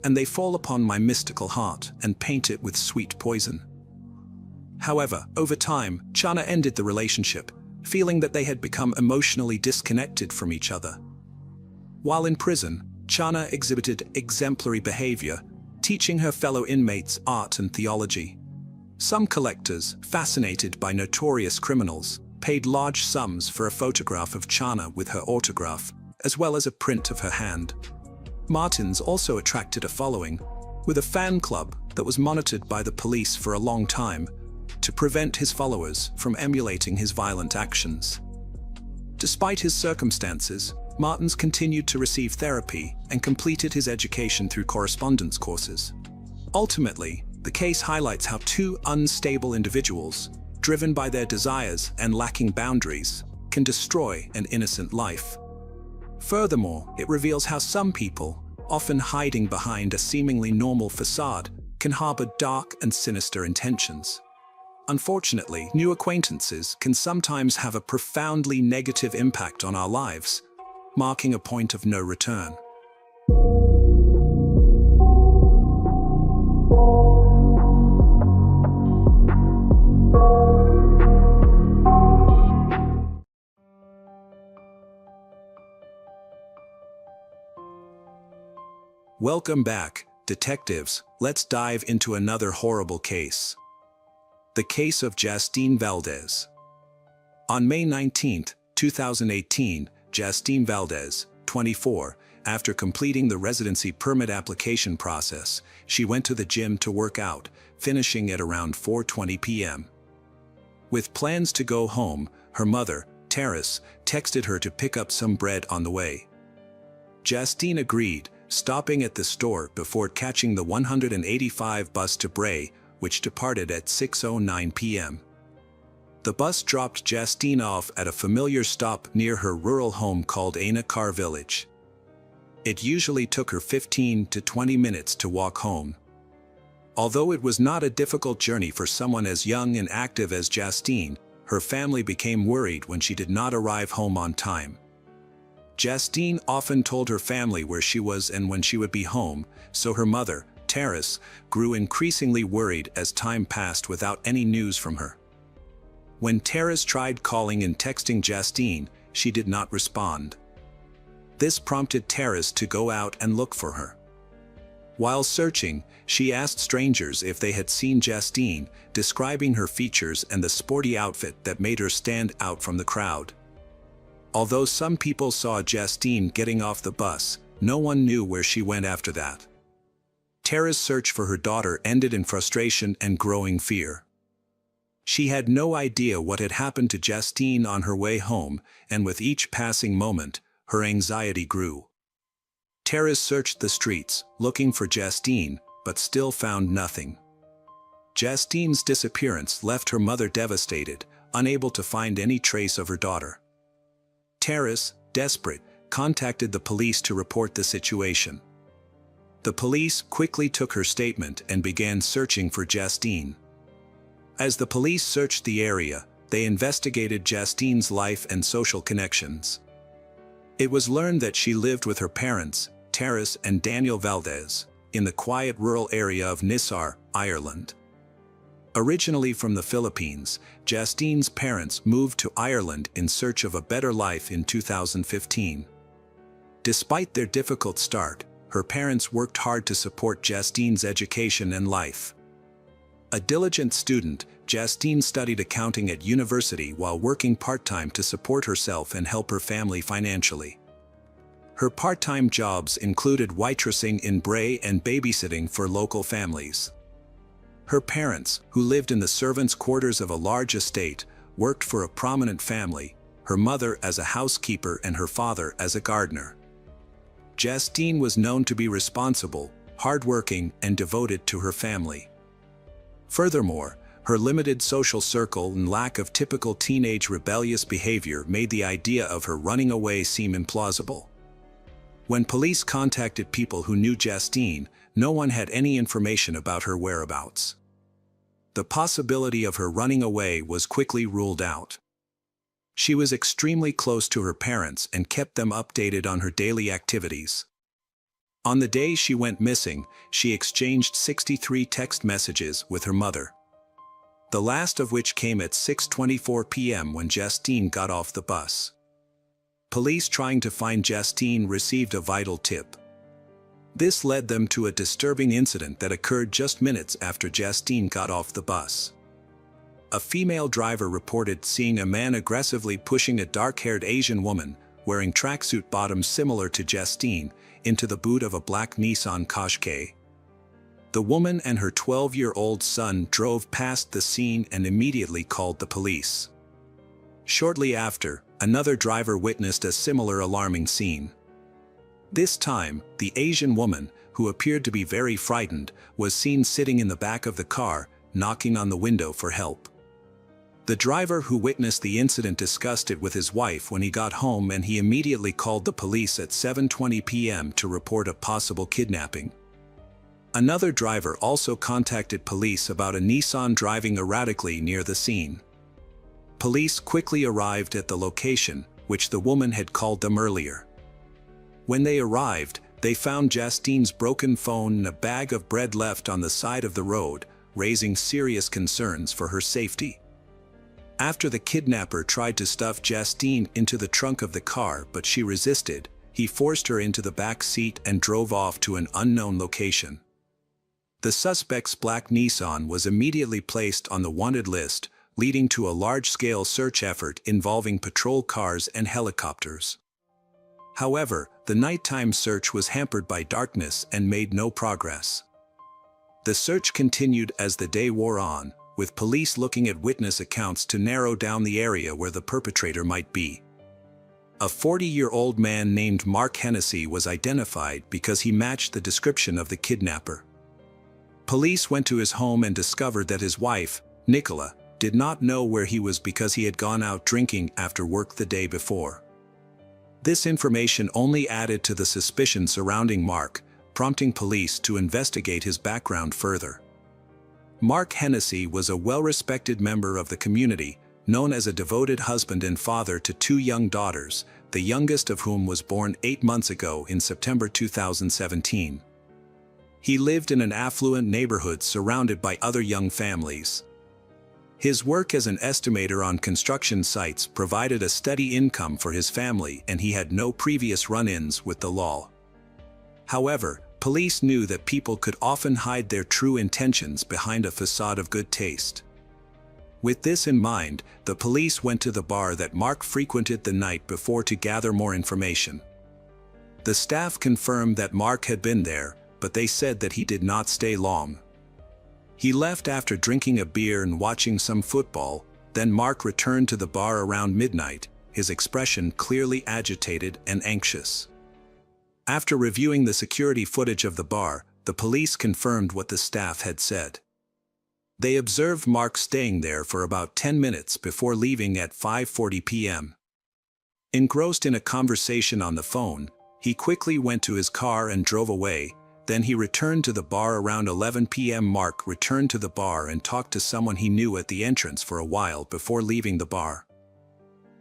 and they fall upon my mystical heart and paint it with sweet poison." However, over time, Chana ended the relationship, feeling that they had become emotionally disconnected from each other. While in prison, Chana exhibited exemplary behavior, teaching her fellow inmates art and theology. Some collectors, fascinated by notorious criminals, paid large sums for a photograph of Chana with her autograph, as well as a print of her hand. Martins also attracted a following, with a fan club that was monitored by the police for a long time to prevent his followers from emulating his violent actions. Despite his circumstances, Martins continued to receive therapy and completed his education through correspondence courses. Ultimately, the case highlights how two unstable individuals, driven by their desires and lacking boundaries, can destroy an innocent life. Furthermore, it reveals how some people, often hiding behind a seemingly normal facade, can harbor dark and sinister intentions. Unfortunately, new acquaintances can sometimes have a profoundly negative impact on our lives, marking a point of no return. Welcome back, detectives. Let's dive into another horrible case. The case of Justine Valdez. On May 19, 2018, Justine Valdez, 24, after completing the residency permit application process, she went to the gym to work out, finishing at around 4:20 p.m. With plans to go home, her mother, Terrace, texted her to pick up some bread on the way. Justine agreed, stopping at the store before catching the 185 bus to Bray, which departed at 6:09 p.m. The bus dropped Justine off at a familiar stop near her rural home called Aina Car Village. It usually took her 15 to 20 minutes to walk home. Although it was not a difficult journey for someone as young and active as Justine, her family became worried when she did not arrive home on time. Justine often told her family where she was and when she would be home, so her mother, Terrace, grew increasingly worried as time passed without any news from her. When Terrace tried calling and texting Justine, she did not respond. This prompted Terrace to go out and look for her. While searching, she asked strangers if they had seen Justine, describing her features and the sporty outfit that made her stand out from the crowd. Although some people saw Justine getting off the bus, no one knew where she went after that. Tara's search for her daughter ended in frustration and growing fear. She had no idea what had happened to Justine on her way home, and with each passing moment, her anxiety grew. Tara searched the streets, looking for Justine, but still found nothing. Justine's disappearance left her mother devastated, unable to find any trace of her daughter. Tara, desperate, contacted the police to report the situation. The police quickly took her statement and began searching for Justine. As the police searched the area, they investigated Justine's life and social connections. It was learned that she lived with her parents, Terrace and Daniel Valdez, in the quiet rural area of Nisar, Ireland. Originally from the Philippines, Justine's parents moved to Ireland in search of a better life in 2015. Despite their difficult start, her parents worked hard to support Justine's education and life. A diligent student, Justine studied accounting at university while working part-time to support herself and help her family financially. Her part-time jobs included waitressing in Bray and babysitting for local families. Her parents, who lived in the servants' quarters of a large estate, worked for a prominent family, her mother as a housekeeper and her father as a gardener. Justine was known to be responsible, hardworking, and devoted to her family. Furthermore, her limited social circle and lack of typical teenage rebellious behavior made the idea of her running away seem implausible. When police contacted people who knew Justine, no one had any information about her whereabouts. The possibility of her running away was quickly ruled out. She was extremely close to her parents and kept them updated on her daily activities. On the day she went missing, she exchanged 63 text messages with her mother. The last of which came at 6:24 p.m. when Justine got off the bus. Police trying to find Justine received a vital tip. This led them to a disturbing incident that occurred just minutes after Justine got off the bus. A female driver reported seeing a man aggressively pushing a dark-haired Asian woman, wearing tracksuit bottoms similar to Justine, into the boot of a black Nissan Qashqai. The woman and her 12-year-old son drove past the scene and immediately called the police. Shortly after, another driver witnessed a similar alarming scene. This time, the Asian woman, who appeared to be very frightened, was seen sitting in the back of the car, knocking on the window for help. The driver who witnessed the incident discussed it with his wife when he got home, and he immediately called the police at 7:20 p.m. to report a possible kidnapping. Another driver also contacted police about a Nissan driving erratically near the scene. Police quickly arrived at the location, which the woman had called them earlier. When they arrived, they found Justine's broken phone and a bag of bread left on the side of the road, raising serious concerns for her safety. After the kidnapper tried to stuff Justine into the trunk of the car but she resisted, he forced her into the back seat and drove off to an unknown location. The suspect's black Nissan was immediately placed on the wanted list, leading to a large-scale search effort involving patrol cars and helicopters. However, the nighttime search was hampered by darkness and made no progress. The search continued as the day wore on, with police looking at witness accounts to narrow down the area where the perpetrator might be. A 40-year-old man named Mark Hennessy was identified because he matched the description of the kidnapper. Police went to his home and discovered that his wife, Nicola, did not know where he was because he had gone out drinking after work the day before. This information only added to the suspicion surrounding Mark, prompting police to investigate his background further. Mark Hennessy was a well-respected member of the community, known as a devoted husband and father to 2 young daughters, the youngest of whom was born 8 months ago in September 2017. He lived in an affluent neighborhood surrounded by other young families. His work as an estimator on construction sites provided a steady income for his family, and he had no previous run-ins with the law. However, police knew that people could often hide their true intentions behind a facade of good taste. With this in mind, the police went to the bar that Mark frequented the night before to gather more information. The staff confirmed that Mark had been there, but they said that he did not stay long. He left after drinking a beer and watching some football, then Mark returned to the bar around midnight, his expression clearly agitated and anxious. After reviewing the security footage of the bar, the police confirmed what the staff had said. They observed Mark staying there for about 10 minutes before leaving at 5:40 p.m. Engrossed in a conversation on the phone, he quickly went to his car and drove away. Then he returned to the bar around 11 p.m. Mark returned to the bar and talked to someone he knew at the entrance for a while before leaving the bar.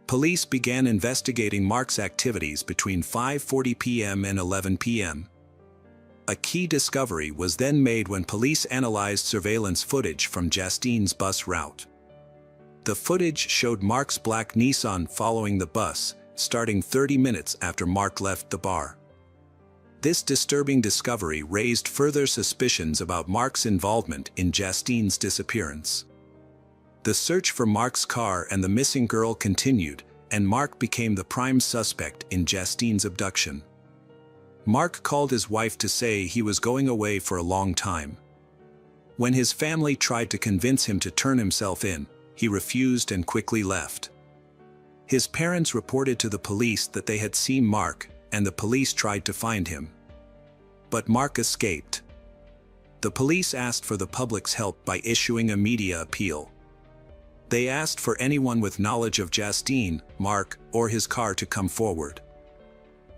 Police began investigating Mark's activities between 5:40 p.m. and 11 p.m. A key discovery was then made when police analyzed surveillance footage from Justine's bus route. The footage showed Mark's black Nissan following the bus, starting 30 minutes after Mark left the bar. This disturbing discovery raised further suspicions about Mark's involvement in Justine's disappearance. The search for Mark's car and the missing girl continued, and Mark became the prime suspect in Justine's abduction. Mark called his wife to say he was going away for a long time. When his family tried to convince him to turn himself in, he refused and quickly left. His parents reported to the police that they had seen Mark, and the police tried to find him. But Mark escaped. The police asked for the public's help by issuing a media appeal. They asked for anyone with knowledge of Justine, Mark, or his car to come forward.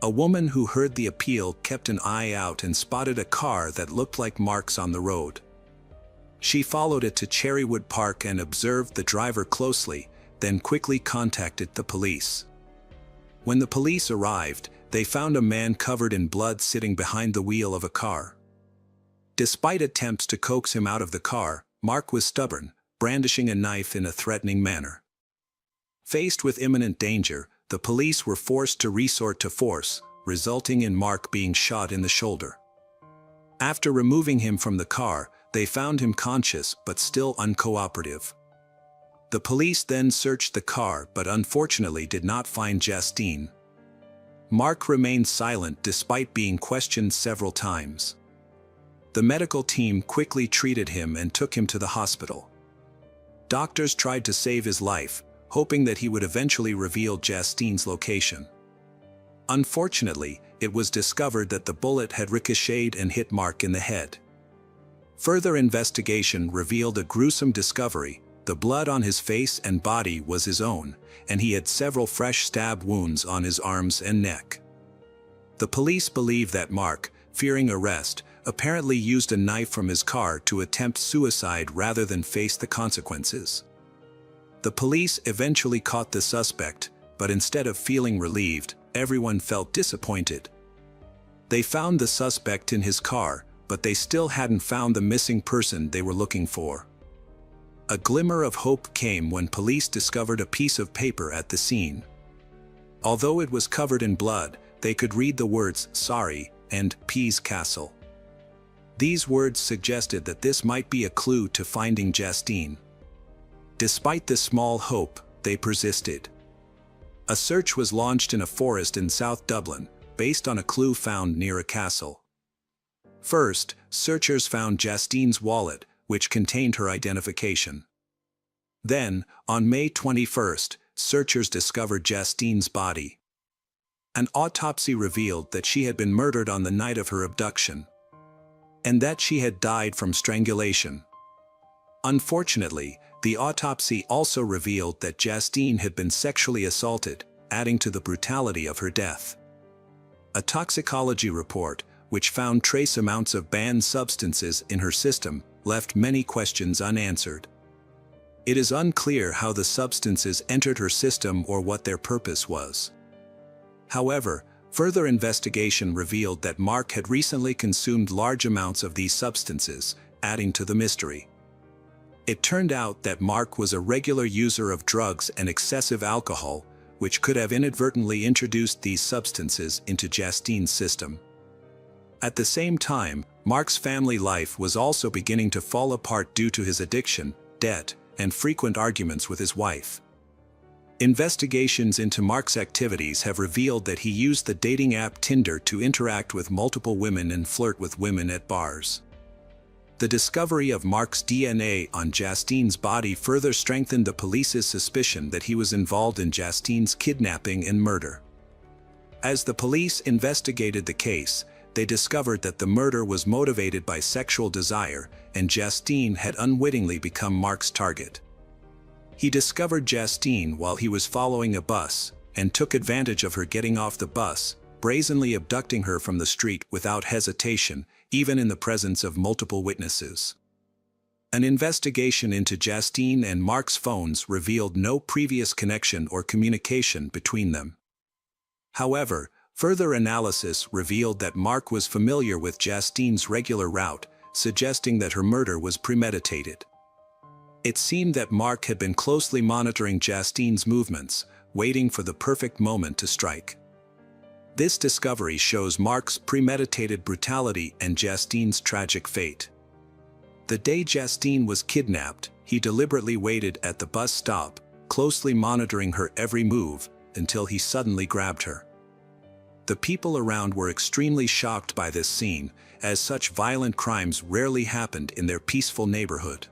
A woman who heard the appeal kept an eye out and spotted a car that looked like Mark's on the road. She followed it to Cherrywood Park and observed the driver closely, then quickly contacted the police. When the police arrived, they found a man covered in blood sitting behind the wheel of a car. Despite attempts to coax him out of the car, Mark was stubborn, brandishing a knife in a threatening manner. Faced with imminent danger, the police were forced to resort to force, resulting in Mark being shot in the shoulder. After removing him from the car, they found him conscious but still uncooperative. The police then searched the car but unfortunately did not find Justine. Mark remained silent despite being questioned several times. The medical team quickly treated him and took him to the hospital. Doctors tried to save his life, hoping that he would eventually reveal Justine's location. Unfortunately, it was discovered that the bullet had ricocheted and hit Mark in the head. Further investigation revealed a gruesome discovery: the blood on his face and body was his own, and he had several fresh stab wounds on his arms and neck. The police believe that Mark, fearing arrest, apparently used a knife from his car to attempt suicide rather than face the consequences. The police eventually caught the suspect, but instead of feeling relieved, everyone felt disappointed. They found the suspect in his car, but they still hadn't found the missing person they were looking for. A glimmer of hope came when police discovered a piece of paper at the scene. Although it was covered in blood, they could read the words "sorry" and "Pease Castle." These words suggested that this might be a clue to finding Justine. Despite this small hope, they persisted. A search was launched in a forest in South Dublin, based on a clue found near a castle. First, searchers found Justine's wallet, which contained her identification. Then, on May 21st, searchers discovered Justine's body. An autopsy revealed that she had been murdered on the night of her abduction, and that she had died from strangulation. Unfortunately, the autopsy also revealed that Justine had been sexually assaulted, adding to the brutality of her death. A toxicology report, which found trace amounts of banned substances in her system, left many questions unanswered. It is unclear how the substances entered her system or what their purpose was. However, further investigation revealed that Mark had recently consumed large amounts of these substances, adding to the mystery. It turned out that Mark was a regular user of drugs and excessive alcohol, which could have inadvertently introduced these substances into Justine's system. At the same time, Mark's family life was also beginning to fall apart due to his addiction, debt, and frequent arguments with his wife. Investigations into Mark's activities have revealed that he used the dating app Tinder to interact with multiple women and flirt with women at bars. The discovery of Mark's DNA on Justine's body further strengthened the police's suspicion that he was involved in Justine's kidnapping and murder. As the police investigated the case, they discovered that the murder was motivated by sexual desire, and Justine had unwittingly become Mark's target. He discovered Justine while he was following a bus, and took advantage of her getting off the bus, brazenly abducting her from the street without hesitation, even in the presence of multiple witnesses. An investigation into Justine and Mark's phones revealed no previous connection or communication between them. However, further analysis revealed that Mark was familiar with Justine's regular route, suggesting that her murder was premeditated. It seemed that Mark had been closely monitoring Justine's movements, waiting for the perfect moment to strike. This discovery shows Mark's premeditated brutality and Justine's tragic fate. The day Justine was kidnapped, he deliberately waited at the bus stop, closely monitoring her every move, until he suddenly grabbed her. The people around were extremely shocked by this scene, as such violent crimes rarely happened in their peaceful neighborhood.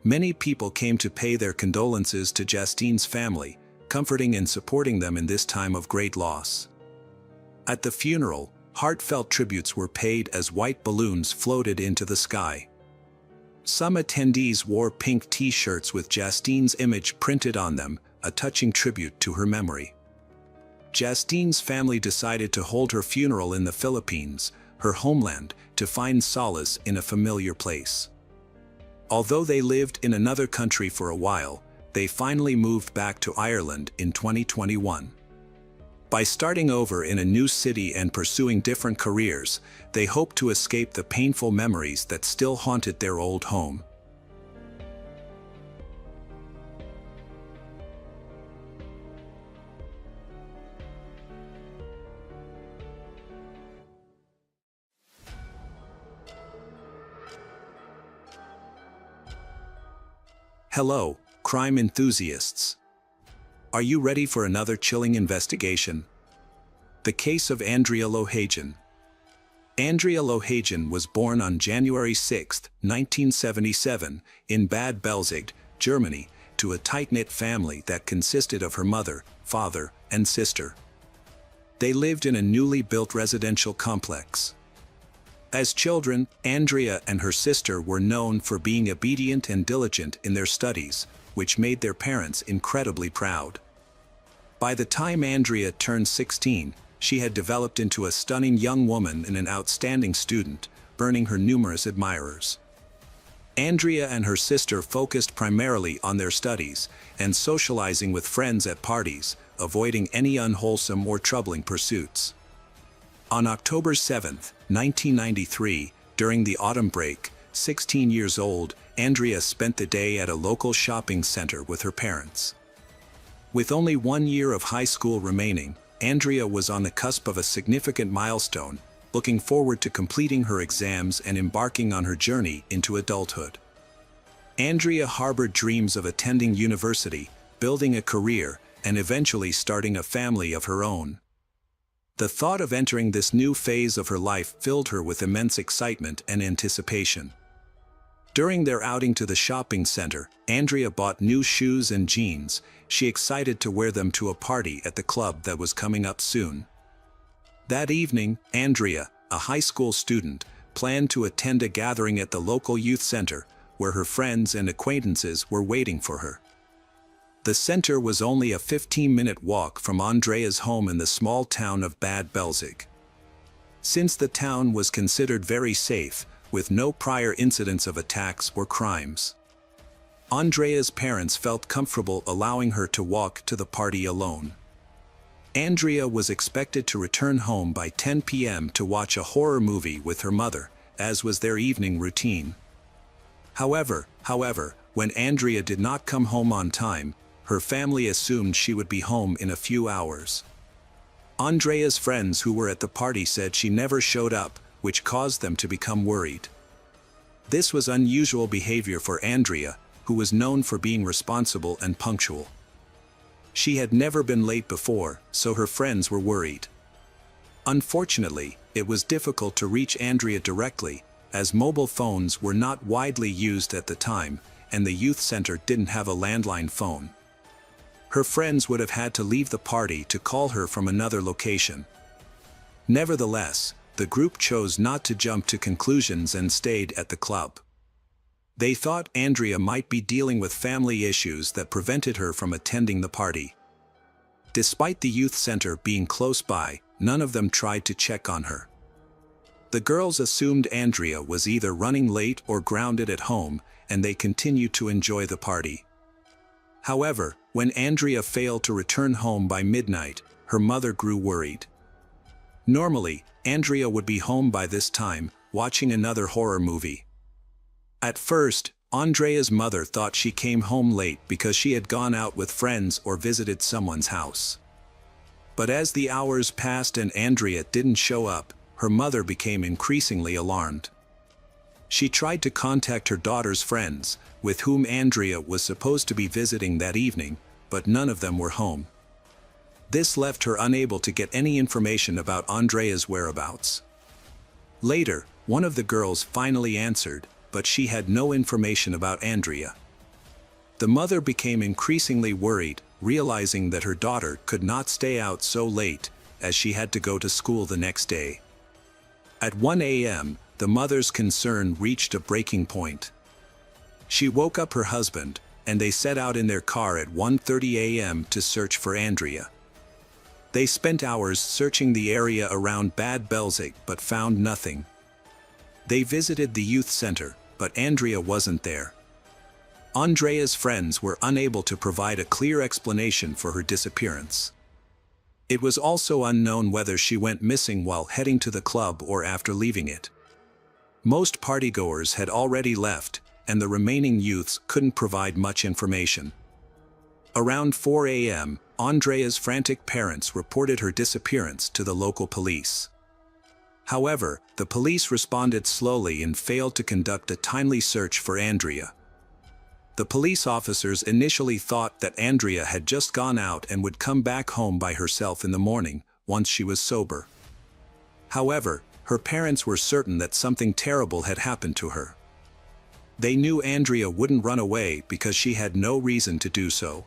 Many people came to pay their condolences to Justine's family, comforting and supporting them in this time of great loss. At the funeral, heartfelt tributes were paid as white balloons floated into the sky. Some attendees wore pink t-shirts with Justine's image printed on them, a touching tribute to her memory. Justine's family decided to hold her funeral in the Philippines, her homeland, to find solace in a familiar place. Although they lived in another country for a while, they finally moved back to Ireland in 2021. By starting over in a new city and pursuing different careers, they hoped to escape the painful memories that still haunted their old home. Hello, crime enthusiasts. Are you ready for another chilling investigation? The case of Andrea Lohagin. Andrea Lohagin was born on January 6, 1977, in Bad Belzig, Germany, to a tight-knit family that consisted of her mother, father, and sister. They lived in a newly built residential complex. As children, Andrea and her sister were known for being obedient and diligent in their studies, which made their parents incredibly proud. By the time Andrea turned 16, she had developed into a stunning young woman and an outstanding student, earning her numerous admirers. Andrea and her sister focused primarily on their studies and socializing with friends at parties, avoiding any unwholesome or troubling pursuits. On October 7, 1993, during the autumn break, 16 years old, Andrea spent the day at a local shopping center with her parents. With only 1 year of high school remaining, Andrea was on the cusp of a significant milestone, looking forward to completing her exams and embarking on her journey into adulthood. Andrea harbored dreams of attending university, building a career, and eventually starting a family of her own. The thought of entering this new phase of her life filled her with immense excitement and anticipation. During their outing to the shopping center, Andrea bought new shoes and jeans. She excited to wear them to a party at the club that was coming up soon. That evening, Andrea, a high school student, planned to attend a gathering at the local youth center, where her friends and acquaintances were waiting for her. The center was only a 15-minute walk from Andrea's home in the small town of Bad Belzig. Since the town was considered very safe, with no prior incidents of attacks or crimes, Andrea's parents felt comfortable allowing her to walk to the party alone. Andrea was expected to return home by 10 p.m. to watch a horror movie with her mother, as was their evening routine. However, when Andrea did not come home on time, her family assumed she would be home in a few hours. Andrea's friends who were at the party said she never showed up, which caused them to become worried. This was unusual behavior for Andrea, who was known for being responsible and punctual. She had never been late before, so her friends were worried. Unfortunately, it was difficult to reach Andrea directly, as mobile phones were not widely used at the time, and the youth center didn't have a landline phone. Her friends would have had to leave the party to call her from another location. Nevertheless, the group chose not to jump to conclusions and stayed at the club. They thought Andrea might be dealing with family issues that prevented her from attending the party. Despite the youth center being close by, none of them tried to check on her. The girls assumed Andrea was either running late or grounded at home, and they continued to enjoy the party. However, when Andrea failed to return home by midnight, her mother grew worried. Normally, Andrea would be home by this time, watching another horror movie. At first, Andrea's mother thought she came home late because she had gone out with friends or visited someone's house. But as the hours passed and Andrea didn't show up, her mother became increasingly alarmed. She tried to contact her daughter's friends, with whom Andrea was supposed to be visiting that evening, but none of them were home. This left her unable to get any information about Andrea's whereabouts. Later, one of the girls finally answered, but she had no information about Andrea. The mother became increasingly worried, realizing that her daughter could not stay out so late, as she had to go to school the next day. At 1 a.m., the mother's concern reached a breaking point. She woke up her husband, and they set out in their car at 1:30 a.m. to search for Andrea. They spent hours searching the area around Bad Belzig but found nothing. They visited the youth center, but Andrea wasn't there. Andrea's friends were unable to provide a clear explanation for her disappearance. It was also unknown whether she went missing while heading to the club or after leaving it. Most partygoers had already left, and the remaining youths couldn't provide much information. Around 4 a.m., Andrea's frantic parents reported her disappearance to the local police. However, the police responded slowly and failed to conduct a timely search for Andrea. The police officers initially thought that Andrea had just gone out and would come back home by herself in the morning, once she was sober. However, her parents were certain that something terrible had happened to her. They knew Andrea wouldn't run away because she had no reason to do so.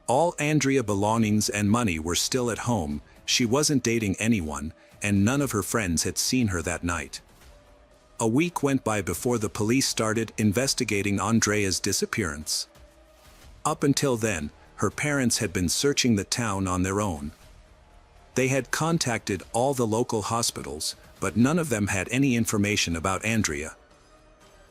All Andrea's belongings and money were still at home, she wasn't dating anyone, and none of her friends had seen her that night. A week went by before the police started investigating Andrea's disappearance. Up until then, her parents had been searching the town on their own. They had contacted all the local hospitals, but none of them had any information about Andrea.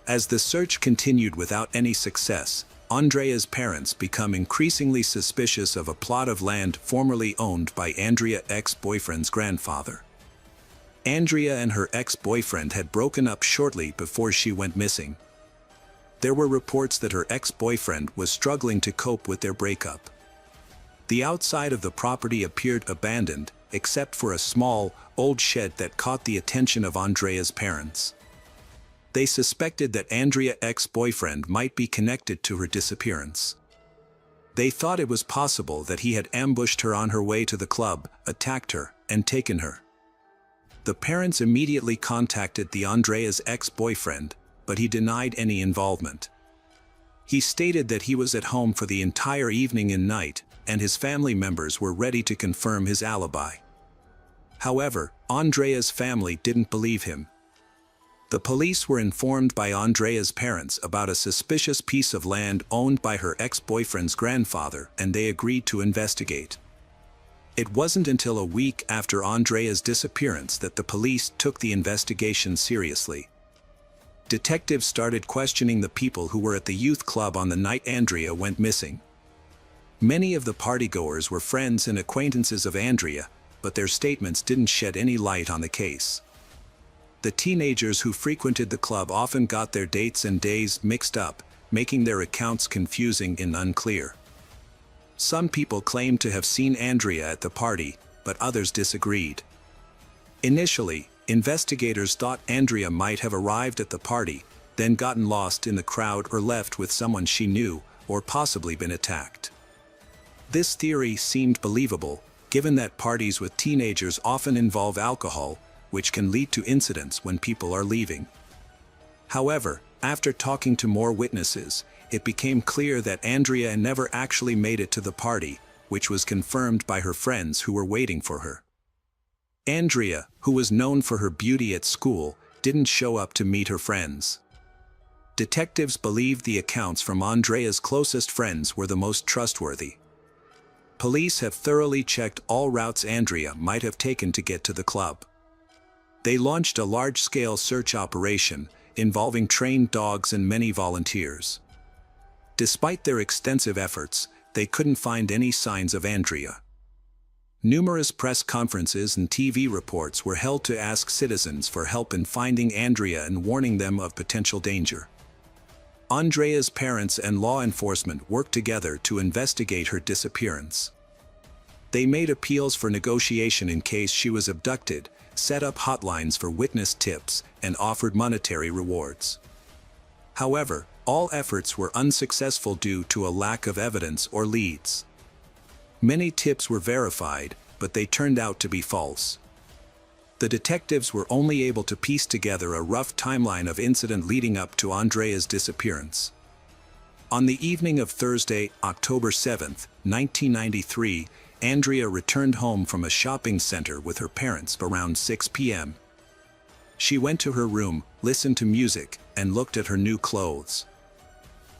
As the search continued without any success, Andrea's parents became increasingly suspicious of a plot of land formerly owned by Andrea's ex-boyfriend's grandfather. Andrea and her ex-boyfriend had broken up shortly before she went missing. There were reports that her ex-boyfriend was struggling to cope with their breakup. The outside of the property appeared abandoned, except for a small, old shed that caught the attention of Andrea's parents. They suspected that Andrea's ex-boyfriend might be connected to her disappearance. They thought it was possible that he had ambushed her on her way to the club, attacked her, and taken her. The parents immediately contacted Andrea's ex-boyfriend, but he denied any involvement. He stated that he was at home for the entire evening and night, and his family members were ready to confirm his alibi. However, Andrea's family didn't believe him. The police were informed by Andrea's parents about a suspicious piece of land owned by her ex-boyfriend's grandfather, and they agreed to investigate. It wasn't until a week after Andrea's disappearance that the police took the investigation seriously. Detectives started questioning the people who were at the youth club on the night Andrea went missing. Many of the partygoers were friends and acquaintances of Andrea, but their statements didn't shed any light on the case. The teenagers who frequented the club often got their dates and days mixed up, making their accounts confusing and unclear. Some people claimed to have seen Andrea at the party, but others disagreed. Initially, investigators thought Andrea might have arrived at the party, then gotten lost in the crowd or left with someone she knew, or possibly been attacked. This theory seemed believable, given that parties with teenagers often involve alcohol, which can lead to incidents when people are leaving. However, after talking to more witnesses, it became clear that Andrea never actually made it to the party, which was confirmed by her friends who were waiting for her. Andrea, who was known for her beauty at school, didn't show up to meet her friends. Detectives believed the accounts from Andrea's closest friends were the most trustworthy. Police have thoroughly checked all routes Andrea might have taken to get to the club. They launched a large-scale search operation, involving trained dogs and many volunteers. Despite their extensive efforts, they couldn't find any signs of Andrea. Numerous press conferences and TV reports were held to ask citizens for help in finding Andrea and warning them of potential danger. Andrea's parents and law enforcement worked together to investigate her disappearance. They made appeals for negotiation in case she was abducted, set up hotlines for witness tips, and offered monetary rewards. However, all efforts were unsuccessful due to a lack of evidence or leads. Many tips were verified, but they turned out to be false. The detectives were only able to piece together a rough timeline of incident leading up to Andrea's disappearance. On the evening of Thursday, October 7, 1993, Andrea returned home from a shopping center with her parents around 6 p.m. She went to her room, listened to music, and looked at her new clothes.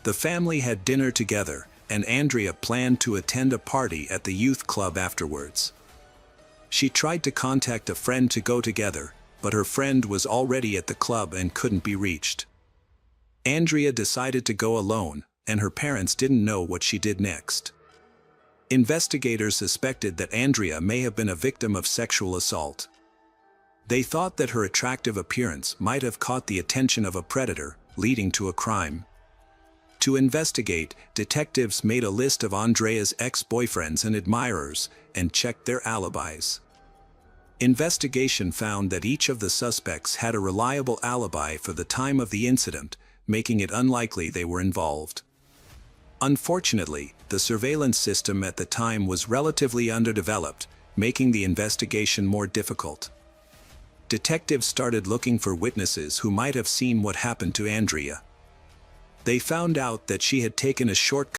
The family had dinner together, and Andrea planned to attend a party at the youth club afterwards. She tried to contact a friend to go together, but her friend was already at the club and couldn't be reached. Andrea decided to go alone, and her parents didn't know what she did next. Investigators suspected that Andrea may have been a victim of sexual assault. They thought that her attractive appearance might have caught the attention of a predator, leading to a crime. To investigate, detectives made a list of Andrea's ex-boyfriends and admirers, and checked their alibis. Investigation found that each of the suspects had a reliable alibi for the time of the incident, making it unlikely they were involved. Unfortunately, the surveillance system at the time was relatively underdeveloped, making the investigation more difficult. Detectives started looking for witnesses who might have seen what happened to Andrea. They found out that she had taken a shortcut